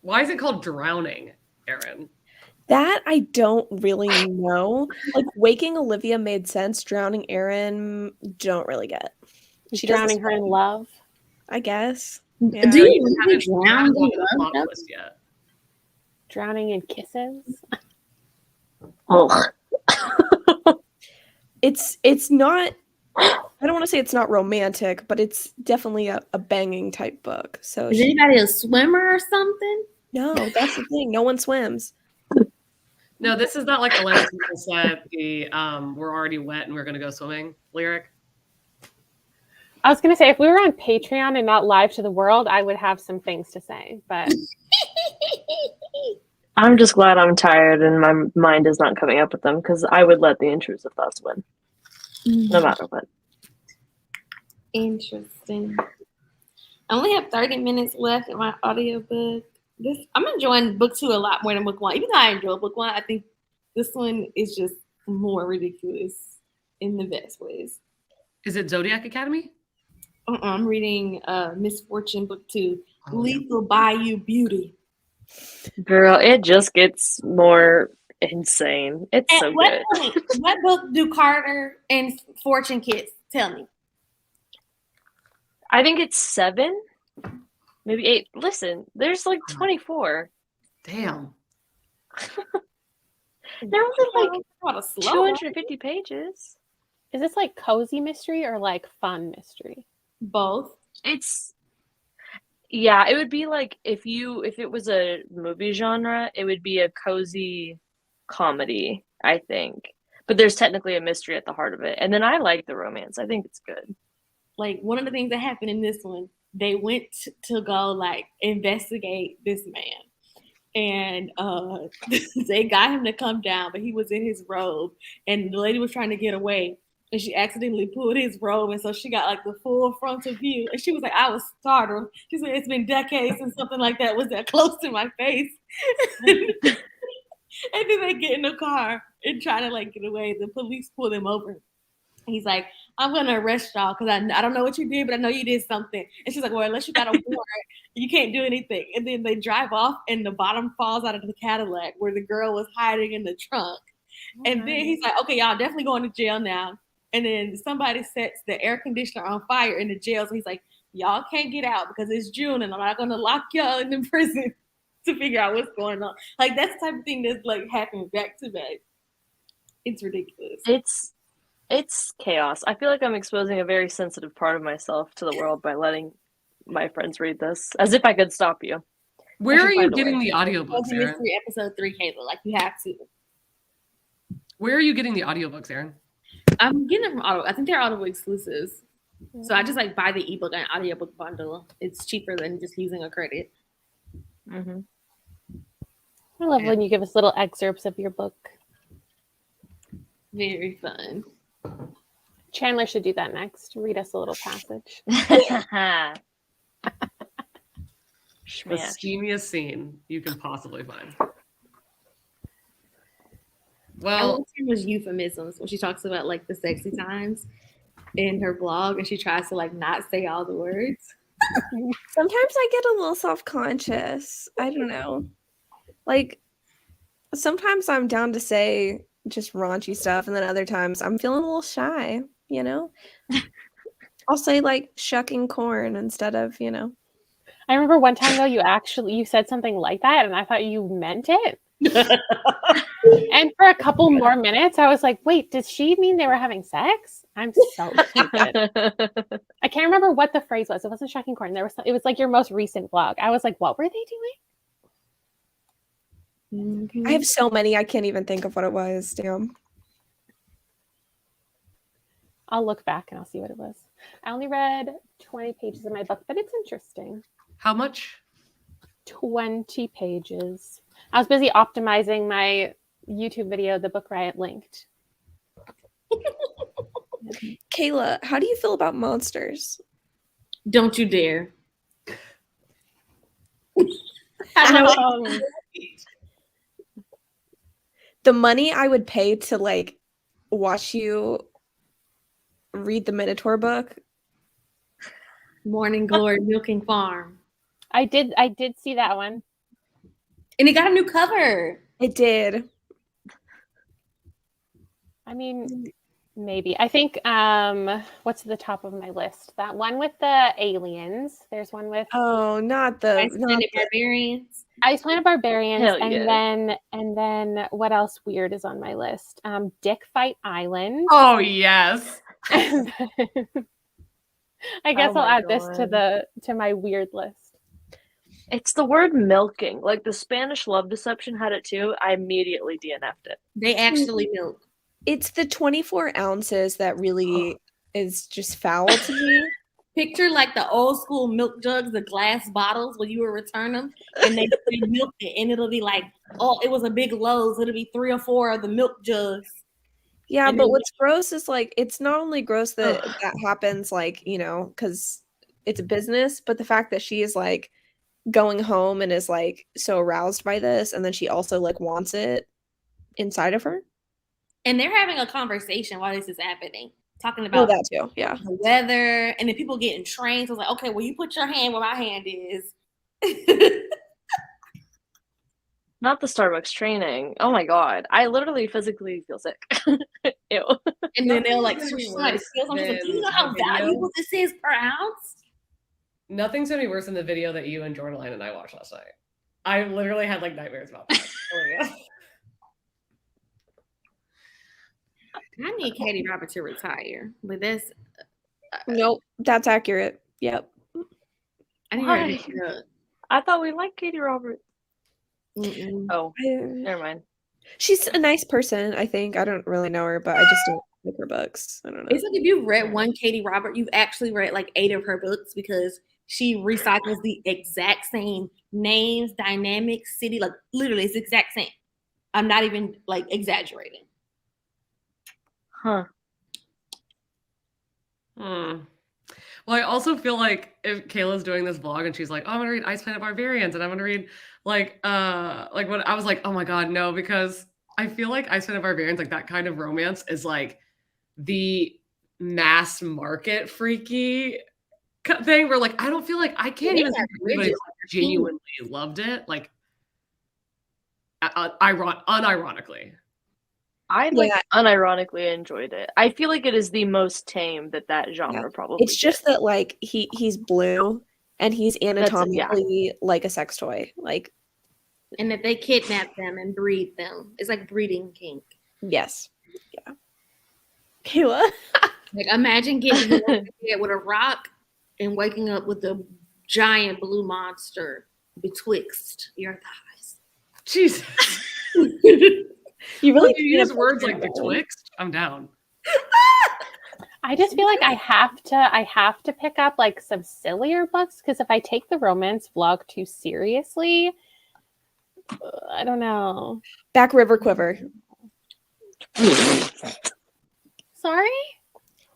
Why is it called Drowning, Erin? That I don't really know. Like Waking Olivia made sense. Drowning Erin, don't really get. She's drowning her in love. I guess. Do Yeah. you really drown in the plot love? twist yet. Drowning in kisses. Oh, It's not. I don't want to say it's not romantic, but it's definitely a banging type book. So Is anybody a swimmer or something? no, that's the thing. No one swims. No, this is not like Alanis said the "We're already wet and we're gonna go swimming" lyric. I was going to say, if we were on Patreon and not live to the world, I would have some things to say, but I'm just glad I'm tired and my mind is not coming up with them because I would let the intrusive thoughts win, no matter what. Interesting. I only have 30 minutes left in my audiobook. I'm enjoying book 2 a lot more than book 1. Even though I enjoy book 1, I think this one is just more ridiculous in the best ways. Is it Zodiac Academy? I'm reading Misfortune book 2, Lethal Bayou Beauty. Girl, it just gets more insane. It's At so what good. point, what book do Carter and Fortune kids? Tell me. I think it's 7, maybe 8. Listen, there's like 24. Damn. They're only like What a slow 250 pages. is this like cozy mystery or like fun mystery? both. It's yeah, it would be like if it was a movie genre, it would be a cozy comedy, I think. But there's technically a mystery at the heart of it. And then I like the romance. I think it's good. Like one of the things that happened in this one, they went to go like investigate this man. And they got him to come down, but he was in his robe, and the lady was trying to get away, and she accidentally pulled his robe, and so she got like the full frontal view, and she was like, I was startled. She said, it's been decades since something like that was that close to my face. And then they get in the car and try to like get away. The police pull them over. He's like, I'm going to arrest y'all because I don't know what you did, but I know you did something. And she's like, well, unless you got a warrant, you can't do anything. And then they drive off and the bottom falls out of the Cadillac where the girl was hiding in the trunk. And then he's like, okay, y'all definitely going to jail now. And then somebody sets the air conditioner on fire in the jail. So he's like, y'all can't get out because it's June and I'm not going to lock y'all in the prison to figure out what's going on. Like that's the type of thing that's like happening back to back. It's ridiculous. It's chaos. I feel like I'm exposing a very sensitive part of myself to the world by letting my friends read this, as if I could stop you. Where are you getting the audiobooks, Cozy Erin? Mystery episode 3, Kayla. Like you have to. Where are you getting the audiobooks, Erin? I'm getting them from Audible. I think they're Audible exclusives. So I just like buy the ebook and audiobook bundle. It's cheaper than just using a credit. Mm-hmm. I love when you give us little excerpts of your book. Very fun. Chandler should do that next. Read us a little passage. The Schmash. steamiest scene you can possibly find. I Well, love Taylor's euphemisms when she talks about like the sexy times in her blog and she tries to like not say all the words. Sometimes I get a little self-conscious. I don't know. Like sometimes I'm down to say just raunchy stuff, and then other times I'm feeling a little shy. you know? I'll say like shucking corn instead of, you know. I remember one time though, you said something like that, and I thought you meant it. And for a couple more minutes, I was like, "Wait, does she mean they were having sex?" I'm so stupid. I can't remember what the phrase was. It wasn't shucking corn. It was like your most recent vlog. I was like, "What were they doing?" I have so many, I can't even think of what it was. Damn. I'll look back and I'll see what it was. I only read 20 pages of my book, but it's interesting. How much? 20 pages. I was busy optimizing my YouTube video, The Book Riot Linked. Kayla, how do you feel about monsters? Don't you dare. The money I would pay to like watch you read the Minotaur book. Morning Glory Milking Farm. I did see that one. And it got a new cover. It did. I mean, maybe. I think what's at the top of my list? That one with the aliens. There's one with Not the Icelandic Barbarians. Icelandic Barbarians. Hell And then what else weird is on my list? Dick Fight Island. Oh yes. I guess Oh I'll my add this to my weird list. It's the word milking. Like the Spanish love deception had it too. I immediately DNF'd it. They actually milk. It's the 24 ounces that really is just foul to me. Picture like the old school milk jugs, the glass bottles when you would return them, and they milk it, and it'll be like, oh, it was a big Lowe's. It'll be 3 or 4 of the milk jugs. Yeah, And but then- what's gross is like it's not only gross that that happens, like, you know, because it's a business, but the fact that she is like going home and is like so aroused by this, and then she also like wants it inside of her. And they're having a conversation while this is happening, talking Oh, about that too. Yeah. the weather, and then people getting trained. So it's like, okay, well, you put your hand where my hand is. Not the Starbucks training. Oh my god. I literally physically feel sick. Ew. And then they'll like, Nothing's somebody steals something. Like, do you know how than the video. valuable this is per ounce? Nothing's gonna be worse than the video that you and Jordan and I watched last night. I literally had like nightmares about that. I need Katie Robert to retire, but that's Nope, that's accurate. Yep. I need Why? her to get up. I thought we liked Katie Roberts. Mm-mm. Oh, never mind. She's a nice person, I think. I don't really know her, but I just don't like her books. I don't know. It's like if you've read one Katie Robert, you've actually read like 8 of her books because she recycles the exact same names, dynamics, city, like literally it's the exact same. I'm not even like exaggerating. Huh. Well, I also feel like if Kayla's doing this vlog and she's like, "Oh, I'm gonna read Ice Planet Barbarians," and I'm gonna read like what I was like, "Oh my god, no," because I feel like Ice Planet Barbarians, like that kind of romance, is like the mass market freaky thing. Where like I don't feel like I can't even think of anybody that genuinely loved it, like unironically. I like unironically enjoyed it. I feel like it is the most tame that genre probably. It's just that like he's blue and he's anatomically like a sex toy. Like, And that they kidnap them and breed them. It's like breeding kink. yes. Yeah. Kayla. Like imagine getting hit over the head with a rock and waking up with a giant blue monster betwixt your thighs. Jesus. You really you use words like betwixt? I'm down. I just feel like I have to pick up like some sillier books because if I take the romance vlog too seriously, I don't know. Back River Quiver. Sorry?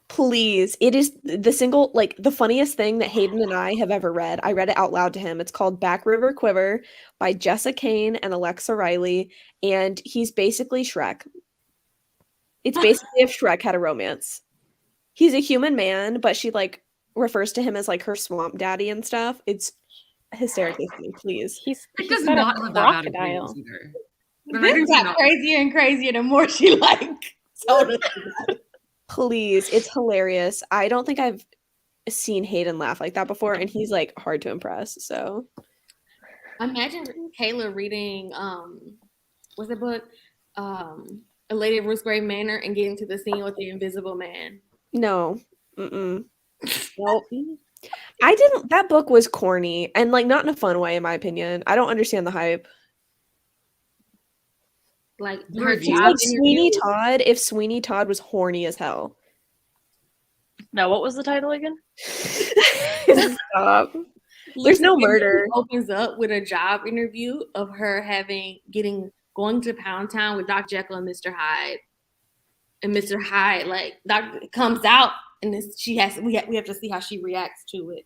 Please. It is the single, like the funniest thing that Hayden and I have ever read. I read it out loud to him. It's called Back River Quiver by Jessa Kane and Alexa Riley. And he's basically Shrek. It's basically if Shrek had a romance. He's a human man, but she like refers to him as like her swamp daddy and stuff. It's hysterically funny, please. He's does got not a have that bad of crocodile. ratings either. The This ratings got are not- crazier and crazier the more she like told us. Please, it's hilarious. I don't think I've seen Hayden laugh like that before, and he's like hard to impress. So Imagine Kayla reading what's the book? A Lady of Rosegrave Manor and getting to the scene with the Invisible Man. no, nope. I didn't. That book was corny and like not in a fun way, in my opinion. I don't understand the hype. Like The her reviews? She's job like Sweeney interview. Todd. If Sweeney Todd was horny as hell. Now, what was the title again? Stop. There's no murder. Opens up with a job interview of her going to Pound Town with Dr. Jekyll and Mr. Hyde, and Mr. Hyde comes out, and we have to see how she reacts to it.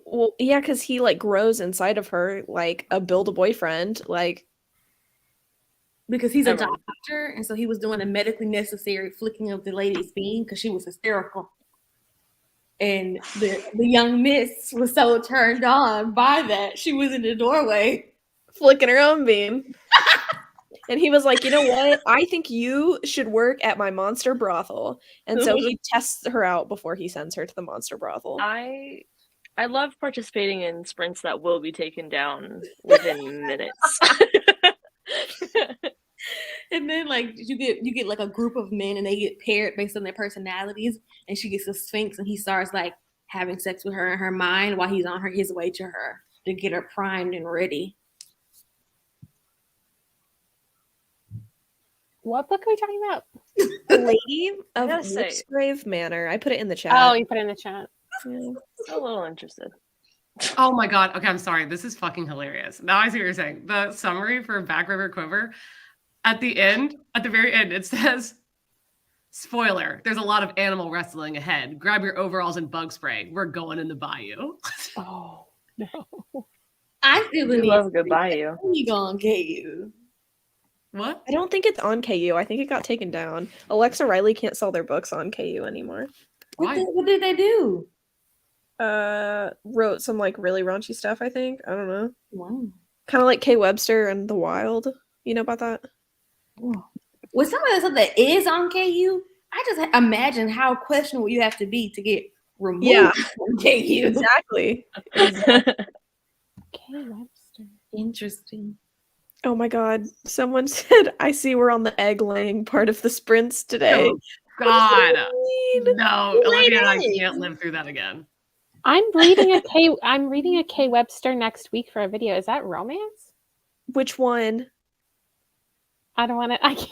Well, yeah, because he like grows inside of her like a build-a-boyfriend. Like, Because he's a doctor, and so he was doing a medically necessary flicking of the lady's bean because she was hysterical. And the young miss was so turned on by that, she was in the doorway. flicking her own bean. And he was like, you know what? I think you should work at my monster brothel. And so he tests her out before he sends her to the monster brothel. I love participating in sprints that will be taken down within minutes. And then like you get like a group of men and they get paired based on their personalities, and she gets a Sphinx and he starts like having sex with her in her mind while he's on his way to her to get her primed and ready. What book are we talking about? The Lady of gotta say- Rosegrave Manor. I put it in the chat. Oh, you put it in the chat. Yeah. A little interested. Oh my god. Okay, I'm sorry. This is fucking hilarious. Now I see what you're saying. The summary for Back River Quiver, at the very end, it says, spoiler, there's a lot of animal wrestling ahead. Grab your overalls and bug spray. We're going in the bayou. Oh no. I feel the We need love a good bayou. you gonna get you. What? I don't think it's on KU. I think it got taken down. Alexa Riley can't sell their books on KU anymore. Why? What did they do? Wrote some like really raunchy stuff, I think. I don't know. Wow. Kind of like Kay Webster and The Wild. You know about that? With some of the stuff that is on KU, I just imagine how questionable you have to be to get removed from KU. Exactly. Kay Webster. Interesting. Oh my god. Someone said, I see we're on the egg laying part of the sprints today. Oh, God. Mean. No, Olivia and I can't live through that again. I'm reading a Kay Webster next week for a video. Is that romance? Which one? I don't want to. I can't.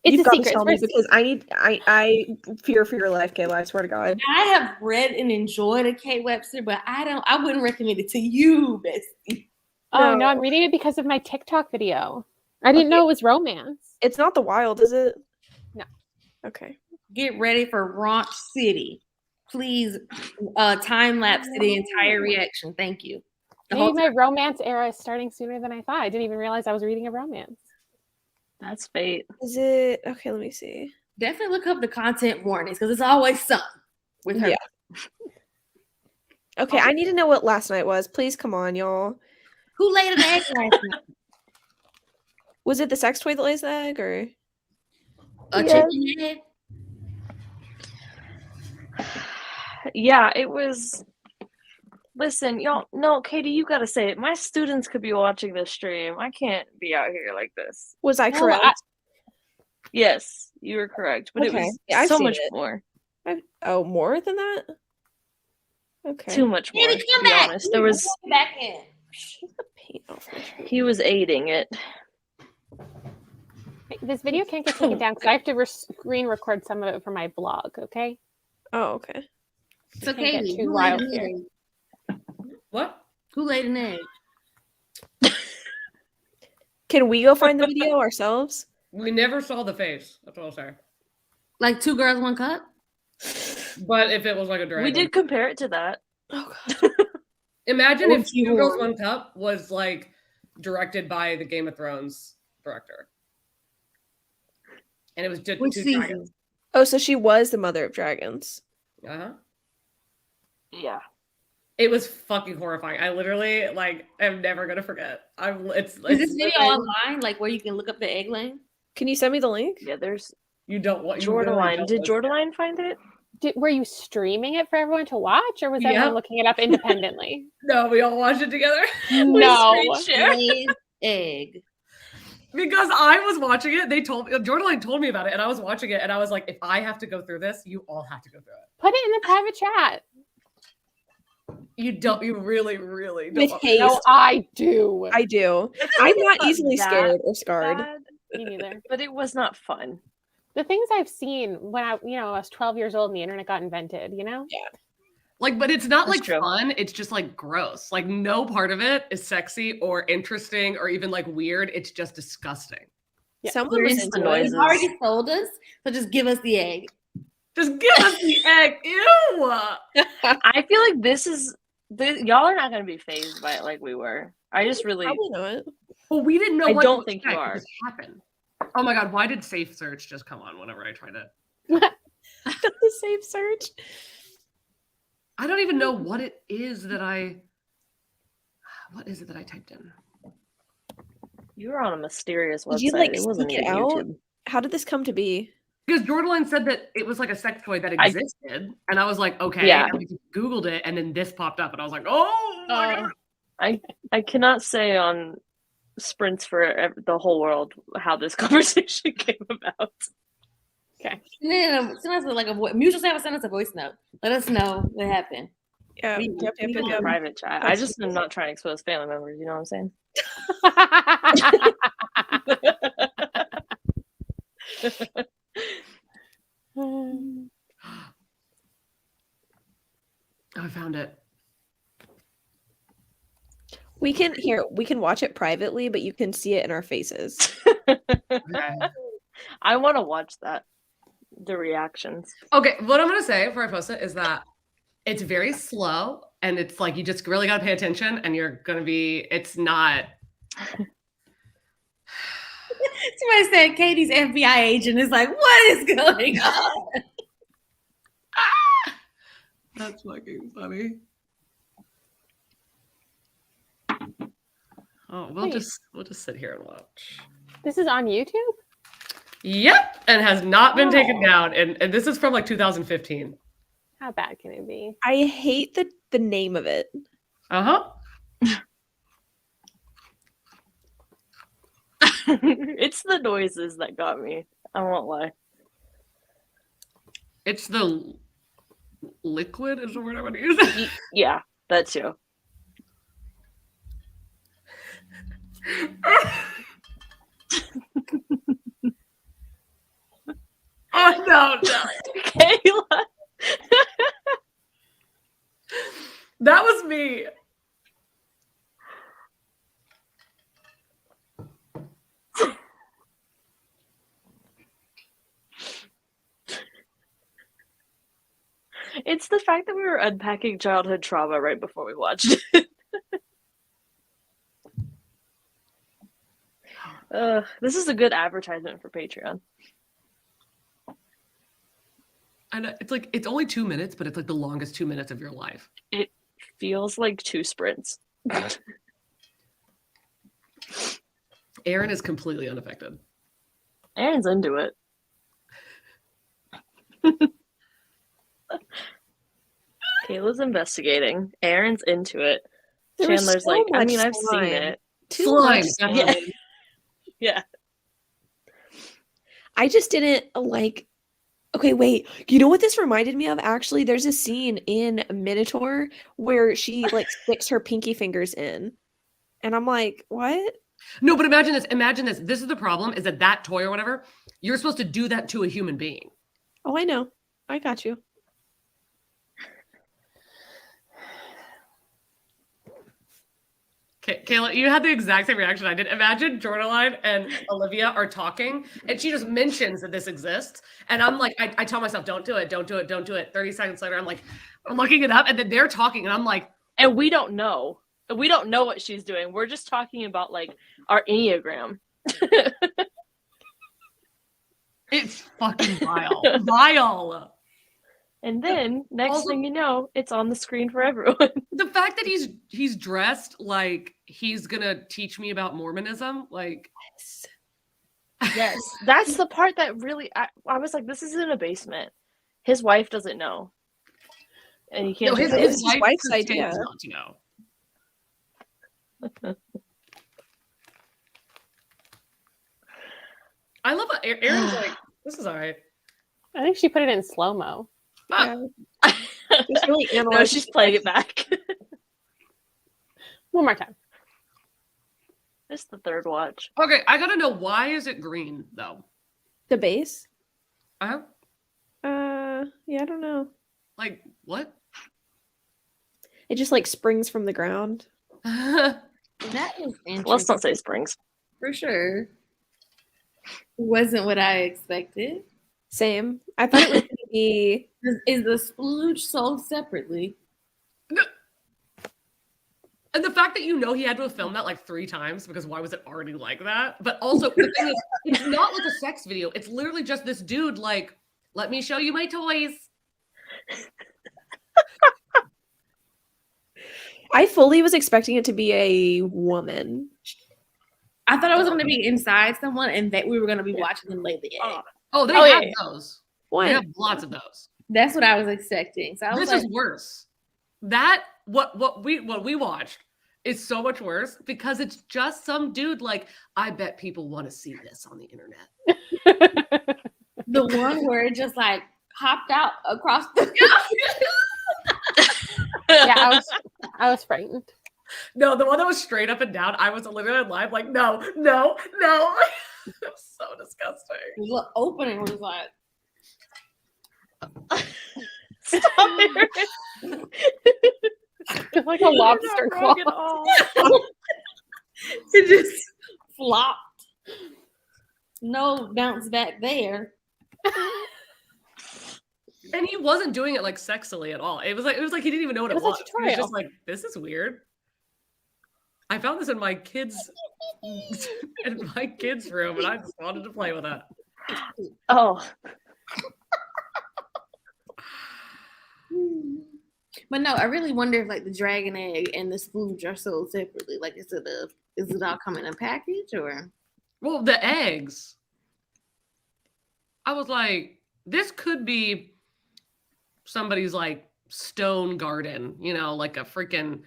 It's You've a got to secret. tell me because I fear for your life, Kayla. I swear to God. I have read and enjoyed a Kate Webster, but I wouldn't recommend it to you, bestie. Oh No. no, I'm reading it because of my TikTok video. I didn't know it was romance. It's not The Wild, is it? No. Okay. Get ready for Raunch City. Please time lapse to the entire reaction. Thank you. The Maybe whole my romance era is starting sooner than I thought. I didn't even realize I was reading a romance. That's fate. Is it okay? Let me see. Definitely look up the content warnings because it's always something with her. Yeah. Okay, I need to know what last night was. Please come on, y'all. Who laid an egg last night? Was it the sex toy that lays the egg or A chicken egg? Yeah, it was. Listen, y'all. No, Katie, you gotta say it. My students could be watching this stream. I can't be out here like this. was I No, correct? Yes, you were correct, but it Okay. was Yeah, I've so seen much it. more. Oh, more than that? Okay. Too much more. Katie, To come be back. honest, there was. Come back in. Paint off my shirt. He was aiding it. This video can't get taken down because I have to screen record some of it for my blog. Okay. Oh, okay. So Can't get Katie, too who wild laid an here. egg? What? Who laid an egg? Can we go find the video ourselves? We never saw the face. That's what I'll say. Like 2 girls, 1 cup? But if it was like a dragon. We did compare it to that. Oh god. Imagine if Oh, you Two Girls, were. 1 Cup was like directed by the Game of Thrones director. And it was just Which two season? dragons. Oh, so she was the mother of dragons. Uh-huh. Yeah. It was fucking horrifying. I literally like am never gonna forget. Is this video online, like where you can look up the egg laying? Can you send me the link? Yeah, there's You don't want Jordaline. Did Jordaline find it? Were you streaming it for everyone to watch, or was everyone looking it up independently? No, we all watched it together. No. Egg. Because I was watching it, Jordaline told me about it, and I was watching it, and I was like, if I have to go through this, you all have to go through it. Put it in the private chat. You really, really don't. With haste. No, I do. I do. I'm not easily scared or scarred. Me neither. But it was not fun. The things I've seen when I was 12 years old and the internet got invented, Yeah. Like, but it's not That's like true. fun. It's just like gross. Like no part of it is sexy or interesting or even like weird. It's just disgusting. Yeah. Someone was into it. You've already told us, so just give us the egg. Just give us the egg. Ew. I feel like y'all are not going to be fazed by it like we were. I just really. Probably not. Well, we didn't know. I what don't to think you expect. are. It just happened. Oh my god! Why did Safe Search just come on whenever I tried it? The safe search. I don't even know what it is that I. What is it that I typed in? You were on a mysterious website. Did you like it wasn't sneak it even out? YouTube. How did this come to be? Because Jordaline said that it was like a sex toy that existed, and I was like, okay. Yeah. And we just Googled it, and then this popped up, and I was like, oh my god. I cannot say on Sprints for the whole world how this conversation came about. Okay. Send us mutual self, send us a voice note. Let us know what happened. Yeah. We- Yep. In a private chat. I just am not trying to expose family members. You know what I'm saying? Oh, I found it. We can watch it privately, but you can see it in our faces. Okay. I want to watch that. The reactions. Okay, what I'm gonna say before I post it is that it's very slow, and it's like you just really gotta pay attention, and you're gonna be. It's not. Somebody said Katie's FBI agent is like, what is going on? That's fucking funny. Oh, we'll Wait. just sit here and watch. This is on YouTube? Yep, and has not been taken down, and this is from like 2015. How bad can it be? I hate the name of it. It's the noises that got me. I won't lie. It's the liquid is the word I want to use. Yeah, that too. Oh no. Kayla. That was me. It's the fact that we were unpacking childhood trauma right before we watched it. This is a good advertisement for Patreon. And it's like it's only 2 minutes, but it's like the longest 2 minutes of your life. It feels like 2 sprints. Aaron is completely unaffected. Aaron's into it. Kayla's investigating. Aaron's into it. There was Chandler's so like, I much mean, I've seen slime. it. Too Slime, much definitely. slime. Yeah. I just didn't like. Okay, wait. You know what this reminded me of? Actually, there's a scene in Minotaur where she like sticks her pinky fingers in, and I'm like, what? No, but imagine this. Imagine this. This is the problem: is that toy or whatever, you're supposed to do that to a human being. Oh, I know. I got you. Kayla, you had the exact same reaction I did. Imagine Jordaline and Olivia are talking, and she just mentions that this exists. And I'm like, I tell myself, don't do it, don't do it, don't do it. 30 seconds later, I'm like, I'm looking it up, and then they're talking, and I'm like, And we don't know. We don't know what she's doing. We're just talking about like our Enneagram. it's fucking vile. Vile. And then next Also- thing you know, it's on the screen for everyone. The fact that he's dressed like he's gonna teach me about Mormonism, like Yes, that's the part that really I was like, this is in a basement. His wife doesn't know, and he can't. No, just It go was his his wife wife's pretends idea. not to know. I love it. Erin's like, this is all right. I think she put it in slow mo. Yeah. Just really No, analyzing she's the playing it back. One more time. It's the third watch. Okay, I gotta know, why is it green though? The base. Uh-huh. Yeah, I don't know. Like what? It just like springs from the ground. That is interesting. Let's not say springs. For sure. Wasn't what I expected. Same. I thought it was gonna be. Is the splooge sold separately? And the fact that he had to have filmed that like 3 times, because why was it already like that? But also, the thing is, it's not like a sex video. It's literally just this dude like, let me show you my toys. I fully was expecting it to be a woman. I thought it was going to be inside someone, and that we were going to be watching them lay the egg. Oh, they Oh, have yeah. those. What? They have lots of those. That's what I was expecting. So I was This like, is worse. That what we watched is so much worse, because it's just some dude like, I bet people want to see this on the internet. the one where it just like hopped out across the. Yeah, I was frightened. No, the one that was straight up and down, I was literally live like, no. It was so disgusting. The opening was like. Stop it. It's like a lobster claw. It just flopped. No bounce back there. And he wasn't doing it like sexily at all. It was like he didn't even know what it was. It was a He was tutorial. just like, this is weird. I found this in my kids' room, and I just wanted to play with it. Oh, But no, I really wonder if like the dragon egg and the splooge are sold separately. Like, is it all come in a package or? Well, the eggs. I was like, this could be somebody's like stone garden, like a freaking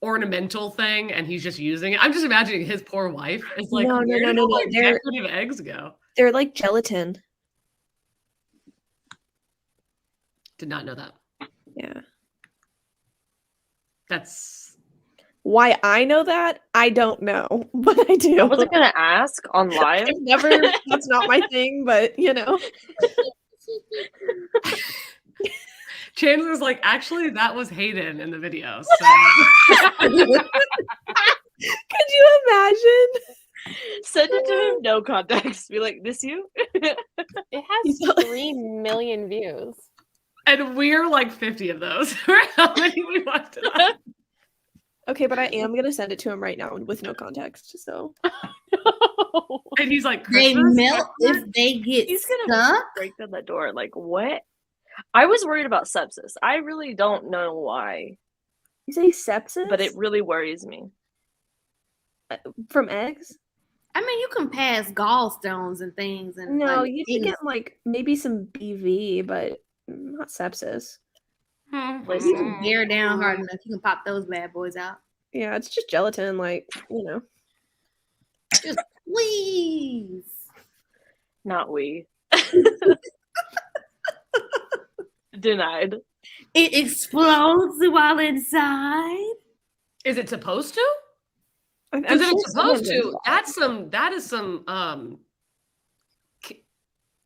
ornamental thing, and he's just using it. I'm just imagining his poor wife is like, No. where did all my decorative eggs go? They're like gelatin. Did not know that. Yeah. That's Why I know that, I don't know, but I do. I wasn't gonna ask on live. I've never. That's not my thing, but Chandler's like, actually, that was Hayden in the video. So. Could you imagine? Send it to him, no context. Be like, this you? It has 3 million views. And we're like 50 of those. How many we watched it on? Okay, but I am gonna send it to him right now with no context. So And he's like, They Christmas? melt if they get He's gonna stuck. break down the door. Like, what? I was worried about sepsis. I really don't know why, you say sepsis, but it really worries me. from eggs. I mean, you can pass gallstones and things, and No, like, you can get like maybe some BV, but not sepsis. you can bear down hard enough, you can pop those bad boys out. Yeah, it's just gelatin, like Just please. Not we. Denied. It explodes while inside. Is it supposed to? I'm Because if sure it's supposed someone to, that is some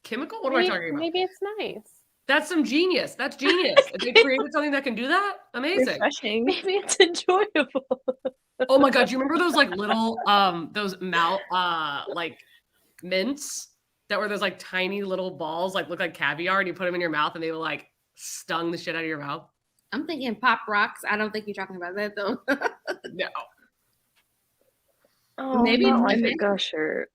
chemical? What am I talking about? Maybe it's nice. That's some genius. That's genius. If they created something that can do that, amazing. refreshing. Maybe it's enjoyable. Oh my god, do you remember those like little those mouth like mints that were those like tiny little balls, like look like caviar, and you put them in your mouth and they were like stung the shit out of your mouth? I'm thinking Pop Rocks. I don't think you're talking about that though. No. Oh, Maybe not like a maybe- gusher.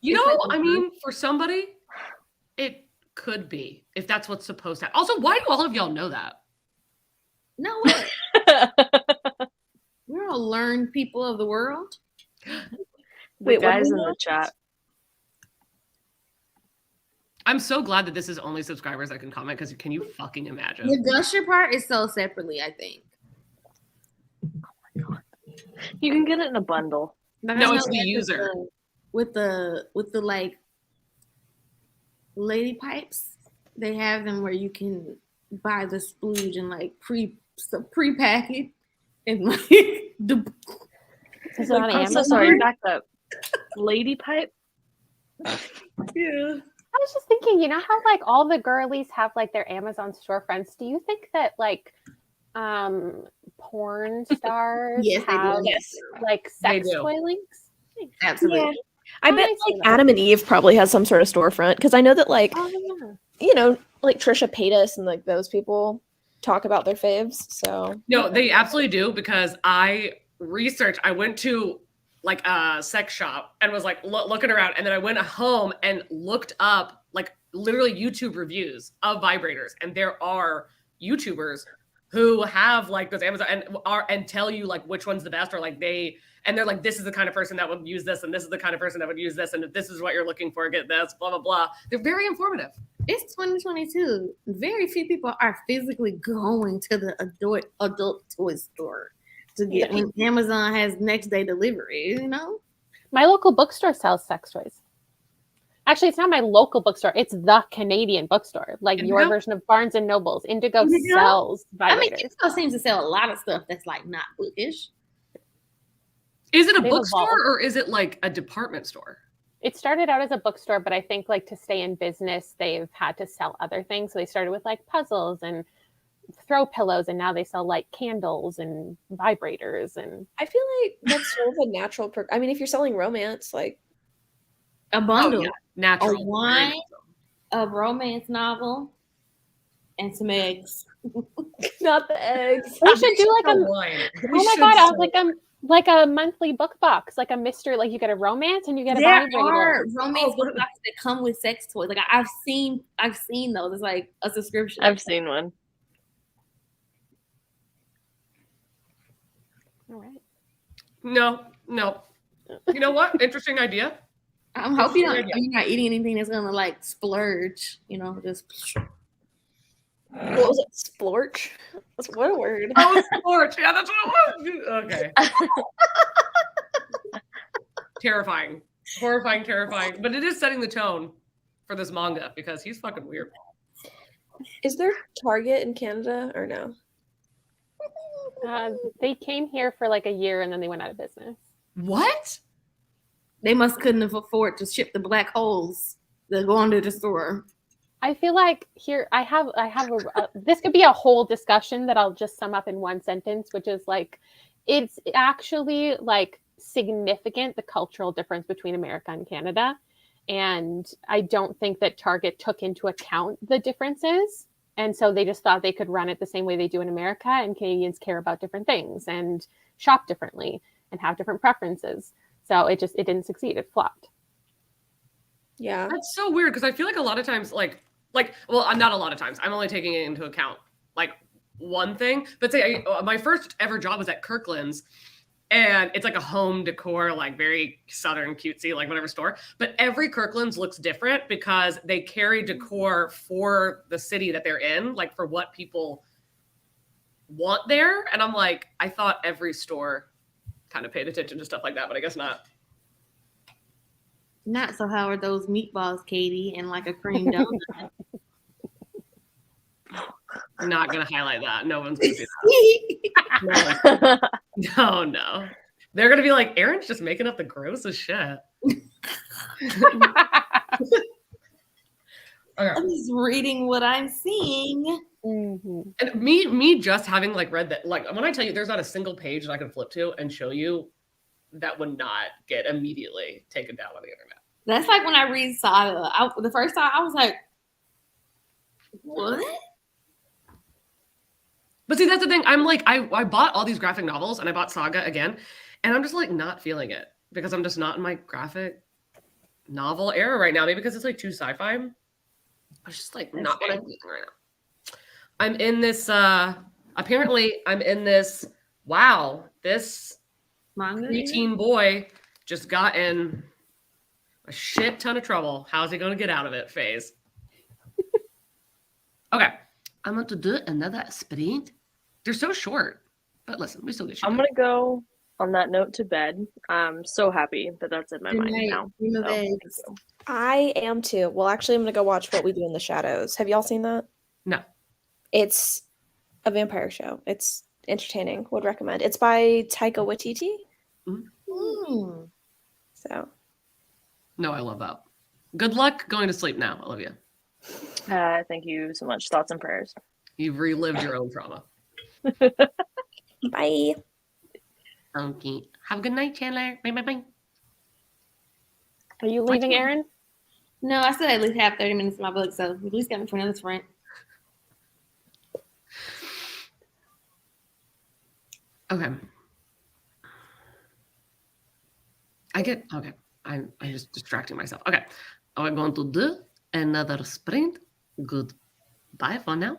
You know, I mean, for somebody, it could be, if that's what's supposed to happen. Also, why do all of y'all know that? No way. We're learned people of the world. The guys we in the not? chat. I'm so glad that this is only subscribers that can comment because can you fucking imagine? The Gusher part is sold separately, I think. You can get it in a bundle. But No, I it's know the that user. with the like lady pipes, they have them where you can buy the splooge and like pre-pack it and like the Is it on I'm so Amazon? sorry, back up. Lady pipe? yeah. I was just thinking, you know how like all the girlies have like their Amazon storefronts? Do you think that like porn stars Yes, they do. have Yes. like They sex do. toy links? Absolutely. Yeah. I bet Nice. like Adam and Eve probably has some sort of storefront because I know that like Oh yeah. you know like Trisha Paytas and like those people talk about their faves. So No, they absolutely do because I went to like a sex shop and was like looking around, and then I went home and looked up like literally YouTube reviews of vibrators, and there are YouTubers who have like those Amazon and tell you like which one's the best, or like they're like, this is the kind of person that would use this, and this is the kind of person that would use this, and if this is what you're looking for, get this, blah blah blah. They're very informative. It's 2022. Very few people are physically going to the adult toy store to get when Amazon has next day delivery, you know? My local bookstore sells sex toys. Actually, it's not my local bookstore. It's the Canadian bookstore, like your Indigo? version of Barnes and Nobles. Indigo Indigo? sells I mean, vibrators. Indigo seems to sell a lot of stuff that's like not bookish. Is it a They've bookstore evolved. or is it like a department store? It started out as a bookstore, but I think like to stay in business, they've had to sell other things. So they started with like puzzles and throw pillows, and now they sell like candles and vibrators. And I feel like that's sort of a natural. I mean, if you're selling romance, like A bundle, Natural. a wine, a romance novel, and some eggs. not the eggs. we should do like a wine. oh my god, I was like a monthly book box, like a mystery, like you get a romance and you get a There vibrator. are romance book boxes that come with sex toys. Like I've seen those. It's like a subscription. I've seen one. All right. No. You know what? Interesting idea. I'm hoping you're not eating anything that's gonna like splurge. You know, just. What was it? Splorch? What a word. Oh, sports. Yeah, that's what it was. Okay. Terrifying. Horrifying, terrifying. But it is setting the tone for this manga because he's fucking weird. Is there Target in Canada or no? They came here for like a year and then they went out of business. What? They couldn't afford to ship the black holes that go under the store. I feel like here I have this could be a whole discussion that I'll just sum up in one sentence, which is like it's actually like significant the cultural difference between America and Canada, and I don't think that Target took into account the differences, and so they just thought they could run it the same way they do in America, and Canadians care about different things and shop differently and have different preferences, so it didn't succeed. It flopped. Yeah. That's so weird because I feel like a lot of times well, not a lot of times. I'm only taking it into account like one thing. But say my first ever job was at Kirkland's, and it's like a home decor, like very southern cutesy, like whatever store. But every Kirkland's looks different because they carry decor for the city that they're in, like for what people want there. And I'm like, I thought every store kind of paid attention to stuff like that, but I guess not. Not so how are those meatballs, Katie, and like a cream donut. I'm not going to highlight that. No one's going to see that. No. They're going to be like, Erin's just making up the grossest shit. Okay. I'm just reading what I'm seeing. Mm-hmm. And me just having like read that, like when I tell you there's not a single page that I can flip to and show you that would not get immediately taken down on the internet. That's like when I read Saga. The first time I was like, what? But see, that's the thing. I'm like, I bought all these graphic novels and I bought Saga again, and I'm just like not feeling it because I'm just not in my graphic novel era right now. Maybe because it's like too sci-fi. I was just like not what I'm reading right now. I'm in this, apparently I'm in this, wow, this Manga. preteen boy just got in a shit ton of trouble. How's he going to get out of it phase? Okay. I'm going to do another sprint. They're so short. But listen, we still get shit I'm done. gonna go on that note to bed. I'm so happy that that's in my Good mind night. now. Dream of So, thank eggs. you. I am too. Well, actually, I'm gonna go watch What We Do in the Shadows. Have y'all seen that? No. It's a vampire show. It's entertaining. Would recommend. It's by Taika Waititi. Mm. So No, I love that. Good luck going to sleep now, Olivia. Thank you so much. Thoughts and prayers. You've relived your own trauma. bye. Okay. Have a good night, Chandler. Bye, bye, bye. Are you leaving, Erin? No, I still at least have 30 minutes in my book, so at least got me for another sprint. Okay. Okay. I'm just distracting myself. Okay. I'm going to do another sprint. Goodbye for now.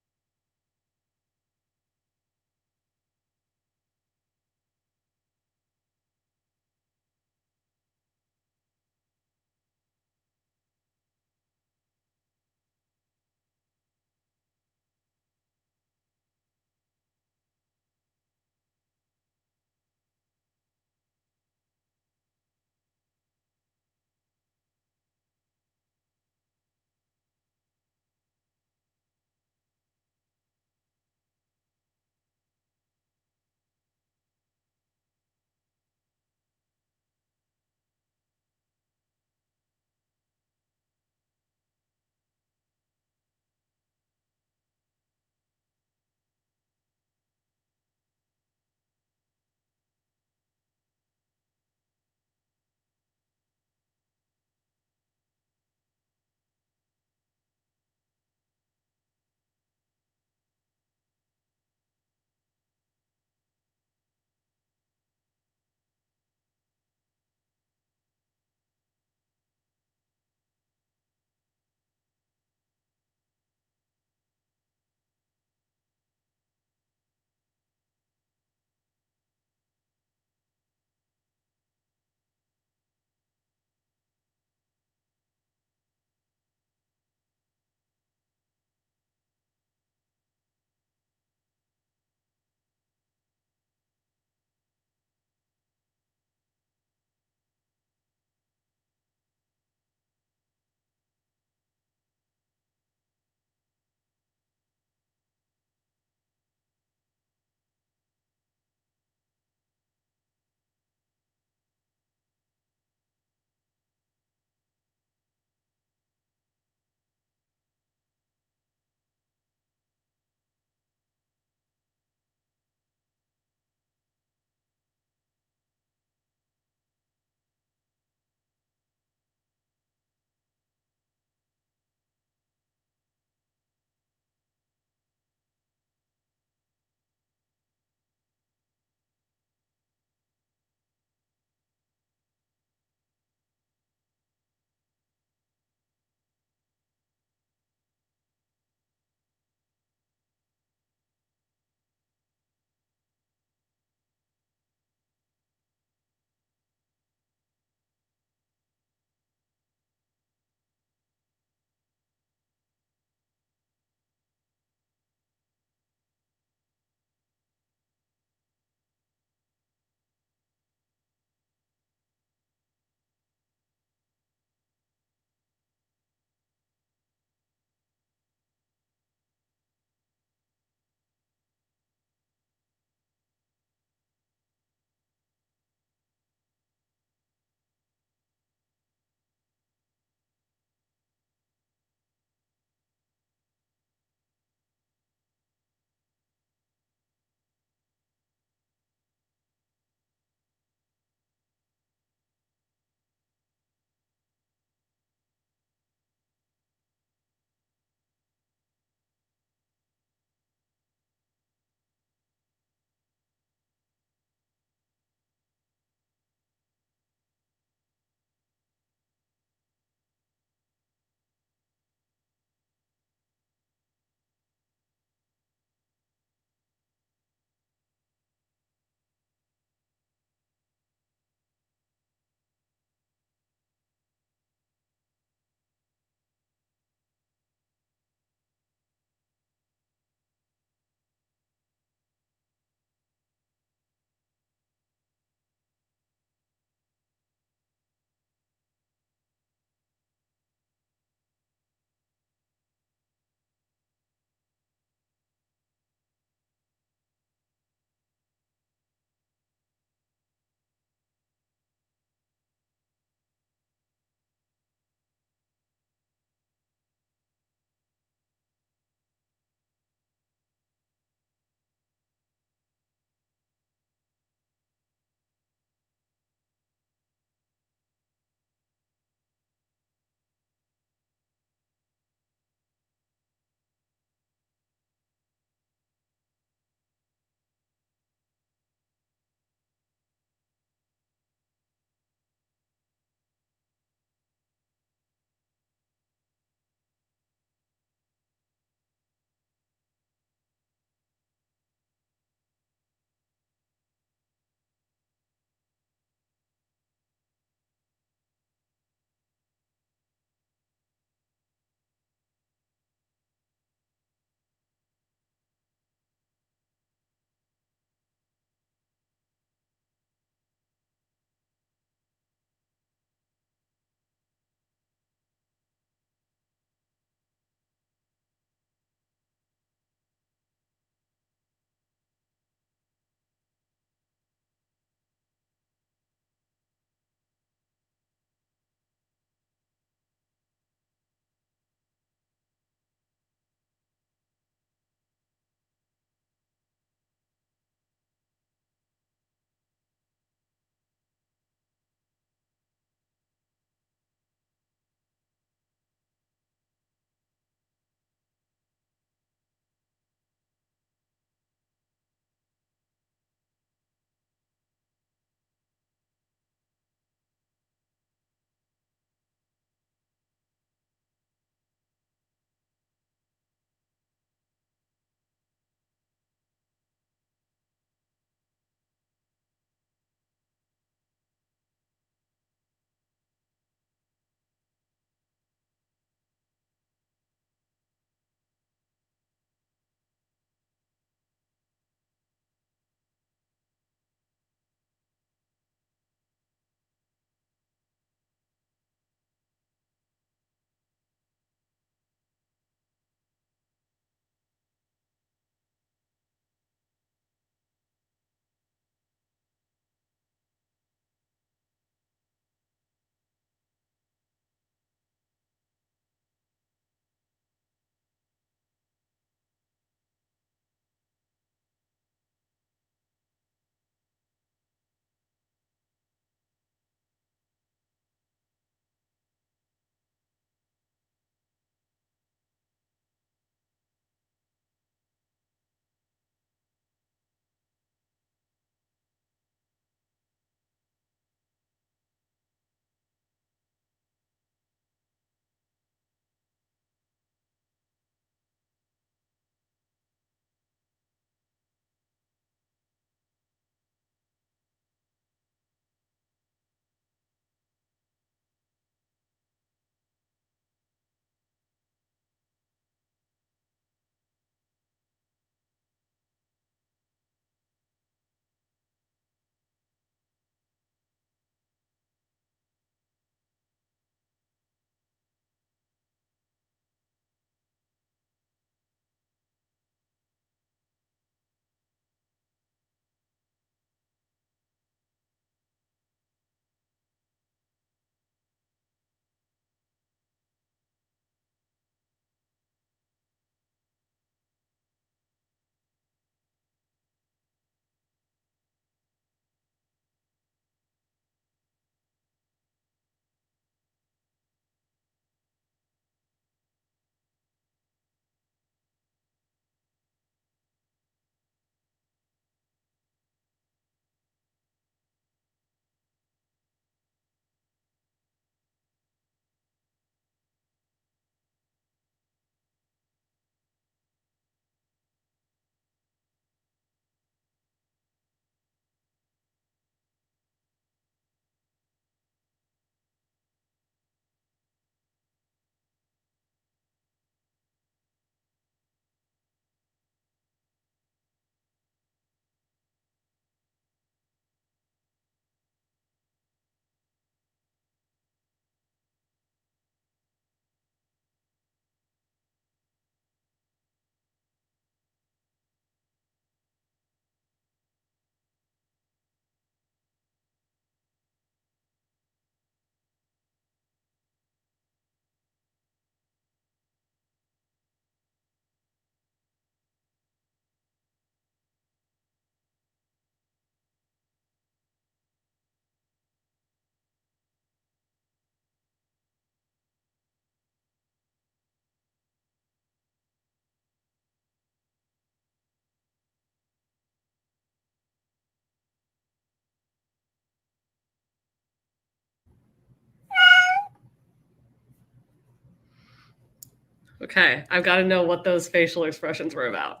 Okay, I've got to know what those facial expressions were about.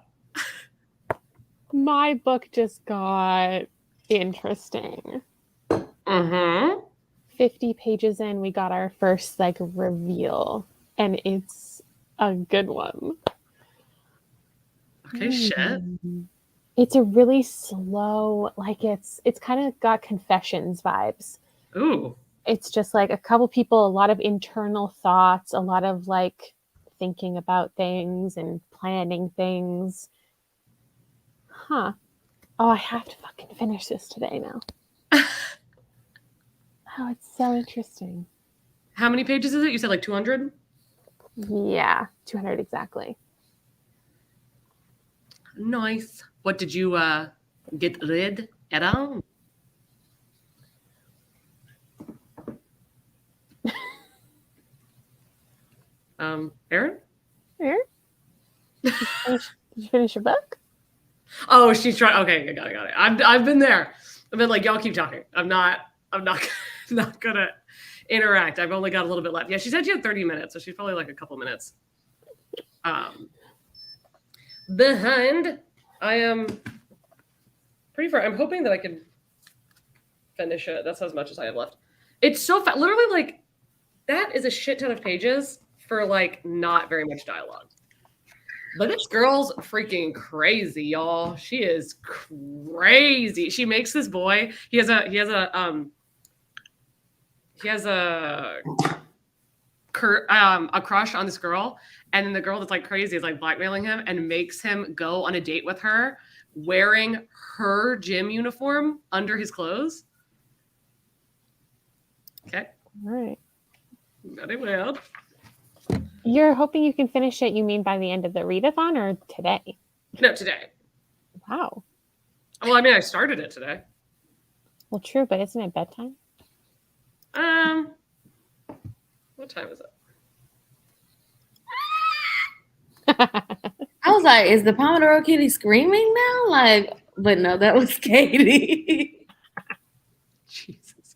My book just got interesting. Mm-hmm. 50 pages in, we got our first like reveal, and it's a good one. Okay, shit. It's a really slow, like it's kind of got confessions vibes. Ooh. It's just like a couple people, a lot of internal thoughts, a lot of like thinking about things and planning things. Huh. Oh, I have to fucking finish this today now. Oh, it's so interesting. How many pages is it? You said like 200? Yeah, 200 exactly. Nice. What did you get rid of? Erin? Here? Did you finish your book? Oh, she's trying. Okay, got it. I've been there. I've been like, y'all keep talking. I'm not not gonna interact. I've only got a little bit left. Yeah, she said she had 30 minutes, so she's probably like a couple minutes behind. I am pretty far. I'm hoping that I can finish it. That's as much as I have left. It's so fast. Literally, like, that is a shit ton of pages for like not very much dialogue. But this girl's freaking crazy, y'all. She is crazy. She makes this boy. He has a crush on this girl, and then the girl that's like crazy is like blackmailing him and makes him go on a date with her wearing her gym uniform under his clothes. Okay. All right. Very well. You're hoping you can finish it, you mean by the end of the readathon or today? No, today. Wow. Well, I mean, I started it today. Well, true, but isn't it bedtime? What time is it? I was like, is the Pomodoro Kitty screaming now? Like, but no, that was Katie. Jesus.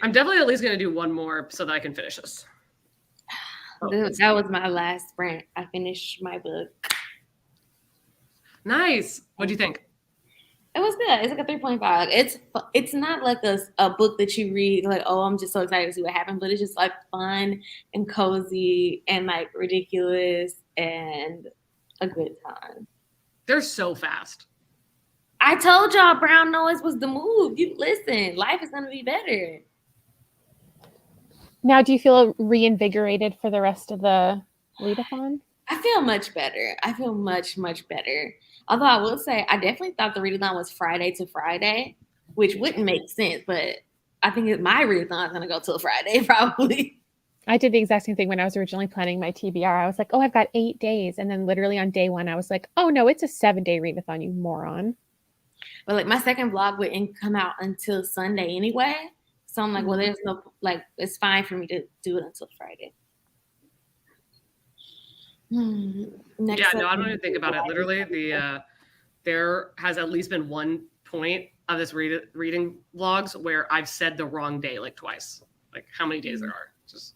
I'm definitely at least going to do one more so that I can finish this. That was my last sprint. I finished my book. Nice. What do you think? It was good. It's like a 3.5. It's not like a book that you read like, oh, I'm just so excited to see what happened, but it's just like fun and cozy and like ridiculous and a good time. They're so fast. I told y'all brown noise was the move. You listen, life is gonna be better. Now, do you feel reinvigorated for the rest of the readathon? I feel much better. I feel much, much better. Although I will say, I definitely thought the readathon was Friday to Friday, which wouldn't make sense, but I think my readathon is going to go till Friday, probably. I did the exact same thing when I was originally planning my TBR. I was like, oh, I've got 8 days. And then literally on day one, I was like, oh, no, it's a 7-day readathon, you moron. But like my second vlog wouldn't come out until Sunday anyway. So I'm like, well, there's no, like, it's fine for me to do it until Friday. Yeah, no, I don't even think about it. Literally, there has at least been one point of this reading vlogs where I've said the wrong day like twice. Like how many days there are. Just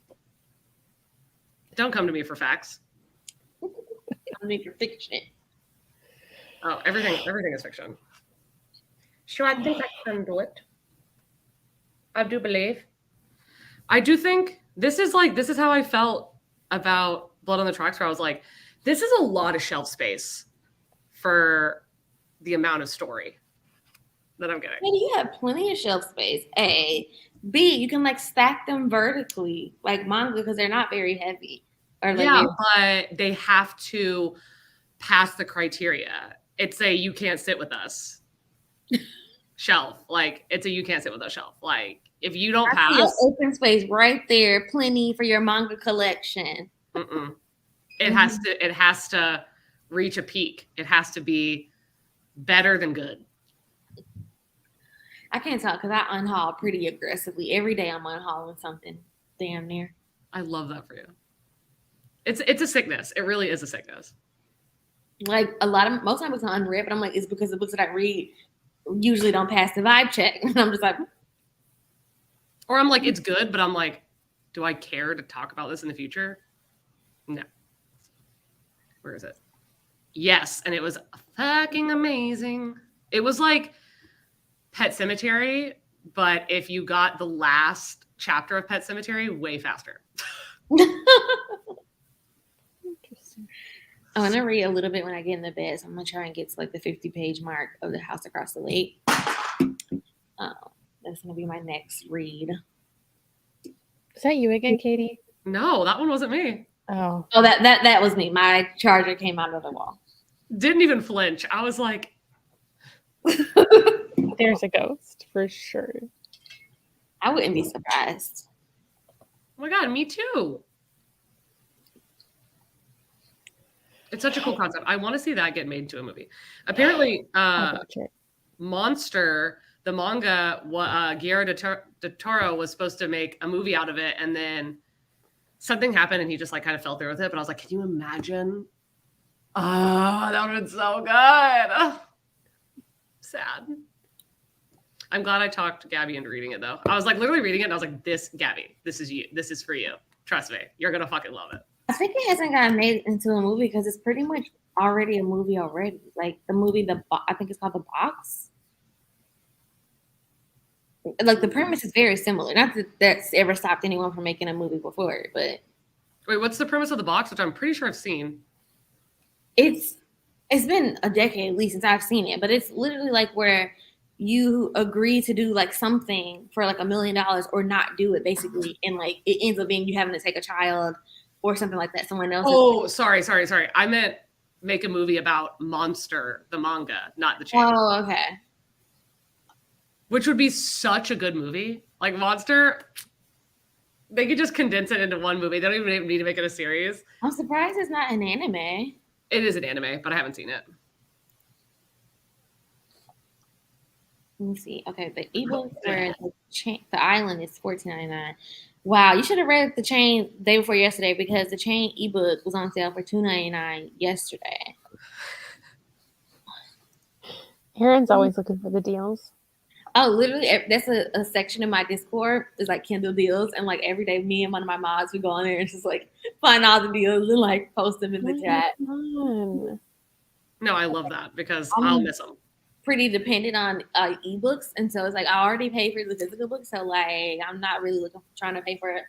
don't come to me for facts. I mean, for fiction. Oh, everything is fiction. Sure, I think I can do it. I do believe. I do think this is how I felt about Blood on the Tracks, where I was like, this is a lot of shelf space for the amount of story that I'm getting. And you have plenty of shelf space. A. B, you can like stack them vertically like manga because they're not very heavy. Or like yeah, but they have to pass the criteria. It's a you can't sit with us shelf. Like it's a you can't sit with us shelf. Like if you don't pass, open space right there, plenty for your manga collection. It has to reach a peak. It has to be better than good. I can't tell because I unhaul pretty aggressively. Every day I'm unhauling something damn near. I love that for you. It's a sickness. It really is a sickness. Like most of my books are unread, but I'm like, it's because the books that I read usually don't pass the vibe check. And I'm just like, or I'm like, it's good, but I'm like, do I care to talk about this in the future? No. where is it? Yes, and it was fucking amazing. It was like Pet Sematary, but if you got the last chapter of Pet Sematary way faster. Interesting. I'm gonna read a little bit when I get in the bed. So I'm gonna try and get to like the 50-page mark of The House Across the Lake. That's gonna be my next read. Is that you again, Katie? No, that one wasn't me. Oh, Oh, that was me. My charger came out of the wall. Didn't even flinch. I was like, there's a ghost for sure. I wouldn't be surprised. oh my God, me too. It's such a cool concept. I want to see that get made into a movie. Apparently, I'll watch it. Monster, the manga, Guillermo del Toro was supposed to make a movie out of it, and then something happened, and he just like kind of fell through with it. But I was like, can you imagine? Oh, that would have been so good. Oh, sad. I'm glad I talked Gabby into reading it, though. I was like literally reading it, and I was like, this, Gabby, this is you. This is for you. Trust me. You're going to fucking love it. I think it hasn't gotten made into a movie because it's pretty much already a movie already. Like the movie, I think it's called The Box. Like the premise is very similar. Not that that's ever stopped anyone from making a movie before, but Wait, what's the premise of The Box, which I'm pretty sure I've seen? it's been a decade at least since I've seen it. But it's literally like where you agree to do like something for like $1 million or not do it basically, and like it ends up being you having to take a child or something like that. Someone else. Oh, sorry. I meant make a movie about Monster, the manga, not the chain. Oh, okay. Which would be such a good movie. Like Monster, they could just condense it into one movie. They don't even need to make it a series. I'm surprised it's not an anime. It is an anime, but I haven't seen it. Let me see. Okay, the ebook for the island is $14.99. Wow, you should have read the chain the day before yesterday because the chain ebook was on sale for $2.99 yesterday. Aaron's always looking for the deals. Oh, literally, that's a section in my Discord. It's like Kindle deals, and like every day, me and one of my mods would go on there and just like find all the deals and like post them in the chat. Fun. No, I love that because I'll miss them. Pretty dependent on ebooks, and so it's like I already paid for the physical book, so like I'm not really trying to pay for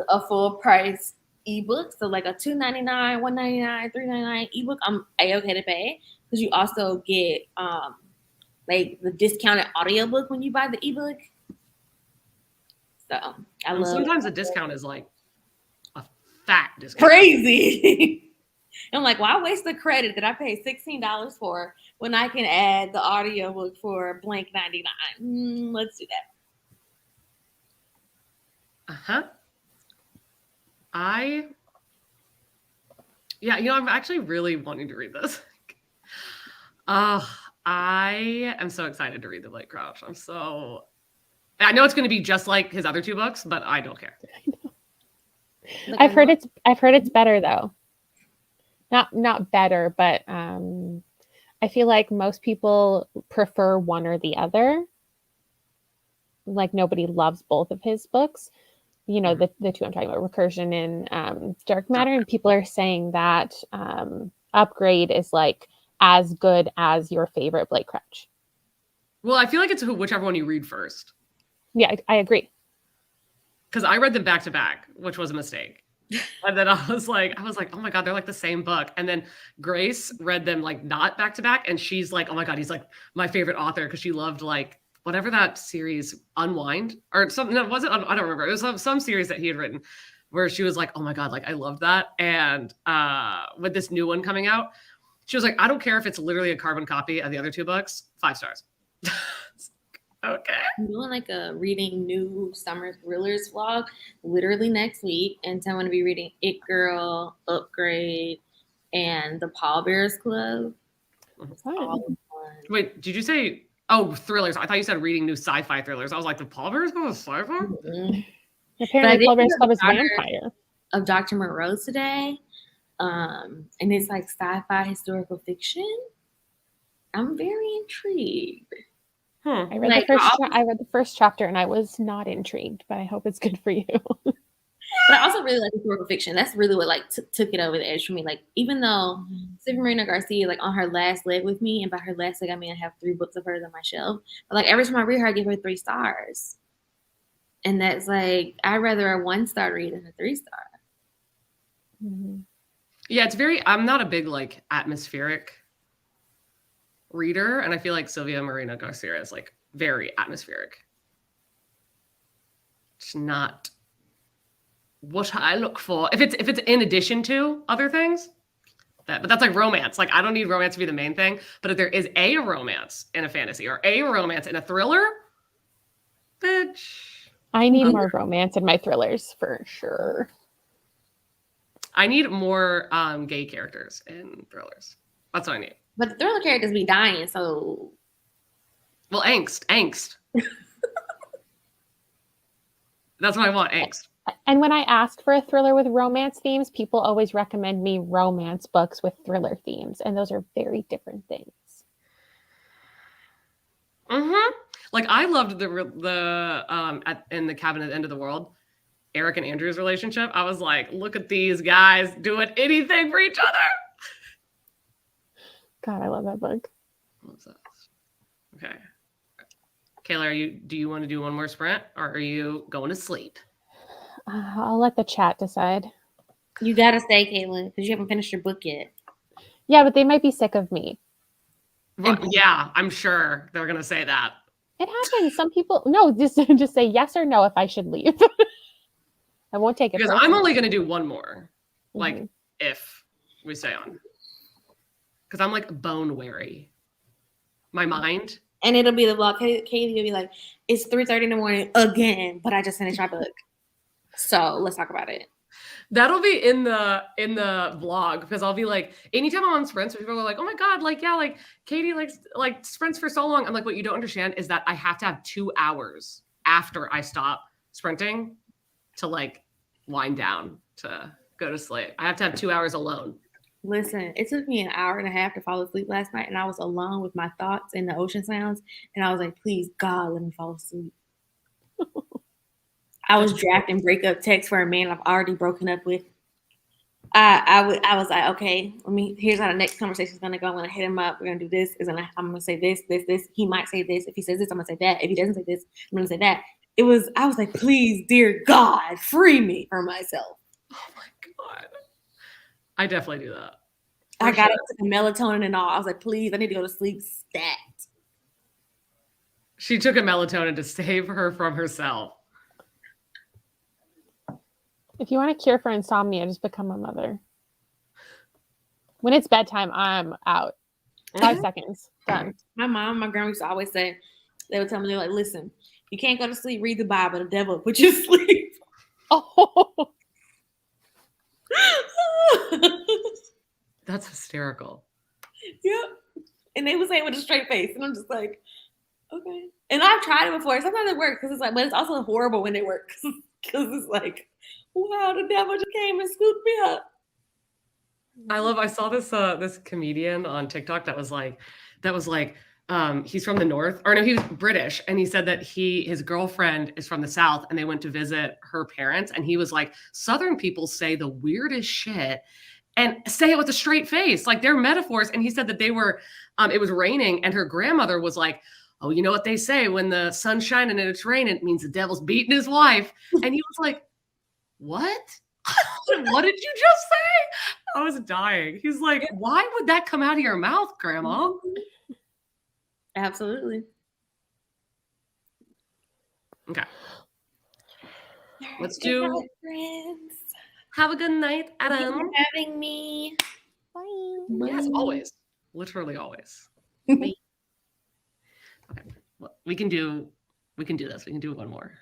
a full price ebook. So like a $2.99, $1.99, $3.99 ebook, I'm okay to pay because you also get like the discounted audiobook when you buy the ebook. So I love. Sometimes the discount is like a fat discount. Crazy. I'm like, why waste the credit that I paid $16 for when I can add the audiobook for blank 99? Let's do that. I'm actually really wanting to read this. I am so excited to read The Late Crouch. I know it's going to be just like his other two books, but I don't care. I've heard it's better though. Not better, but I feel like most people prefer one or the other. Like nobody loves both of his books. You know, the two I'm talking about, Recursion and Dark Matter, and people are saying that Upgrade is like as good as your favorite Blake Crouch. Well, I feel like it's whichever one you read first. Yeah, I agree. Because I read them back to back, which was a mistake. And then I was like, oh my God, they're like the same book. And then Grace read them like not back to back. And she's like, oh my God, he's like my favorite author because she loved like whatever that series, Unwind or something. No, was it? I don't remember. It was some series that he had written where she was like, oh my God, like I loved that. And with this new one coming out, she was like, I don't care if it's literally a carbon copy of the other two books, 5 stars. Okay. I'm doing like a reading new summer thrillers vlog literally next week. And so I'm going to be reading It Girl, Upgrade, and The Pallbearers Club. Wait, did you say, thrillers? I thought you said reading new sci-fi thrillers. I was like, The Pallbearers Club is sci-fi? Mm-hmm. Apparently Pallbearers Club is vampire. Of Dr. Moreau today. And it's like sci-fi historical fiction. I'm very intrigued. I read the first chapter and I was not intrigued, but I hope it's good for you. But I also really like historical fiction. That's really what like took it over the edge for me. Like even though Sylvia Marina Garcia like on her last leg with me, and by her last leg I mean I have 3 books of hers on my shelf. But like every time I read her, I give her 3 stars, and that's like I'd rather a 1-star read than a 3-star. Yeah, it's very. I'm not a big like atmospheric reader, and I feel like Sylvia Marina Garcia is like very atmospheric. It's not what I look for. If it's in addition to other things, but that's like romance. Like I don't need romance to be the main thing, but if there is a romance in a fantasy or a romance in a thriller, bitch. I need more romance in my thrillers for sure. I need more gay characters in thrillers. That's what I need. But the thriller characters be dying, so well, angst. That's what I want, angst. And when I ask for a thriller with romance themes, people always recommend me romance books with thriller themes, and those are very different things. Like I loved the in the Cabin at the End of the World, Eric and Andrew's relationship. I was like, look at these guys doing anything for each other. God, I love that book. What's that? Okay, Kayla, do you want to do one more sprint, or are you going to sleep? I'll let the chat decide. You gotta stay, Caitlin, because you haven't finished your book yet. Yeah, but they might be sick of me. Well, yeah, I'm sure they're gonna say that. It happens. Some people just say yes or no if I should leave. I won't take it because personally. I'm only gonna do one more, like if we stay on, because I'm like bone weary. My mind. And it'll be the vlog. Katie will be like, "It's 3:30 in the morning again, but I just finished my book." So let's talk about it. That'll be in the vlog because I'll be like, anytime I'm on sprints, people are like, "Oh my god, like yeah, like Katie like sprints for so long." I'm like, what you don't understand is that I have to have 2 hours after I stop sprinting to like wind down to go to sleep. I have to have 2 hours alone. Listen, it took me an hour and a half to fall asleep last night, and I was alone with my thoughts and the ocean sounds, and I was like, "Please, God, let me fall asleep." I was drafting breakup texts for a man I've already broken up with. I was like, okay, here's how the next conversation is gonna go. I'm gonna hit him up. We're gonna do this. I'm gonna say this. He might say this. If he says this, I'm gonna say that. If he doesn't say this, I'm gonna say that. I was like, please, dear God, free me from myself. Oh my God. I definitely do that. I got up to the melatonin and all. I was like, please, I need to go to sleep stat. She took a melatonin to save her from herself. If you want a cure for insomnia, just become a mother. When it's bedtime, I'm out. 5 seconds. Done. My mom, my grandma used to always say, they would tell me, they're like, listen, you can't go to sleep, read the Bible, the devil will put you to sleep. Oh. That's hysterical. Yep. And they would say it with a straight face. And I'm just like, okay. And I've tried it before. Sometimes it works because it's like, but it's also horrible when they work because it's like, wow, the devil just came and scooped me up. I saw this this comedian on TikTok that was like he's from the north, or no, he was British, and he said that his girlfriend is from the south, and they went to visit her parents, and he was like, Southern people say the weirdest shit and say it with a straight face, like they're metaphors. And he said that they were it was raining, and her grandmother was like, oh, you know what they say, when the sun's shining and it's raining, it means the devil's beating his wife. And he was like, what? What did you just say? I was dying. He's like, why would that come out of your mouth, Grandma? Absolutely. Okay. Let's do. Friends. Have a good night, Adam. Thank you for having me. Bye. Yes, always. Literally always. Okay. Well, we can do this. We can do one more.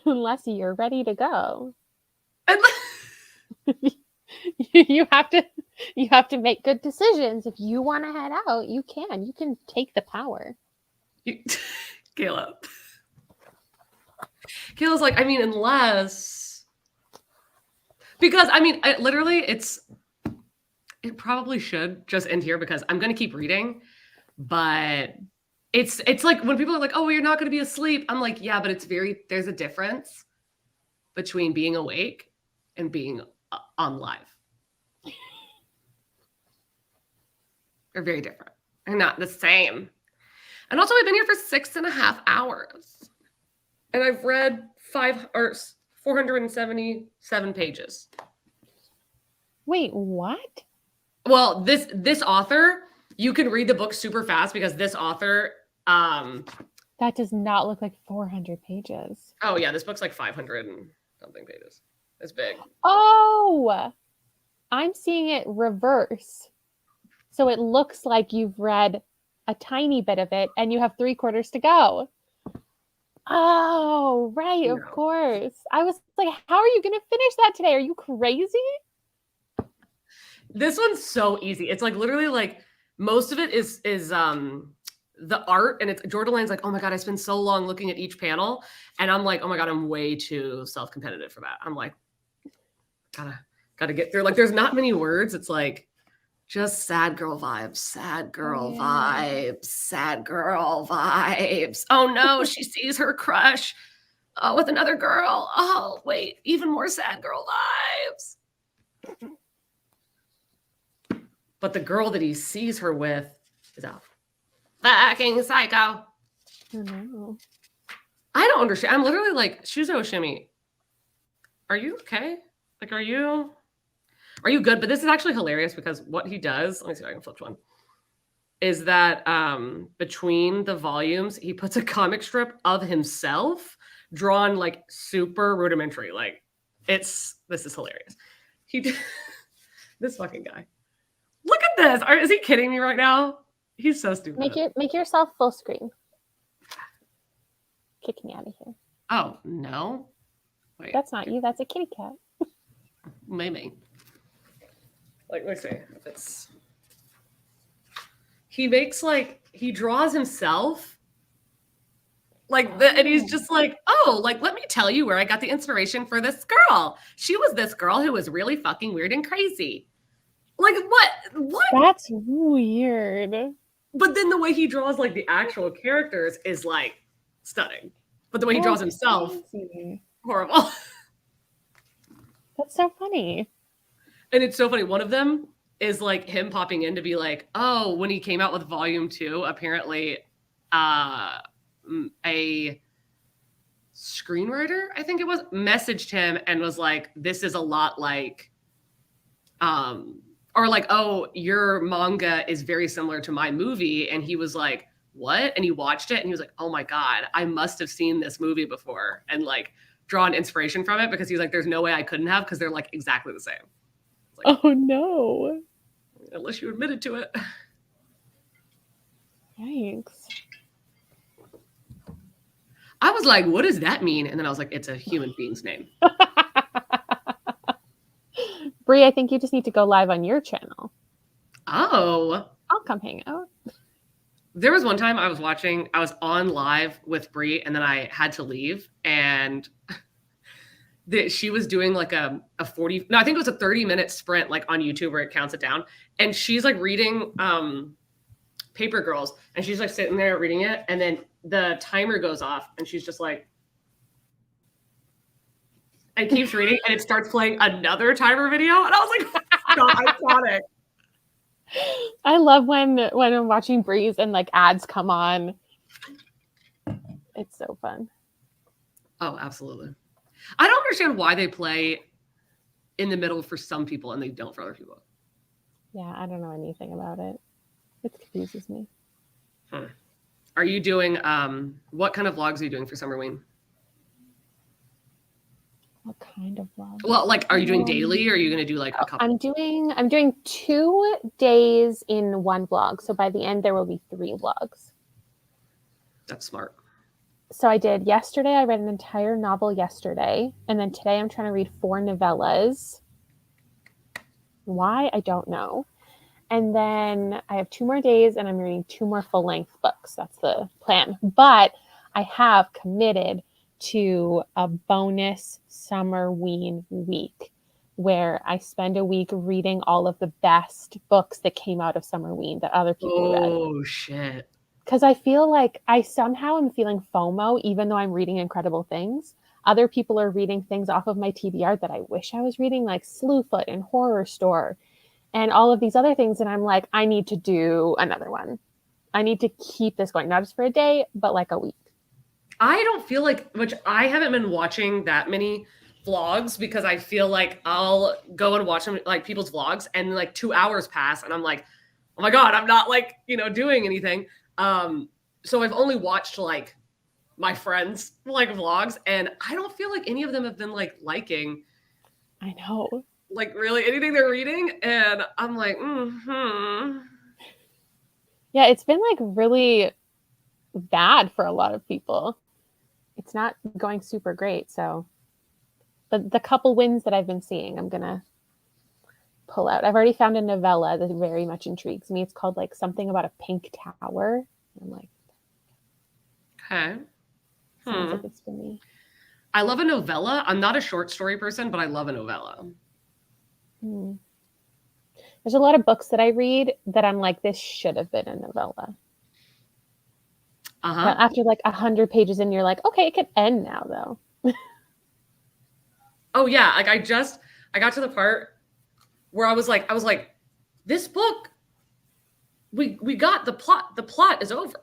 Unless you're ready to go. you have to make good decisions. If you want to head out, you can take the power. Kayla's like, I mean, unless, because I mean, it probably should just end here because I'm going to keep reading, but it's like when people are like, oh, well, you're not going to be asleep. I'm like, yeah, but there's a difference between being awake and being on live. They're very different. They're not the same. And also, I've been here for 6.5 hours. And I've read 477 pages. Wait, what? Well, this author, you can read the book super fast because this author, That does not look like 400 pages. oh yeah, this book's like 500 and something pages. It's big. Oh, I'm seeing it reverse. So it looks like you've read a tiny bit of it and you have 3/4 to go. Oh, right, of No. course. I was like, how are you going to finish that today? Are you crazy? This one's so easy. It's like literally like most of it is the art, and it's Jordalan's like, oh my god, I spend so long looking at each panel, and I'm like, oh my god, I'm way too self-competitive for that. I'm like, gotta get through. Like, there's not many words. It's like just sad girl vibes, sad girl vibes, sad girl vibes. Oh no, she sees her crush with another girl. Oh wait, even more sad girl vibes. But the girl that he sees her with is a fucking psycho. Oh, no. I don't understand. I'm literally like, Shuzo Shimi, are you okay? Like, are you good? But this is actually hilarious because what he does, let me see if I can flip to one, is that between the volumes, he puts a comic strip of himself drawn like super rudimentary. Like, this is hilarious. This fucking guy. Look at this. Is he kidding me right now? He's so stupid. Make yourself full screen. Kick me out of here. Oh, no. Wait. That's not you. That's a kitty cat. Maybe. Like, let's see. He draws himself. And he's just like, oh, like, let me tell you where I got the inspiration for this girl. She was this girl who was really fucking weird and crazy. Like, what? That's weird. But then the way he draws, like, the actual characters is, like, stunning. But the way he draws himself, horrible. That's so funny. And it's so funny. One of them is, like, him popping in to be like, oh, when he came out with Volume 2, apparently a screenwriter, I think it was, messaged him and was like, this is a lot like... or like, oh, your manga is very similar to my movie. And he was like, what? And he watched it and he was like, oh my God, I must have seen this movie before and like drawn inspiration from it, because he's like, there's no way I couldn't have, because they're like exactly the same. Like, oh no. Unless you admitted to it. Yikes. I was like, what does that mean? And then I was like, it's a human being's name. Brie, I think you just need to go live on your channel. Oh. I'll come hang out. There was one time I was on live with Brie, and then I had to leave, and she was doing like I think it was a 30-minute sprint, like on YouTube where it counts it down. And she's like reading Paper Girls, and she's like sitting there reading it, and then the timer goes off, and she's just like, and keeps reading, and it starts playing another timer video, and I was like, so iconic. I love when I'm watching Breeze and like ads come on. It's so fun. Oh, absolutely. I don't understand why they play in the middle for some people and they don't for other people. Yeah, I don't know anything about it. It confuses me. Are you doing what kind of vlogs are you doing for Summerween? What kind of vlog? Well, like, are you doing daily, or are you going to do like a couple? I'm doing 2 days in one vlog. So by the end, there will be 3 vlogs. That's smart. So I did yesterday. I read an entire novel yesterday. And then today I'm trying to read 4 novellas. Why? I don't know. And then I have 2 more days and I'm reading 2 more full-length books. That's the plan. But I have committed to a bonus Summerween week where I spend a week reading all of the best books that came out of Summerween that other people read. Oh, shit. Because I feel like I somehow am feeling FOMO, even though I'm reading incredible things. other people are reading things off of my TBR that I wish I was reading, like Slewfoot and Horror Store and all of these other things. And I'm like, I need to do another one. I need to keep this going, not just for a day, but like a week. I don't feel like, which I haven't been watching that many vlogs because I feel like I'll go and watch them, like people's vlogs, and like 2 hours pass and I'm like, oh my God, I'm not like, doing anything. So I've only watched like my friends like vlogs, and I don't feel like any of them have been like liking. I know. Like really anything they're reading. And I'm like, Yeah, it's been like really bad for a lot of people. It's not going super great. So the couple wins that I've been seeing, I'm going to pull out. I've already found a novella that very much intrigues me. It's called like something about a pink tower. I'm like, okay. Sounds like it's for me. I love a novella. I'm not a short story person, but I love a novella. There's a lot of books that I read that I'm like, this should have been a novella. But after like 100 pages in, you're like, okay, it can end now though. Oh yeah. Like I got to the part where I was like, this book, we got the plot. The plot is over.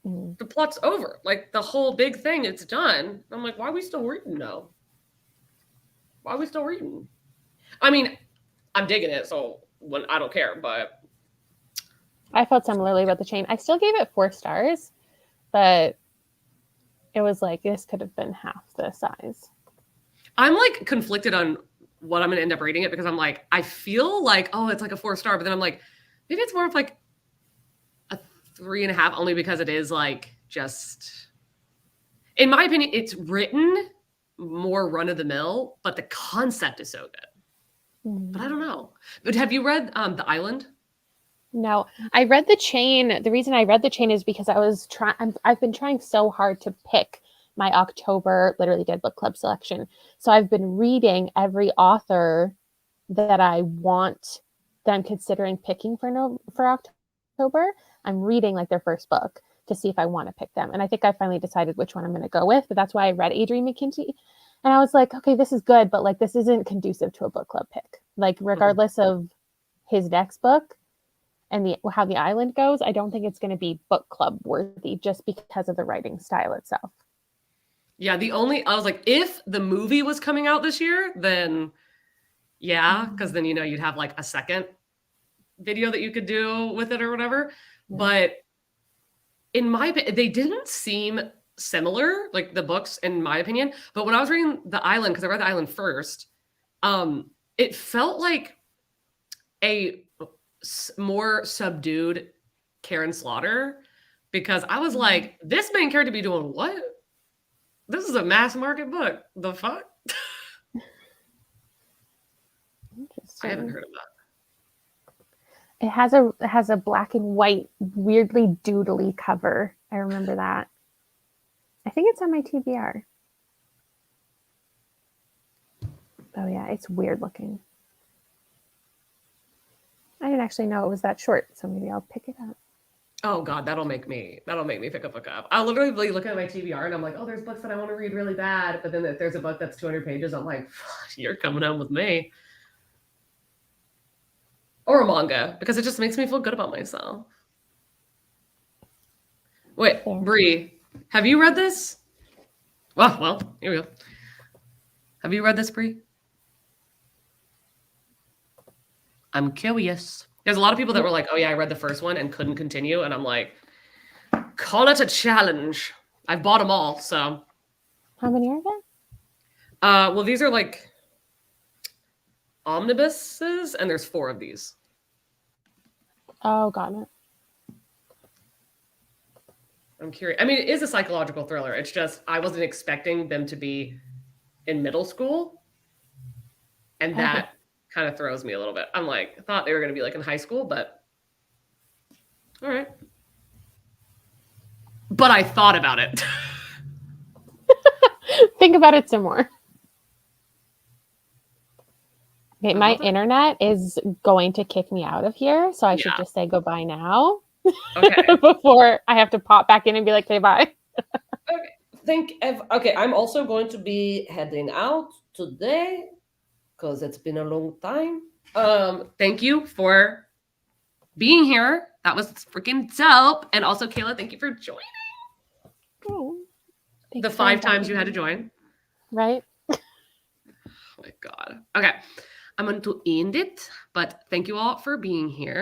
The plot's over. Like the whole big thing, it's done. I'm like, why are we still reading now? Why are we still reading? I mean, I'm digging it, so I don't care, but I felt similarly about The Chain. I still gave it 4 stars, but it was like, this could have been half the size. I'm like conflicted on what I'm going to end up rating it because I'm like, I feel like, oh, it's like a 4-star, but then I'm like, maybe it's more of like a 3.5, only because it is like just, in my opinion, it's written more run of the mill, but the concept is so good. But I don't know. But have you read The Island? No, I read The Chain. The reason I read The Chain is because I've been trying so hard to pick my October Literally Dead book club selection. So I've been reading every author that I want, that I'm considering picking for October. I'm reading like their first book to see if I want to pick them. And I think I finally decided which one I'm going to go with, but that's why I read Adrian McKinsey. And I was like, okay, this is good, but like, this isn't conducive to a book club pick. Like, regardless of his next book and how The Island goes, I don't think it's going to be book club worthy just because of the writing style itself. Yeah, I was like, if the movie was coming out this year, then yeah, because then, you'd have like a second video that you could do with it or whatever. But in my opinion, they didn't seem similar, like the books, in my opinion. But when I was reading The Island, because I read The Island first, it felt like a more subdued Karen Slaughter, because I was like, this main character be doing what? This is a mass market book. The fuck? I haven't heard of that. It has a black and white, weirdly doodly cover. I remember that. I think it's on my TBR. Oh yeah, it's weird looking. I didn't actually know it was that short, so maybe I'll pick it up. Oh God, that'll make me pick a book up. I'll literally be looking at my TBR and I'm like, oh, there's books that I want to read really bad. But then if there's a book that's 200 pages, I'm like, you're coming home with me. Or a manga, because it just makes me feel good about myself. Wait, Bree, have you read this? Well, here we go. Have you read this, Bree? I'm curious. There's a lot of people that were like, oh yeah, I read the first one and couldn't continue. And I'm like, call it a challenge. I've bought them all, so. How many are there? Well, these are like omnibuses, and there's 4 of these. Oh, got it. I'm curious. I mean, it is a psychological thriller. It's just, I wasn't expecting them to be in middle school. And that kind of throws me a little bit. I'm like, I thought they were going to be like in high school, but all right. But I thought about it. Think about it some more. Okay, my internet is going to kick me out of here, so I should just say goodbye now. Okay. Before I have to pop back in and be like, okay, bye. Okay. Okay, I'm also going to be heading out today because it's been a long time. Thank you for being here. That was freaking dope. And also, Kayla, thank you for joining. Oh, The 5 times you had to join. Right? Oh my God. Okay. I'm going to end it, but thank you all for being here.